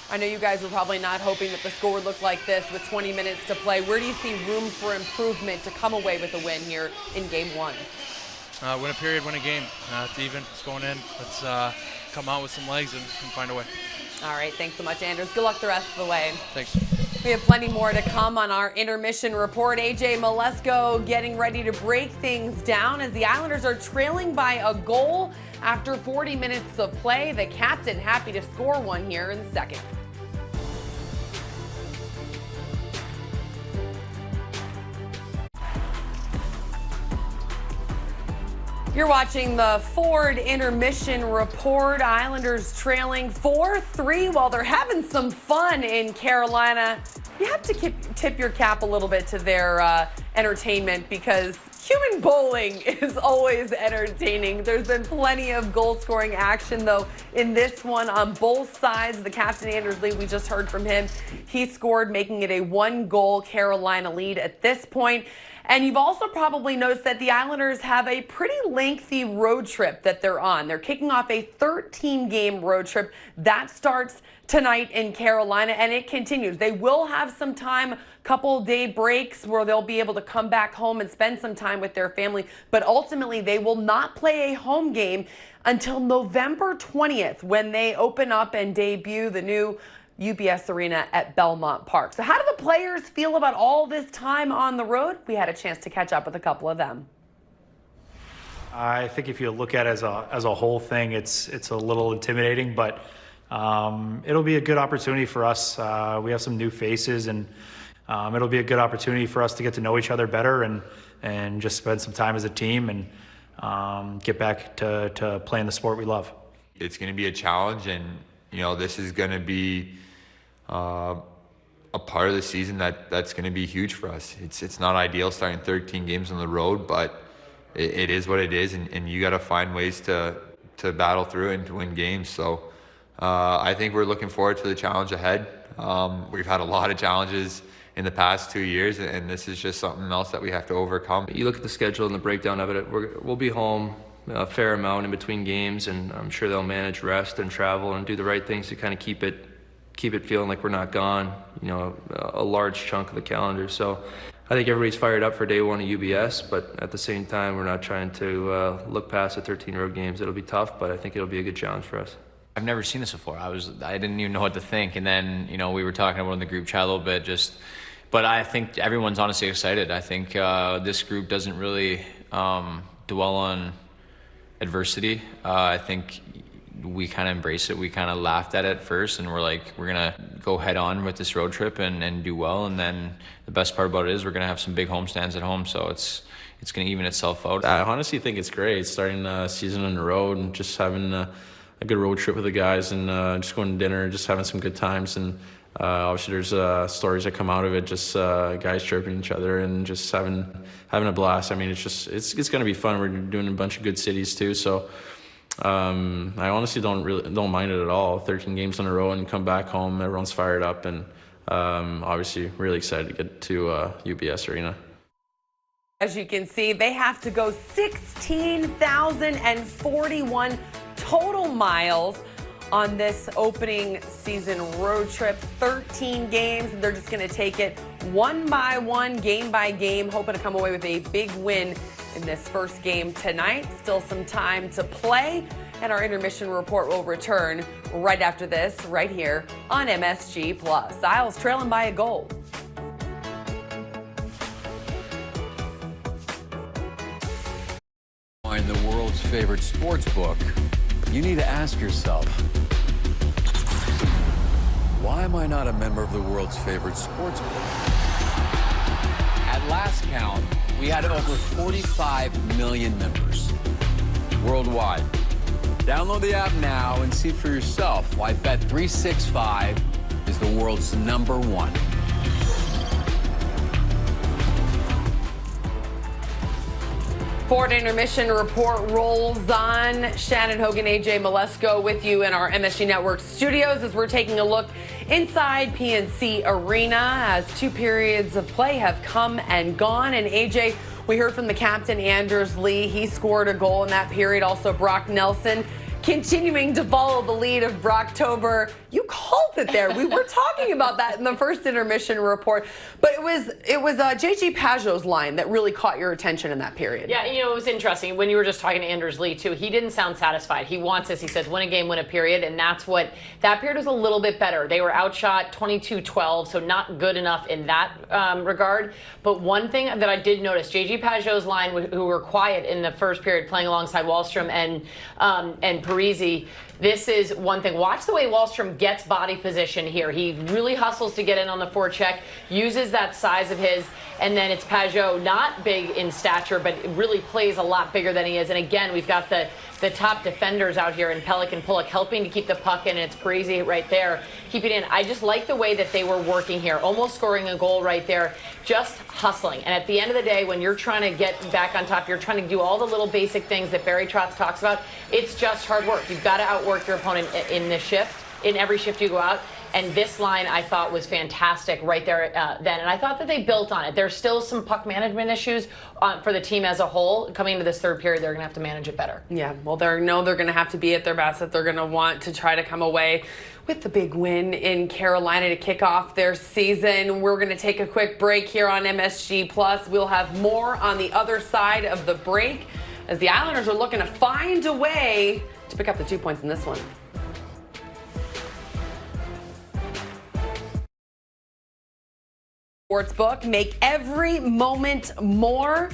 I know you guys were probably not hoping that the score would look like this with 20 minutes to play. Where do you see room for improvement to come away with a win here in Game 1? Win a period, win a game. It's even. It's going in. Let's come out with some legs and find a way. All right, thanks so much, Anders. Good luck the rest of the way. Thanks. We have plenty more to come on our intermission report. AJ Malesko getting ready to break things down as the Islanders are trailing by a goal after 40 minutes of play. The captain happy to score one here in the second. You're watching the Ford intermission report. Islanders trailing 4-3 while they're having some fun in Carolina. You have to tip your cap a little bit to their entertainment because human bowling is always entertaining. There's been plenty of goal-scoring action, though, in this one on both sides. The captain, Anders Lee, we just heard from him. He scored, making it a one-goal Carolina lead at this point. And you've also probably noticed that the Islanders have a pretty lengthy road trip that they're on. They're kicking off a 13-game road trip. That starts tonight in Carolina, and it continues. They will have some time, couple-day breaks where they'll be able to come back home and spend some time with their family. But ultimately, they will not play a home game until November 20th when they open up and debut the new UBS Arena at Belmont Park. So how do the players feel about all this time on the road? We had a chance to catch up with a couple of them. I think if you look at it as a whole thing, it's a little intimidating, but it'll be a good opportunity for us. We have some new faces, and it'll be a good opportunity for us to get to know each other better and just spend some time as a team and get back to playing the sport we love. It's going to be a challenge, and this is going to be a part of the season that's going to be huge for us. It's not ideal starting 13 games on the road, but it is what it is, and you got to find ways to battle through and to win games. So I think we're looking forward to the challenge ahead. We've had a lot of challenges in the past 2 years, and this is just something else that we have to overcome. You look at the schedule and the breakdown of it, we'll be home a fair amount in between games, and I'm sure they'll manage rest and travel and do the right things to kind of keep it feeling like we're not gone, a large chunk of the calendar. So I think everybody's fired up for day one of UBS, but at the same time, we're not trying to look past the 13 road games. It'll be tough, but I think it'll be a good challenge for us. I've never seen this before. I didn't even know what to think. And then, we were talking about it in the group chat a little bit, but I think everyone's honestly excited. I think this group doesn't really dwell on adversity. I think we kind of embrace it. We kind of laughed at it first, and we're like, we're going to go head on with this road trip and do well. And then the best part about it is we're going to have some big homestands at home. So it's going to even itself out. I honestly think it's great starting the season on the road and just having a good road trip with the guys and just going to dinner and just having some good times. And obviously there's stories that come out of it, just guys chirping each other and just having a blast. I mean, it's going to be fun. We're doing a bunch of good cities too. So I honestly don't mind it at all. 13 games in a row and come back home, everyone's fired up, and obviously really excited to get to UBS Arena. As you can see, they have to go 16,041 total miles on this opening season road trip. 13 games. They're just going to take it one by one, game by game, hoping to come away with a big win in this first game tonight. Still some time to play, and our intermission report will return right after this, right here on MSG+. Isles trailing by a goal. Find the world's favorite sports book, you need to ask yourself, why am I not a member of the world's favorite sports book? At last count, we had over 45 million members worldwide. Download the app now and see for yourself why Bet365 is the world's #1. Ford Intermission Report rolls on. Shannon Hogan, AJ Malesko with you in our MSG Network studios as we're taking a look inside PNC Arena as 2 periods of play have come and gone. And AJ, We heard from the captain, Anders Lee. He scored a goal in that period. Also, Brock Nelson continuing to follow the lead of Brocktober. You called it there. We were talking about that in the first intermission report. But it was JG Pajot's line that really caught your attention in that period. Yeah, you know, it was interesting. When you were just talking to Anders Lee, too, he didn't sound satisfied. He wants this. He says, win a game, win a period. And that's what, that period was a little bit better. They were outshot 22-12, so not good enough in that regard. But one thing that I did notice, JG Pajot's line, who were quiet in the first period, playing alongside Wahlstrom and Parisi. This is one thing. Watch the way Wahlstrom gets body position here. He really hustles to get in on the forecheck, uses that size of his, and then it's Pajot, not big in stature, but really plays a lot bigger than he is. And again, we've got the top defenders out here in Pelech and Pulock helping to keep the puck in, and it's Parisi right there. Keep it in. I just like the way that they were working here, almost scoring a goal right there, just hustling. And at the end of the day, when you're trying to get back on top, you're trying to do all the little basic things that Barry Trotz talks about. It's just hard work. You've got to outwork your opponent in this shift, in every shift you go out. And this line, I thought, was fantastic right there then. And I thought that they built on it. There's still some puck management issues for the team as a whole. Coming into this third period, they're going to have to manage it better. Yeah, well, they're going to have to be at their best, that they're going to want to try to come away with the big win in Carolina to kick off their season. We're going to take a quick break here on MSG+. We'll have more on the other side of the break as the Islanders are looking to find a way to pick up the 2 points in this one. Sportsbook, make every moment more.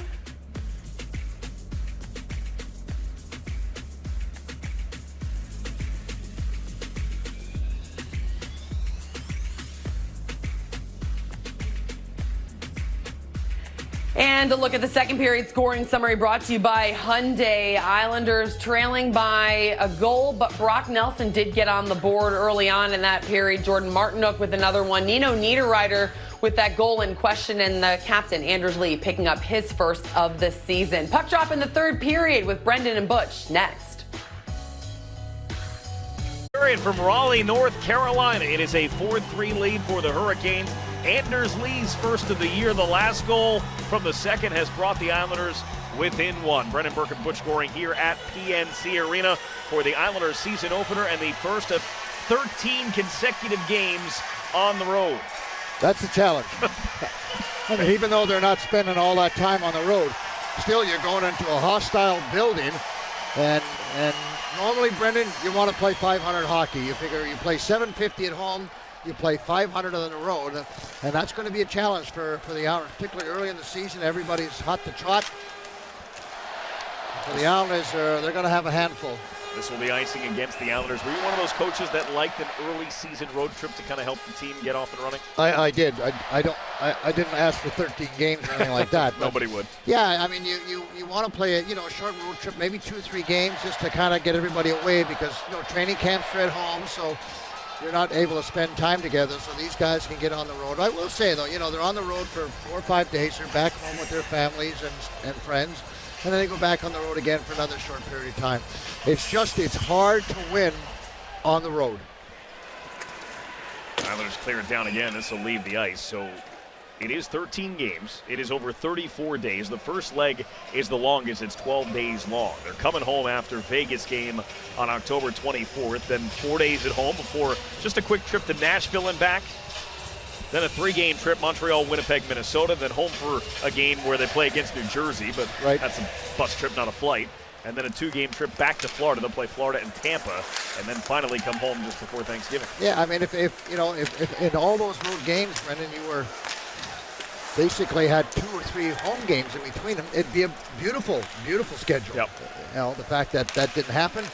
And a look at the second period scoring summary brought to you by Hyundai. Islanders trailing by a goal, but Brock Nelson did get on the board early on in that period. Jordan Martinook with another one. Nino Niederreiter with that goal in question, and the captain, Anders Lee, picking up his first of the season. Puck drop in the third period with Brendan and Butch next. From Raleigh, North Carolina, it is a 4-3 lead for the Hurricanes. Anders Lee's first of the year. The last goal from the second has brought the Islanders within one. Brendan Burke and Butch scoring here at PNC Arena for the Islanders season opener and the first of 13 consecutive games on the road. That's the challenge. I mean, even though they're not spending all that time on the road, still you're going into a hostile building, and normally, Brendan, you want to play 500 hockey. You figure you play 750 at home, you play 500 on the road, and that's going to be a challenge for the Islanders, particularly early in the season. Everybody's hot to trot. For the Islanders, they're going to have a handful. This will be icing against the Islanders. Were you one of those coaches that liked an early season road trip to kind of help the team get off and running? I did. I didn't ask for 13 games or anything like that. Nobody would. Yeah, I mean, you want to play a short road trip, maybe 2 or 3 games, just to kind of get everybody away, because training camps are at home, so you're not able to spend time together. So these guys can get on the road. I will say though, they're on the road for 4 or 5 days. They're back home with their families and friends. And then they go back on the road again for another short period of time. It's hard to win on the road. Islanders clear it down again. This will leave the ice. So it is 13 games. It is over 34 days. The first leg is the longest. It's 12 days long. They're coming home after Vegas game on October 24th. Then 4 days at home before just a quick trip to Nashville and back. Then a 3-game trip, Montreal, Winnipeg, Minnesota. Then home for a game where they play against New Jersey, but that's a bus trip, not a flight. And then a 2-game trip back to Florida. They'll play Florida and Tampa, and then finally come home just before Thanksgiving. Yeah, I mean, if in all those road games, Brendan, you were basically had 2 or 3 home games in between them, it'd be a beautiful, beautiful schedule. Yep. The fact that that didn't happen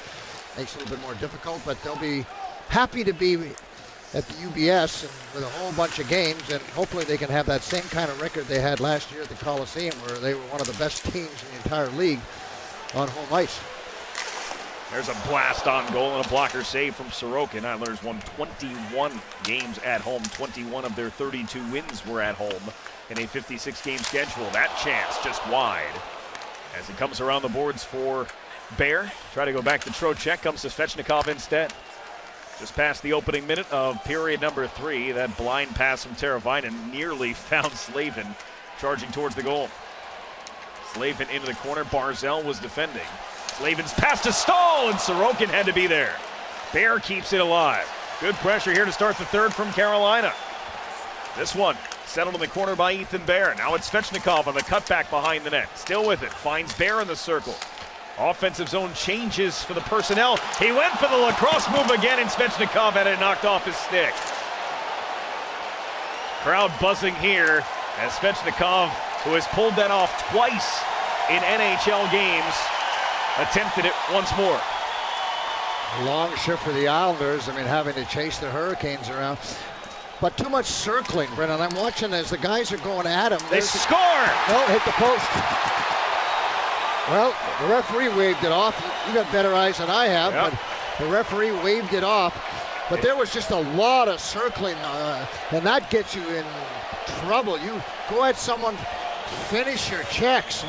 makes it a little bit more difficult, but they'll be happy to be at the UBS and with a whole bunch of games, and hopefully they can have that same kind of record they had last year at the Coliseum, where they were one of the best teams in the entire league on home ice. There's a blast on goal and a blocker save from Sorokin. Islanders won 21 games at home. 21 of their 32 wins were at home in a 56-game schedule. That chance just wide as it comes around the boards for Bear. Try to go back to Trocheck. Comes to Svechnikov instead. Just past the opening minute of period number 3, that blind pass from Teravainen nearly found Slavin charging towards the goal. Slavin into the corner. Barzell was defending. Slavin's pass to Stahl, and Sorokin had to be there. Bear keeps it alive. Good pressure here to start the third from Carolina. This one settled in the corner by Ethan Bear. Now it's Svechnikov on the cutback behind the net. Still with it. Finds Bear in the circle. Offensive zone changes for the personnel. He went for the lacrosse move again, and Svechnikov had it knocked off his stick. Crowd buzzing here as Svechnikov, who has pulled that off twice in NHL games, attempted it once more. Long shift for the Islanders. I mean, having to chase the Hurricanes around. But too much circling, Brennan. I'm watching as the guys are going at him. They score! No, hit the post. Well, the referee waved it off. You got better eyes than I have, but the referee waved it off. But there was just a lot of circling, and that gets you in trouble. You go at someone, finish your checks.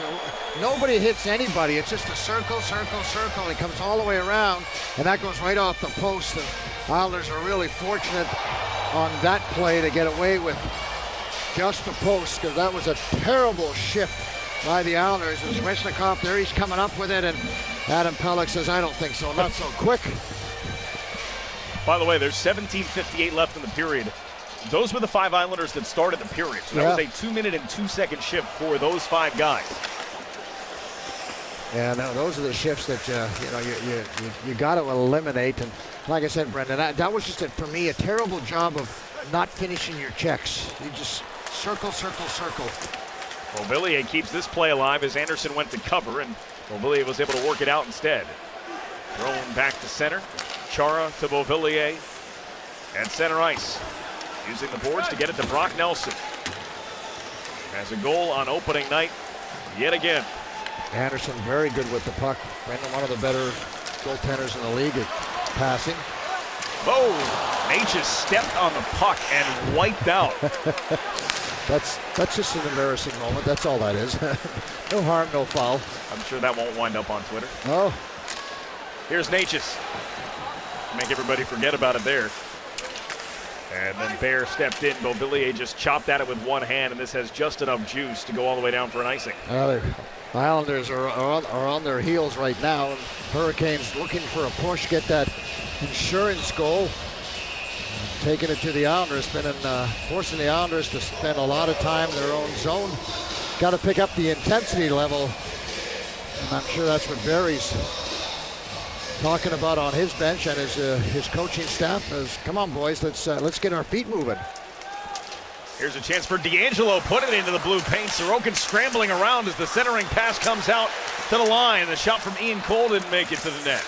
Nobody hits anybody. It's just a circle, circle, circle. It comes all the way around, and that goes right off the post. The Islanders are really fortunate on that play to get away with just the post, because that was a terrible shift by the Islanders. And Svechnikov there, he's coming up with it, and Adam Pelech says, I don't think so, not so quick. By the way, there's 17:58 left in the period. Those were the 5 Islanders that started the period. So that was a 2-minute and 2-second shift for those 5 guys. Yeah, no, those are the shifts that you got to eliminate. And like I said, Brendan, that was just for me a terrible job of not finishing your checks. You just circle, circle, circle. Beauvillier keeps this play alive as Anderson went to cover, and Beauvillier was able to work it out instead. Thrown back to center. Chara to Beauvillier at center ice. Using the boards to get it to Brock Nelson. Has a goal on opening night yet again. Anderson very good with the puck. Brendan, one of the better goaltenders in the league at passing. Oh, Natchez stepped on the puck and wiped out. That's just an embarrassing moment. That's all that is. No harm, no foul. I'm sure that won't wind up on Twitter. Oh. Here's Natchez. Make everybody forget about it there. And then Bear stepped in. Beauvillier just chopped at it with one hand, and this has just enough juice to go all the way down for an icing. The Islanders are on their heels right now. And Hurricanes looking for a push, get that insurance goal. Taking it to the Islanders, forcing the Islanders to spend a lot of time in their own zone. Got to pick up the intensity level. And I'm sure that's what Barry's talking about on his bench and his coaching staff. Is, come on, boys, let's get our feet moving. Here's a chance for D'Angelo, put it into the blue paint. Sorokin scrambling around as the centering pass comes out to the line. The shot from Ian Cole didn't make it to the net.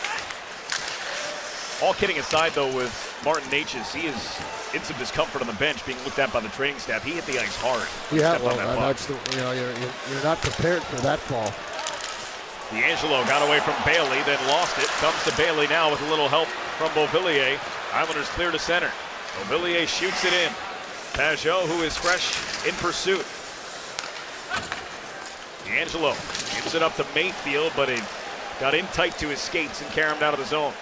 All kidding aside, though, with Martin Natchez, he is in some discomfort on the bench, being looked at by the training staff. He hit the ice hard. Yeah, well, that's you're not prepared for that fall. D'Angelo got away from Bailey, then lost it. Comes to Bailey now with a little help from Beauvillier. Islanders clear to center. Beauvillier shoots it in. Pajot, who is fresh in pursuit. D'Angelo gives it up to Mayfield, but it got in tight to his skates and carried him out of the zone.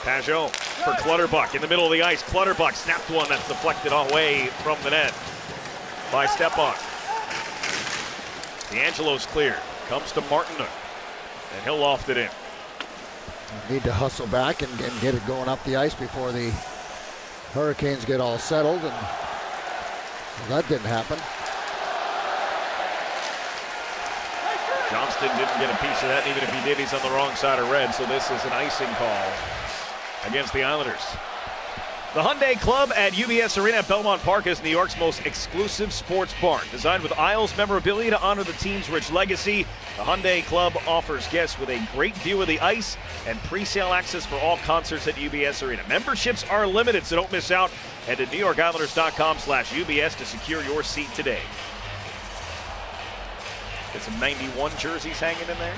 Pajot for Clutterbuck in the middle of the ice. Clutterbuck snapped one that's deflected away from the net by Stepan. D'Angelo's clear. Comes to Martinook, and he'll loft it in. Need to hustle back and get it going up the ice before the Hurricanes get all settled, and that didn't happen. Johnston didn't get a piece of that, and even if he did, he's on the wrong side of red, so this is an icing call against the Islanders. The Hyundai Club at UBS Arena at Belmont Park is New York's most exclusive sports barn. Designed with Isles memorabilia to honor the team's rich legacy, the Hyundai Club offers guests with a great view of the ice and pre-sale access for all concerts at UBS Arena. Memberships are limited, so don't miss out. Head to NewYorkIslanders.com/UBS to secure your seat today. Get some 91 jerseys hanging in there.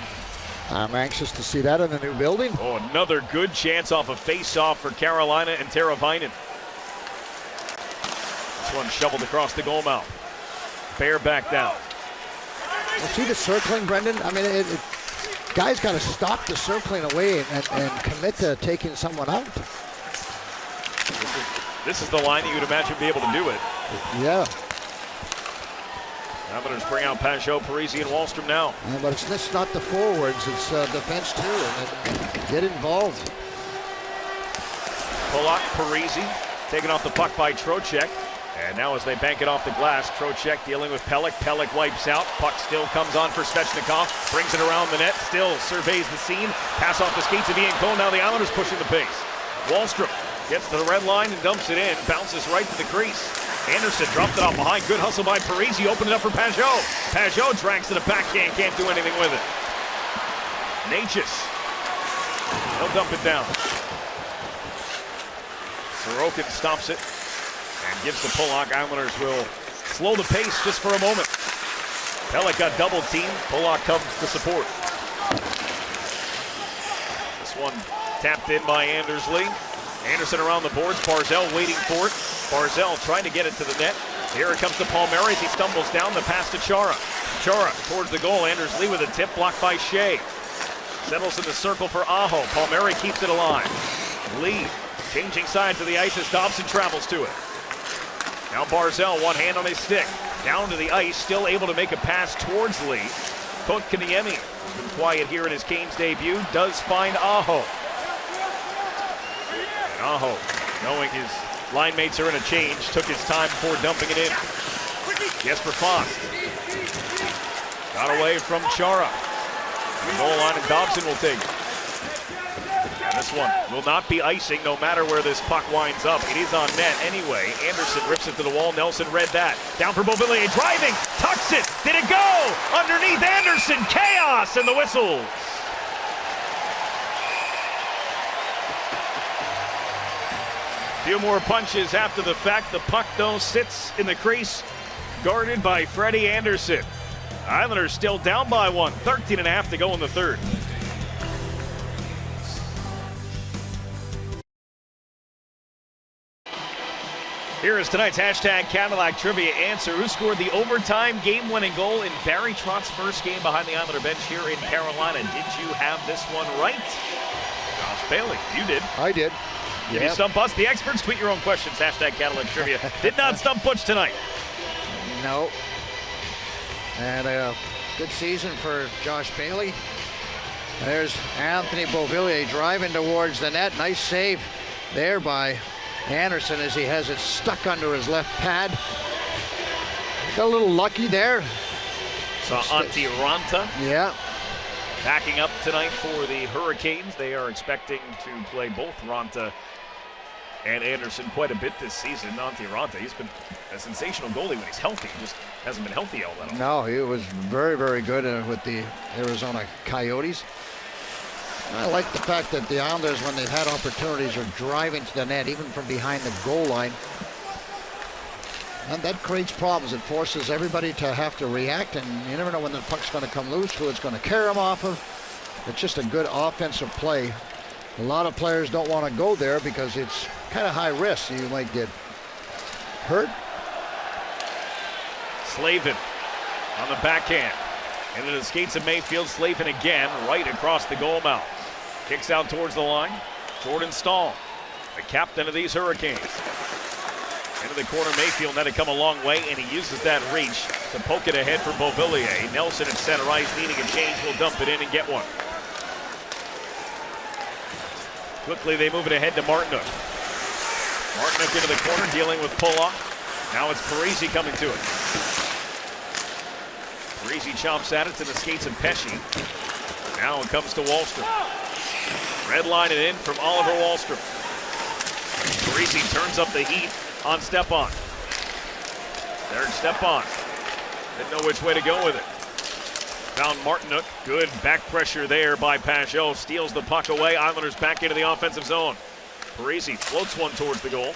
I'm anxious to see that in the new building. Oh, another good chance off a face-off for Carolina and Teravainen. This one shoveled across the goal mouth. Bear back down. Well, see the circling, Brendan? I mean, guys got to stop the circling away and commit to taking someone out. This is the line that you would imagine be able to do it. Yeah. Islanders bring out Pajot, Parisi, and Wahlstrom now. Yeah, but it's just not the forwards, it's defense too. And get involved. Polak, Parisi, taken off the puck by Trocheck. And now as they bank it off the glass, Trocheck dealing with Pelech. Pelech wipes out. Puck still comes on for Svechnikov. Brings it around the net. Still surveys the scene. Pass off the skates of Ian Cole. Now the Islanders pushing the pace. Wallstrom gets to the red line and dumps it in. Bounces right to the crease. Anderson dropped it off behind. Good hustle by Parisi. Opened it up for Pajot. Pajot drags to the backhand. Can't do anything with it. Natchez. He'll dump it down. Sorokin stops it and gives to Polak. Islanders will slow the pace just for a moment. Pelech got double teamed. Polak comes to support. This one tapped in by Anders Lee. Anderson around the boards. Barzell waiting for it. Barzell trying to get it to the net. Here it comes to Palmieri as he stumbles down. The pass to Chara. Chara towards the goal. Anders Lee with a tip blocked by Shea. Settles in the circle for Aho. Palmieri keeps it alive. Lee changing sides of the ice as Dobson travels to it. Now Barzell, one hand on his stick. Down to the ice, still able to make a pass towards Lee. Kotkaniemi, been quiet here in his Canes debut, does find Aho. And Aho, knowing his line mates are in a change, took his time before dumping it in. Jesper Fast. Got away from Chara. The goal line and Dobson will take it. And this one will not be icing no matter where this puck winds up. It is on net anyway. Anderson rips it to the wall. Nelson read that. Down for Beauvillier, driving, tucks it. Did it go? Underneath Anderson, chaos and the whistle. Few more punches after the fact. The puck though sits in the crease, guarded by Freddie Anderson. Islanders still down by one. 13.5 to go in the third. Here is tonight's hashtag Cadillac Trivia answer. Who scored the overtime game-winning goal in Barry Trott's first game behind the Islander bench here in Carolina? Did you have this one right? Josh Bailey, you did. I did. Did you stump us? The experts, tweet your own questions. Hashtag Cadillac Trivia. Did not stump Butch tonight. No. And a good season for Josh Bailey. There's Anthony Beauvillier driving towards the net. Nice save there by Anderson as he has it stuck under his left pad. Got a little lucky there. Saw Antti Ranta. Yeah. Backing up tonight for the Hurricanes. They are expecting to play both Ranta and Anderson quite a bit this season. Antti Ranta, he's been a sensational goalie when he's healthy. He just hasn't been healthy all that often. No, he was very, very good with the Arizona Coyotes. I like the fact that the Islanders, when they've had opportunities, are driving to the net, even from behind the goal line. And that creates problems. It forces everybody to have to react, and you never know when the puck's going to come loose, who it's going to carry them off of. It's just a good offensive play. A lot of players don't want to go there because it's kind of high risk. You might get hurt. Slavin on the backhand. Into the skates of Mayfield. Slavin again, right across the goal mouth. Kicks out towards the line. Jordan Stahl, the captain of these Hurricanes. Into the corner, Mayfield had to come a long way, and he uses that reach to poke it ahead for Beauvillier. Nelson at center ice, needing a change, will dump it in and get one. Quickly, they move it ahead to Martinook. Martinook into the corner, dealing with Polak. Now it's Parisi coming to it. Parisi chomps at it to the skates of Pesce. Now it comes to Wahlstrom. Red line it in from Oliver Wahlstrom. Parisi turns up the heat on Stepan. There's Stepan. Didn't know which way to go with it. Found Martinook. Good back pressure there by Pajot. Steals the puck away. Islanders back into the offensive zone. Parisi floats one towards the goal.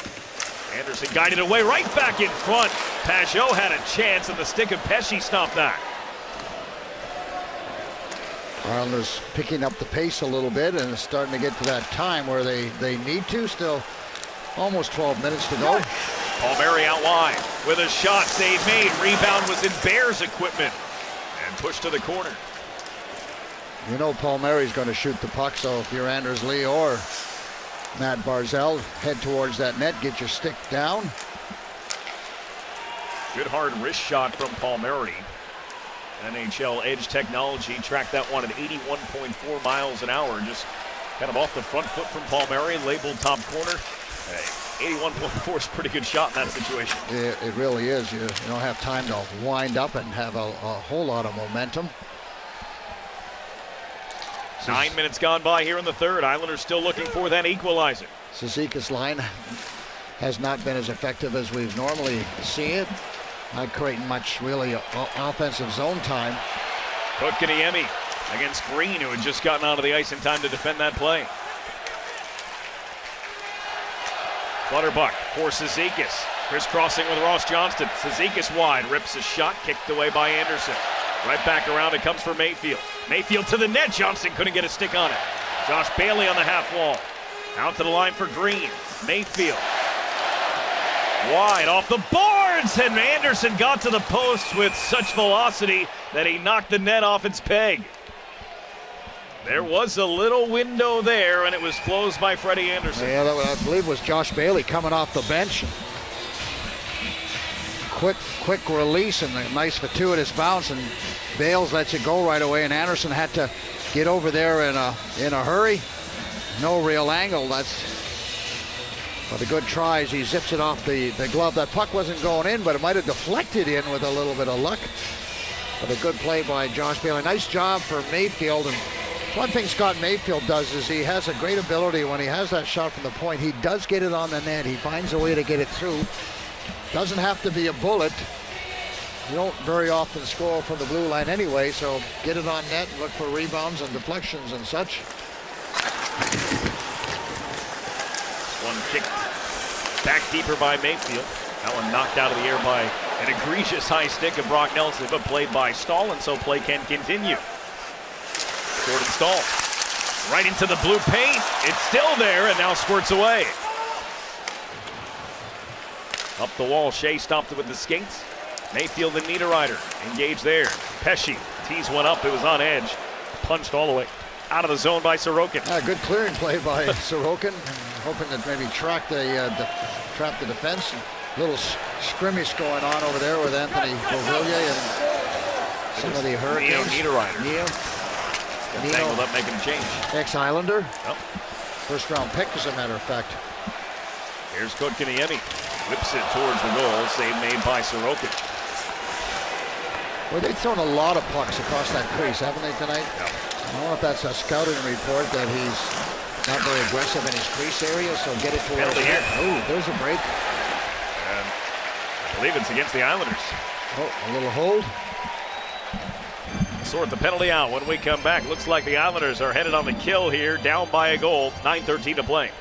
Anderson guided away right back in front. Pajot had a chance, and the stick of Pesce stopped that. Islanders picking up the pace a little bit, and it's starting to get to that time where they need to. Still almost 12 minutes to go. Palmieri out wide with a shot. Save made. Rebound was in Bears equipment and pushed to the corner. You know Palmieri's going to shoot the puck, so if you're Anders Lee or Matt Barzell, head towards that net, get your stick down. Good hard wrist shot from Palmieri. NHL Edge technology tracked that one at 81.4 miles an hour. Just kind of off the front foot from Palmieri, labeled top corner. Hey, 81.4 is a pretty good shot in that situation. It really is. You don't have time to wind up and have a whole lot of momentum. 9 minutes gone by here in the third. Islanders still looking for that equalizer. Cizikas' line has not been as effective as we've normally seen it. Not creating much really offensive zone time. Kotkaniemi against Green, who had just gotten onto the ice in time to defend that play. Clutterbuck for Cizikas. Crisscrossing with Ross Johnston. Cizikas wide, rips a shot, kicked away by Anderson. Right back around, it comes for Mayfield. Mayfield to the net, Johnston couldn't get a stick on it. Josh Bailey on the half wall. Out to the line for Green. Mayfield. Wide off the boards, and Anderson got to the post with such velocity that he knocked the net off its peg. There was a little window there, and it was closed by Freddie Anderson. Yeah, that, I believe was Josh Bailey coming off the bench. Quick release and a nice fortuitous bounce, and Bales lets it go right away, and Anderson had to get over there in a hurry. No real angle. But a good try as he zips it off the glove. That puck wasn't going in, but it might have deflected in with a little bit of luck. But a good play by Josh Bailey. Nice job for Mayfield. And one thing Scott Mayfield does is he has a great ability when he has that shot from the point. He does get it on the net. He finds a way to get it through. Doesn't have to be a bullet. You don't very often score from the blue line anyway, so get it on net and look for rebounds and deflections and such. One kicked back deeper by Mayfield. That one knocked out of the air by an egregious high stick of Brock Nelson, but played by Stahl, and so play can continue. Jordan Stahl right into the blue paint. It's still there and now squirts away. Up the wall, Shea stopped it with the skates. Mayfield and Niederreiter engaged there. Pesce tees one up, it was on edge. Punched all the way out of the zone by Sorokin. Good clearing play by Sorokin. Hoping to maybe trap the defense. A little skirmish going on over there with Anthony Beauvillier and some of the Hurricanes. Niederreiter. Tangled up making a change. Ex-Islander. Yep. First round pick, as a matter of fact. Here's Kotkaniemi. Whips it towards the goal. Save made by Sorokin. Well, they've thrown a lot of pucks across that crease, haven't they, tonight? Yep. I don't know if that's a scouting report that he's not very aggressive in his crease area, so get it towards the net. Oh, there's a break. And I believe it's against the Islanders. Oh, a little hold. Sort the penalty out when we come back. Looks like the Islanders are headed on the kill here, down by a goal. 9:13 to play.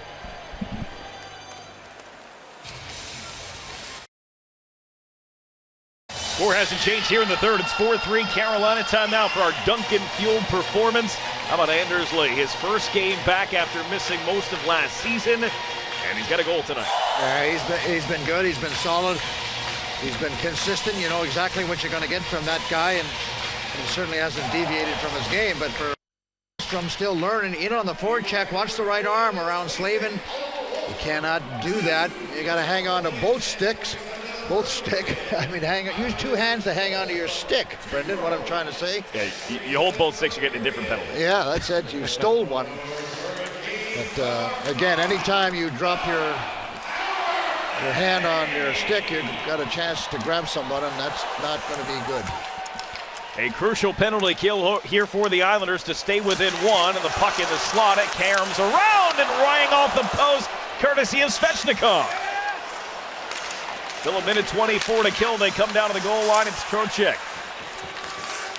Score hasn't changed here in the third. It's 4-3 Carolina. Time now for our Duncan-fueled performance. How about Anders Lee? His first game back after missing most of last season, and he's got a goal tonight. Yeah, he's been good. He's been solid. He's been consistent. You know exactly what you're going to get from that guy, and he certainly hasn't deviated from his game. But for Strom, still learning, in on the forecheck, watch the right arm around Slavin. You cannot do that. You got to hang on to both sticks. Both stick. I mean, use two hands to hang onto your stick, Brendan, what I'm trying to say. Yeah, you hold both sticks, you're getting a different penalty. Yeah, that's it. You stole one. But again, anytime you drop your hand on your stick, you've got a chance to grab someone, and that's not going to be good. A crucial penalty kill here for the Islanders to stay within one, and the puck in the slot. It caroms around and rang off the post, courtesy of Svechnikov. Still a minute 24 to kill. They come down to the goal line. It's Trocheck.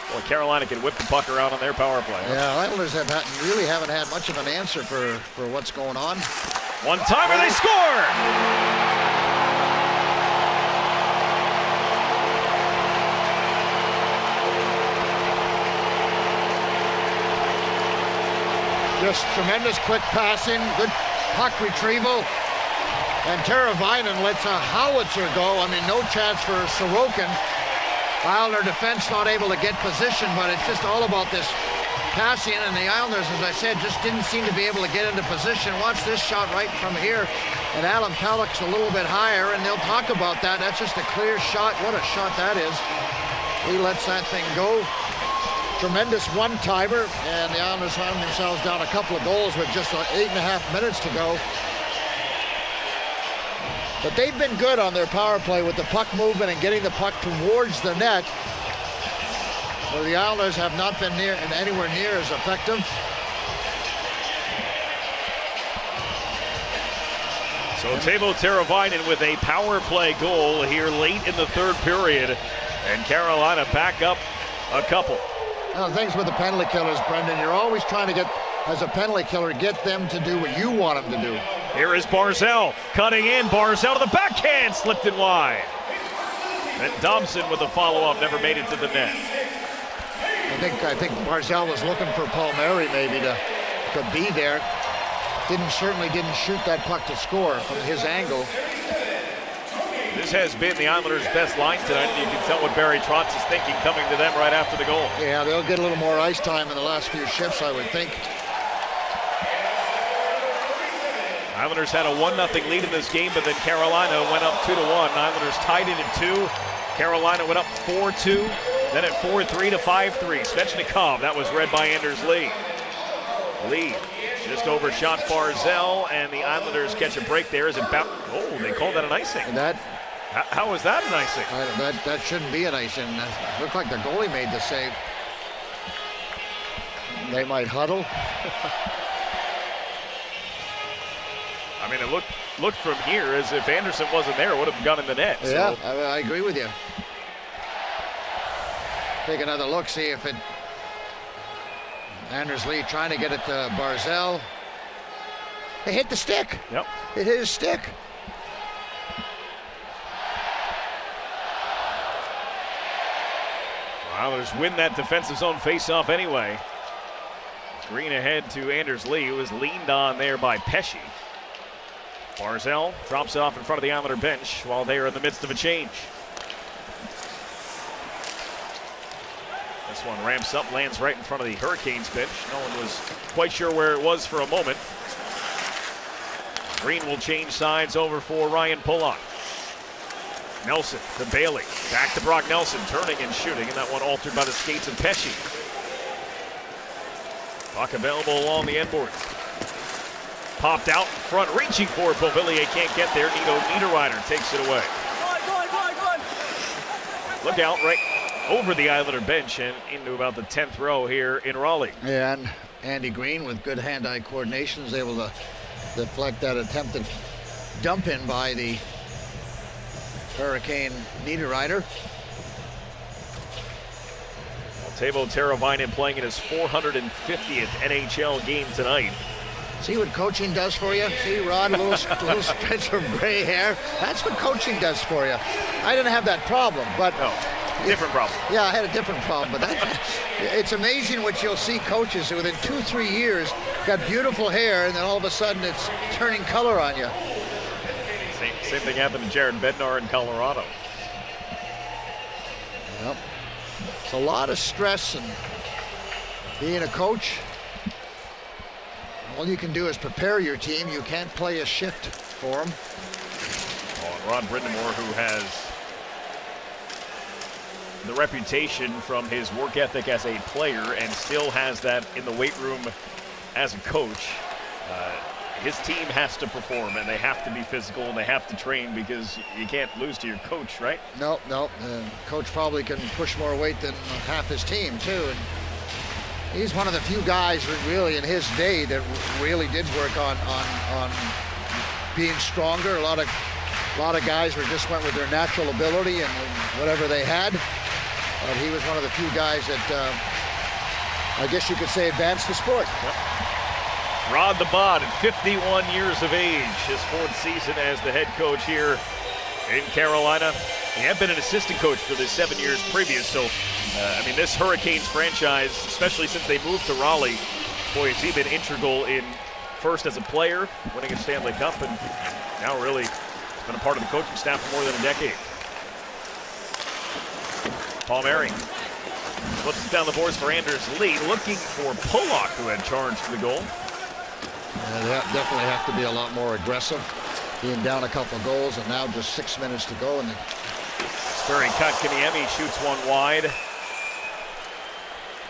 Well, Carolina can whip the puck around on their power play. Yeah, Islanders really haven't had much of an answer for what's going on. One-timer, they score! Just tremendous quick passing, good puck retrieval. And Teravainen lets a howitzer go. I mean, no chance for Sorokin. Islander defense not able to get position, but it's just all about this passing, and the Islanders, as I said, just didn't seem to be able to get into position. Watch this shot right from here, and Adam Pelech's a little bit higher, and they'll talk about that. That's just a clear shot. What a shot that is. He lets that thing go. Tremendous one-timer, and the Islanders found themselves down a couple of goals with just 8.5 minutes to go. But they've been good on their power play with the puck movement and getting the puck towards the net, where the Islanders have not been anywhere near as effective. So Teuvo Teravainen with a power play goal here late in the third period, and Carolina back up a couple. Well, the things with the penalty killers, Brendan, you're always trying to get, as a penalty killer, get them to do what you want them to do. Here is Barzal cutting in. Barzal to the backhand, slipped it wide. And Dobson with a follow-up, never made it to the net. I think Barzal was looking for Palmieri maybe to be there. Certainly didn't shoot that puck to score from his angle. This has been the Islanders' best line tonight, and you can tell what Barry Trotz is thinking coming to them right after the goal. Yeah, they'll get a little more ice time in the last few shifts, I would think. Islanders had a 1-0 lead in this game, but then Carolina went up 2-1. Islanders tied it at 2. Carolina went up 4-2, then at 4-3 to 5-3. Svechnikov, that was read by Anders Lee. Lee just overshot Barzal, and the Islanders catch a break there as it oh, they called that an icing. How was that an icing? That shouldn't be an icing. It looked like the goalie made the save. They might huddle. I mean, it looked from here as if Anderson wasn't there, it would have gone in the net. Yeah, so. I agree with you. Take another look, see if it... Anders Lee trying to get it to Barzal. It hit the stick. Yep. It hit his stick. Islanders win that defensive zone faceoff anyway. Green ahead to Anders Lee, who was leaned on there by Pesce. Barzal drops it off in front of the Islander bench while they are in the midst of a change. This one ramps up, lands right in front of the Hurricanes bench. No one was quite sure where it was for a moment. Green will change sides over for Ryan Pulock. Nelson to Bailey. Back to Brock Nelson, turning and shooting, and that one altered by the skates of Pesce. Puck available along the end boards. Popped out in front, reaching for it. Beauvillier can't get there. Nino Niederreiter takes it away. Look out right over the Islander bench and into about the 10th row here in Raleigh. Yeah, and Andy Green with good hand-eye coordination is able to deflect that attempted dump in by the Hurricane Niederreiter. Teuvo Teravainen playing in his 450th NHL game tonight. See what coaching does for you? See, Rod, a little stretch of gray hair. That's what coaching does for you. I didn't have that problem, but... No, different problem. Yeah, I had a different problem, but it's amazing what you'll see coaches who within 2-3 years got beautiful hair, and then all of a sudden it's turning color on you. Same thing happened to Jared Bednar in Colorado. Yep. It's a lot of stress, and being a coach, all you can do is prepare your team. You can't play a shift for them. Oh, and Ron Brindamore, who has the reputation from his work ethic as a player and still has that in the weight room as a coach. His team has to perform, and they have to be physical, and they have to train, because you can't lose to your coach, right? No. Coach probably can push more weight than half his team, too. And he's one of the few guys really in his day that really did work on being stronger. A lot of guys just went with their natural ability and whatever they had. But he was one of the few guys that I guess you could say advanced the sport. Yep. Rod the Bod at 51 years of age, his 4th season as the head coach here in Carolina. He had been an assistant coach for the 7 years previous, so I mean, this Hurricanes franchise, especially since they moved to Raleigh, boy, has he been integral in first as a player, winning a Stanley Cup, and now really been a part of the coaching staff for more than a decade. Palmieri Flips down the boards for Anders Lee, looking for Pollock, who had charged for the goal. They definitely have to be a lot more aggressive, being down a couple goals, and now just 6 minutes to go. And Jesperi Kotkaniemi shoots one wide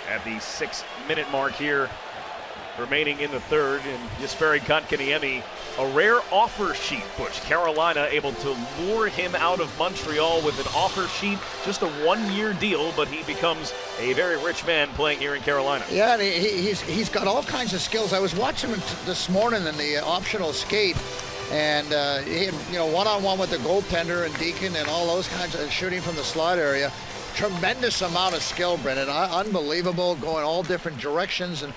at the 6-minute mark here, remaining in the third. And Jesperi Kotkaniemi, a rare offer sheet, Butch. Carolina able to lure him out of Montreal with an offer sheet, just a 1-year deal, but he becomes a very rich man playing here in Carolina. Yeah, and he's got all kinds of skills. I was watching him this morning in the optional skate, and he had, one-on-one with the goaltender and Deacon and all those kinds of shooting from the slot area. Tremendous amount of skill, Brendan. Unbelievable, going all different directions. And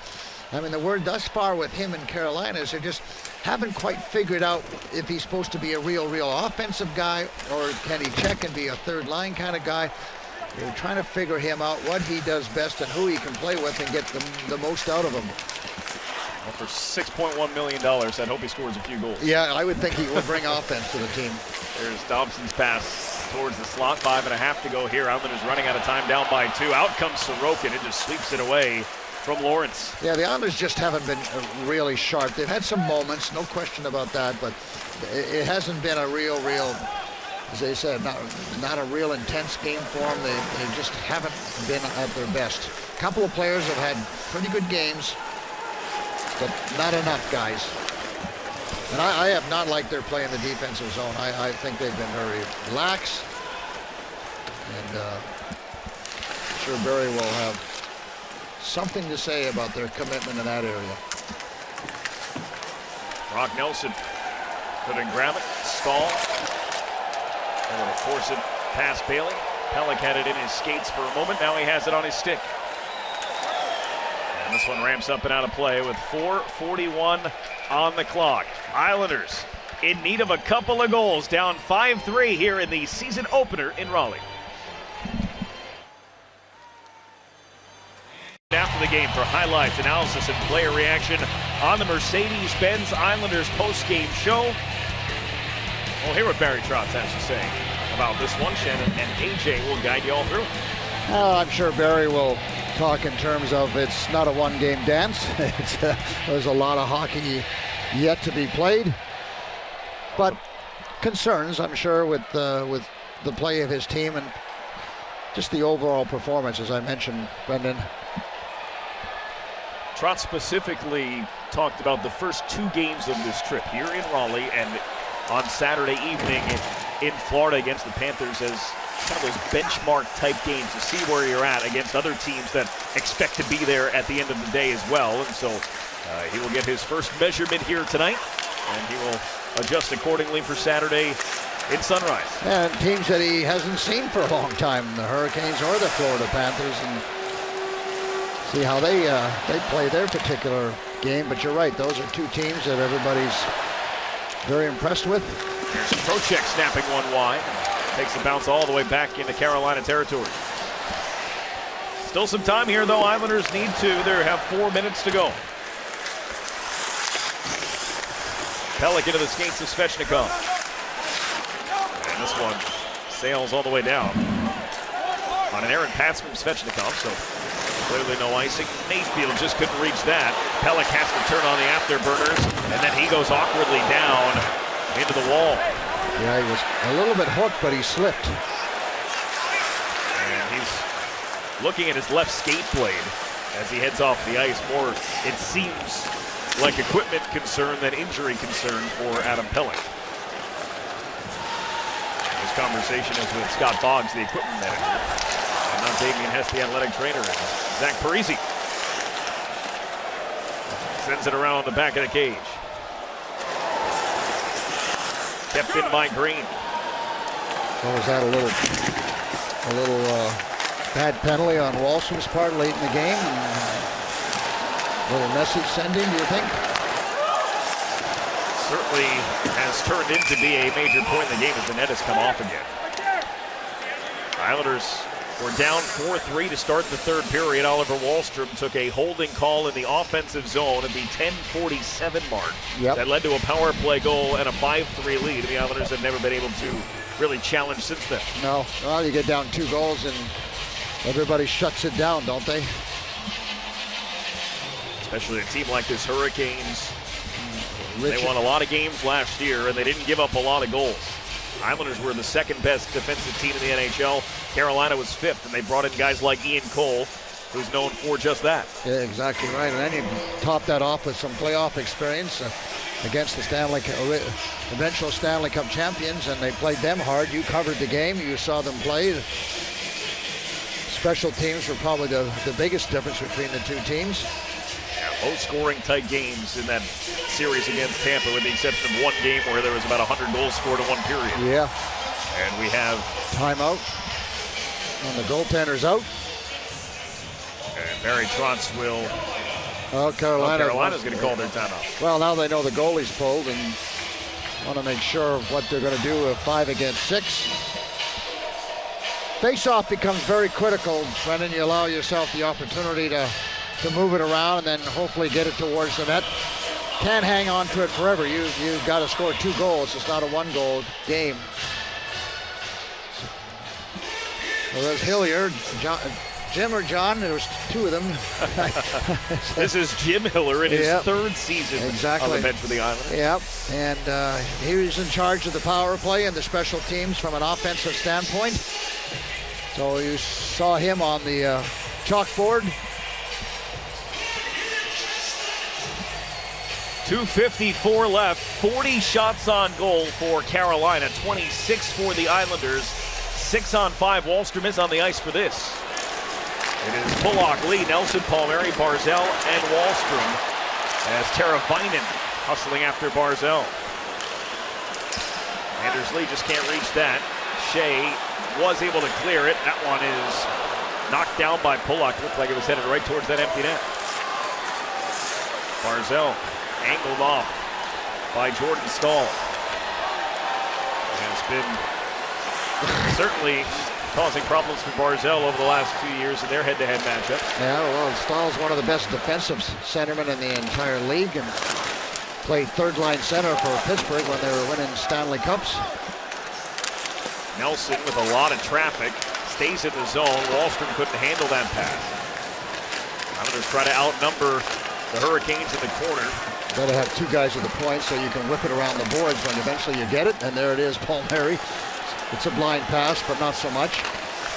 I mean, the word thus far with him in Carolina is they just haven't quite figured out if he's supposed to be a real offensive guy, or can he check and be a third line kind of guy. They're trying to figure him out, what he does best and who he can play with and get the most out of him. Well, for $6.1 million, I'd hope he scores a few goals. Yeah, I would think he will bring offense to the team. There's Dobson's pass towards the slot. 5.5 to go here. Islanders running out of time, down by 2. Out comes Sorokin. It just sweeps it away from Lawrence. Yeah, the Islanders just haven't been really sharp. They've had some moments, no question about that, but it hasn't been a real, as they said, not a real intense game for them. They just haven't been at their best. A couple of players have had pretty good games, but not enough, guys. And I have not liked their play in the defensive zone. I think they've been very lax, and I'm sure Barry will have something to say about their commitment in that area. Brock Nelson couldn't grab it. Stall. And will force it past Bailey. Pelech had it in his skates for a moment. Now he has it on his stick. And this one ramps up and out of play with 4:41 on the clock. Islanders in need of a couple of goals, down 5-3 here in the season opener in Raleigh. After the game for highlights, analysis, and player reaction on the Mercedes-Benz Islanders post-game show. We'll hear what Barry Trotz has to say about this one. Shannon and AJ will guide you all through it. I'm sure Barry will talk in terms of it's not a one-game dance. There's a lot of hockey yet to be played, but concerns, I'm sure, with the play of his team and just the overall performance, as I mentioned, Brendan. Trotz specifically talked about the first 2 games of this trip here in Raleigh and on Saturday evening in Florida against the Panthers as kind of those benchmark type games to see where you're at against other teams that expect to be there at the end of the day as well. And so he will get his first measurement here tonight, and he will adjust accordingly for Saturday in Sunrise. And teams that he hasn't seen for a long time, the Hurricanes or the Florida Panthers, and see how they play their particular game. But you're right, those are 2 teams that everybody's very impressed with. Here's Trocheck snapping one wide. Takes the bounce all the way back into Carolina territory. Still some time here, though. Islanders need to. They have 4 minutes to go. Pelech into the skates of Svechnikov. And this one sails all the way down on an errant pass from Svechnikov, so clearly no icing. Mayfield just couldn't reach that. Pelech has to turn on the afterburners, and then he goes awkwardly down into the wall. Yeah, he was a little bit hooked, but he slipped. And he's looking at his left skate blade as he heads off the ice. More, it seems, like equipment concern than injury concern for Adam Pelech. This conversation is with Scott Boggs, the equipment manager, and not Damien Hess, the athletic trainer, and Zach Parisi. Sends it around the back of the cage. Kept in by Green. What was that, a little bad penalty on Wallstrom's part late in the game? A little message sending, do you think? Certainly has turned into be a major point in the game as the net has come off again. Islanders were down 4-3 to start the third period. Oliver Wallstrom took a holding call in the offensive zone at the 10:47 mark. Yep. That led to a power play goal and a 5-3 lead. The Islanders have never been able to really challenge since then. No, well, you get down 2 goals in everybody shuts it down, don't they? Especially a team like this Hurricanes. They won a lot of games last year, and they didn't give up a lot of goals. Islanders were the second best defensive team in the NHL. Carolina was fifth, and they brought in guys like Ian Cole, who's known for just that. Yeah, exactly right. And then you top that off with some playoff experience against the eventual Stanley Cup champions, and they played them hard. You covered the game. You saw them play. Special teams were probably the biggest difference between the two teams. Yeah, low-scoring tight games in that series against Tampa, with the exception of one game where there was about 100 goals scored in one period. Yeah. And we have timeout. And the goaltender's out. And Barry Trotz will. Carolina's going to call their timeout. Well, now they know the goalie's pulled and want to make sure of what they're going to do with 5 against 6. Face-off becomes very critical, Brendan. You allow yourself the opportunity to move it around and then hopefully get it towards the net. Can't hang on to it forever. You've got to score 2 goals. It's not a 1-goal game. Well, there's Hilliard, Jim or John. There was 2 of them. This is Jim Hiller in his 3rd season on the bench for the Islanders. Yep, and he was in charge of the power play and the special teams from an offensive standpoint. So you saw him on the chalkboard. 2:54 left, 40 shots on goal for Carolina, 26 for the Islanders, 6 on 5. Wahlstrom is on the ice for this. It is Pulock, Lee, Nelson, Palmieri, Barzal, and Wahlstrom as Teravainen hustling after Barzal. Anders Lee just can't reach that. Shea was able to clear it. That one is knocked down by Pulock. Looked like it was headed right towards that empty net. Barzal angled off by Jordan Staal. And it's been certainly causing problems for Barzal over the last few years in their head-to-head matchups. Yeah, well, Stahl's one of the best defensive centermen in the entire league and played third-line center for Pittsburgh when they were winning Stanley Cups. Nelson with a lot of traffic stays in the zone. Wahlstrom couldn't handle that pass. Islanders try to outnumber the Hurricanes in the corner. Got to have 2 guys with the point so you can whip it around the boards when eventually you get it. And there it is, Palmieri. It's a blind pass, but not so much.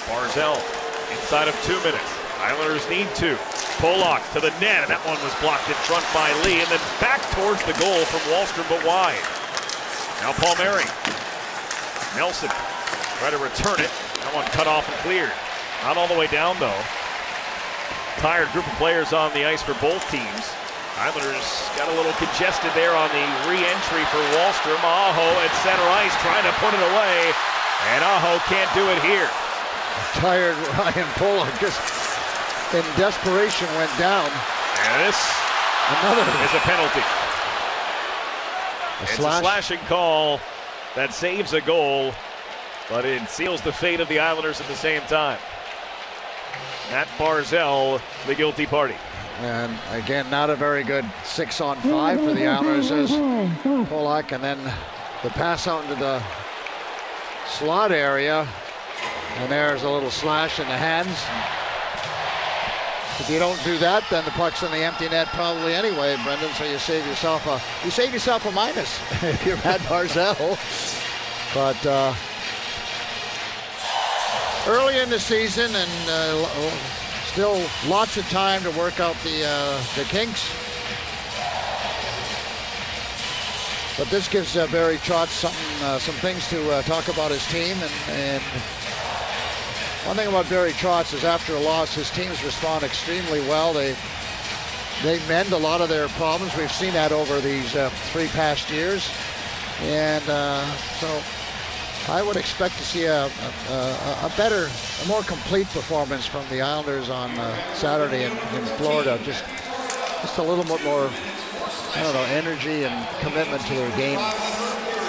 Barzal inside of 2 minutes. Islanders need 2. Pulock to the net, and that one was blocked in front by Lee, and then back towards the goal from Wahlstrom, but wide. Now Palmieri. Nelson try to return it. That one cut off and cleared. Not all the way down, though. Tired group of players on the ice for both teams. Islanders got a little congested there on the re-entry for Wahlstrom. Aho at center ice trying to put it away, and Aho can't do it here. Tired Ryan Pulock just in desperation went down. And this is a penalty. It's a slashing call that saves a goal, but it seals the fate of the Islanders at the same time. Matt Barzal, the guilty party. And again, not a very good 6 on 5 for the Islanders as Pulock, and then the pass out into the slot area, and there's a little slash in the hands. If you don't do that, then the puck's in the empty net probably anyway, Brendan. So you save yourself a minus if you're Matt Barzal. But early in the season, and still lots of time to work out the kinks. But this gives Barry Trotz some things to talk about his team. And one thing about Barry Trotz is after a loss, his teams respond extremely well. They mend a lot of their problems. We've seen that over these 3 past years. And so I would expect to see a better, a more complete performance from the Islanders on Saturday in Florida. Just a little bit more, I don't know, energy and commitment to their game.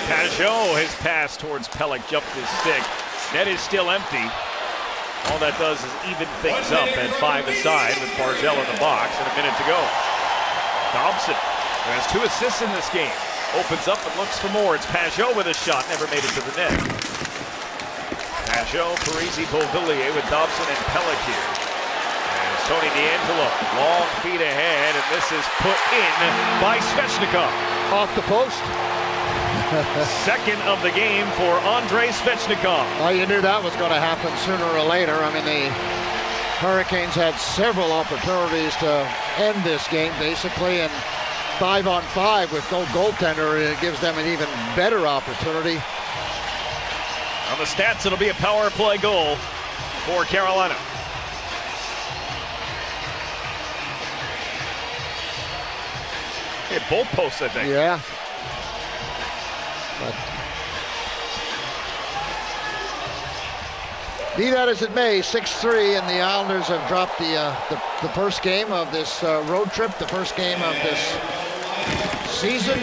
Pajot has passed towards Pelech, jumped his stick. Net is still empty. All that does is even things up at 5 aside with Barzal in the box and a minute to go. Dobson, who has 2 assists in this game, opens up and looks for more. It's Pajot with a shot, never made it to the net. Pajot, Parisi, Beauvillier with Dobson and Pelletier. And Tony D'Angelo, long feet ahead, and this is put in by Svechnikov. Off the post. Second of the game for Andrei Svechnikov. Well, you knew that was going to happen sooner or later. I mean, the Hurricanes had several opportunities to end this game, basically, and 5-on-5 with no goaltender, it gives them an even better opportunity. On the stats, it'll be a power play goal for Carolina. Hit both posts, I think. Yeah. But be that as it may, 6-3, and the Islanders have dropped the first game of this road trip, the first game of this season.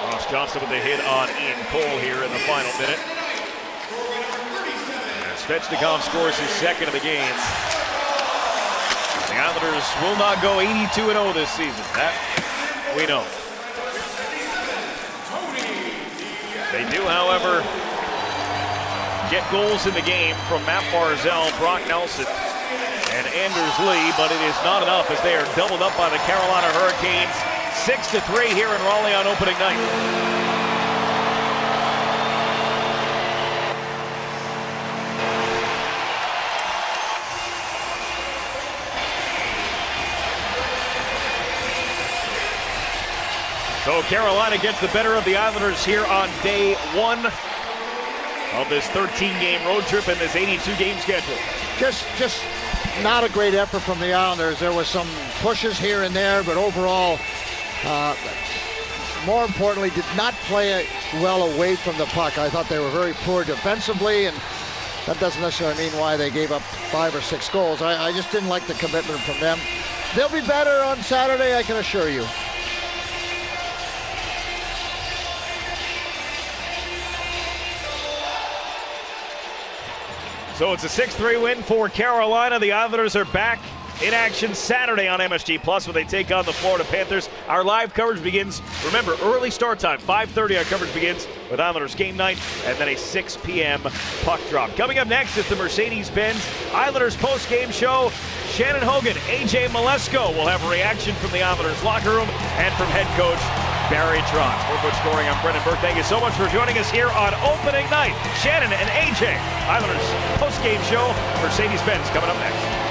Ross Johnston with a hit on Ian Cole here in the final minute. Svechnikov scores his second of the game. The Islanders will not go 82-0 this season. That we know. They do, however, get goals in the game from Matt Barzal, Brock Nelson, and Anders Lee, but it is not enough as they are doubled up by the Carolina Hurricanes. 6-3 here in Raleigh on opening night. So Carolina gets the better of the Islanders here on day one of this 13-game road trip and this 82-game schedule. Just not a great effort from the Islanders. There was some pushes here and there, but overall, more importantly, did not play well away from the puck. I thought they were very poor defensively, and that doesn't necessarily mean why they gave up 5 or 6 goals. I just didn't like the commitment from them. They'll be better on Saturday, I can assure you. So it's a 6-3 win for Carolina. The Islanders are back in action Saturday on MSG Plus when they take on the Florida Panthers. Our live coverage begins, remember, early start time, 5:30. Our coverage begins with Islanders game night and then a 6 p.m. puck drop. Coming up next is the Mercedes-Benz Islanders post-game show. Shannon Hogan, AJ Malesko will have a reaction from the Islanders locker room and from head coach Barry Trotz. Scoreboard scoring, I'm Brendan Burke. Thank you so much for joining us here on opening night. Shannon and AJ, Islanders post-game show. Mercedes-Benz coming up next.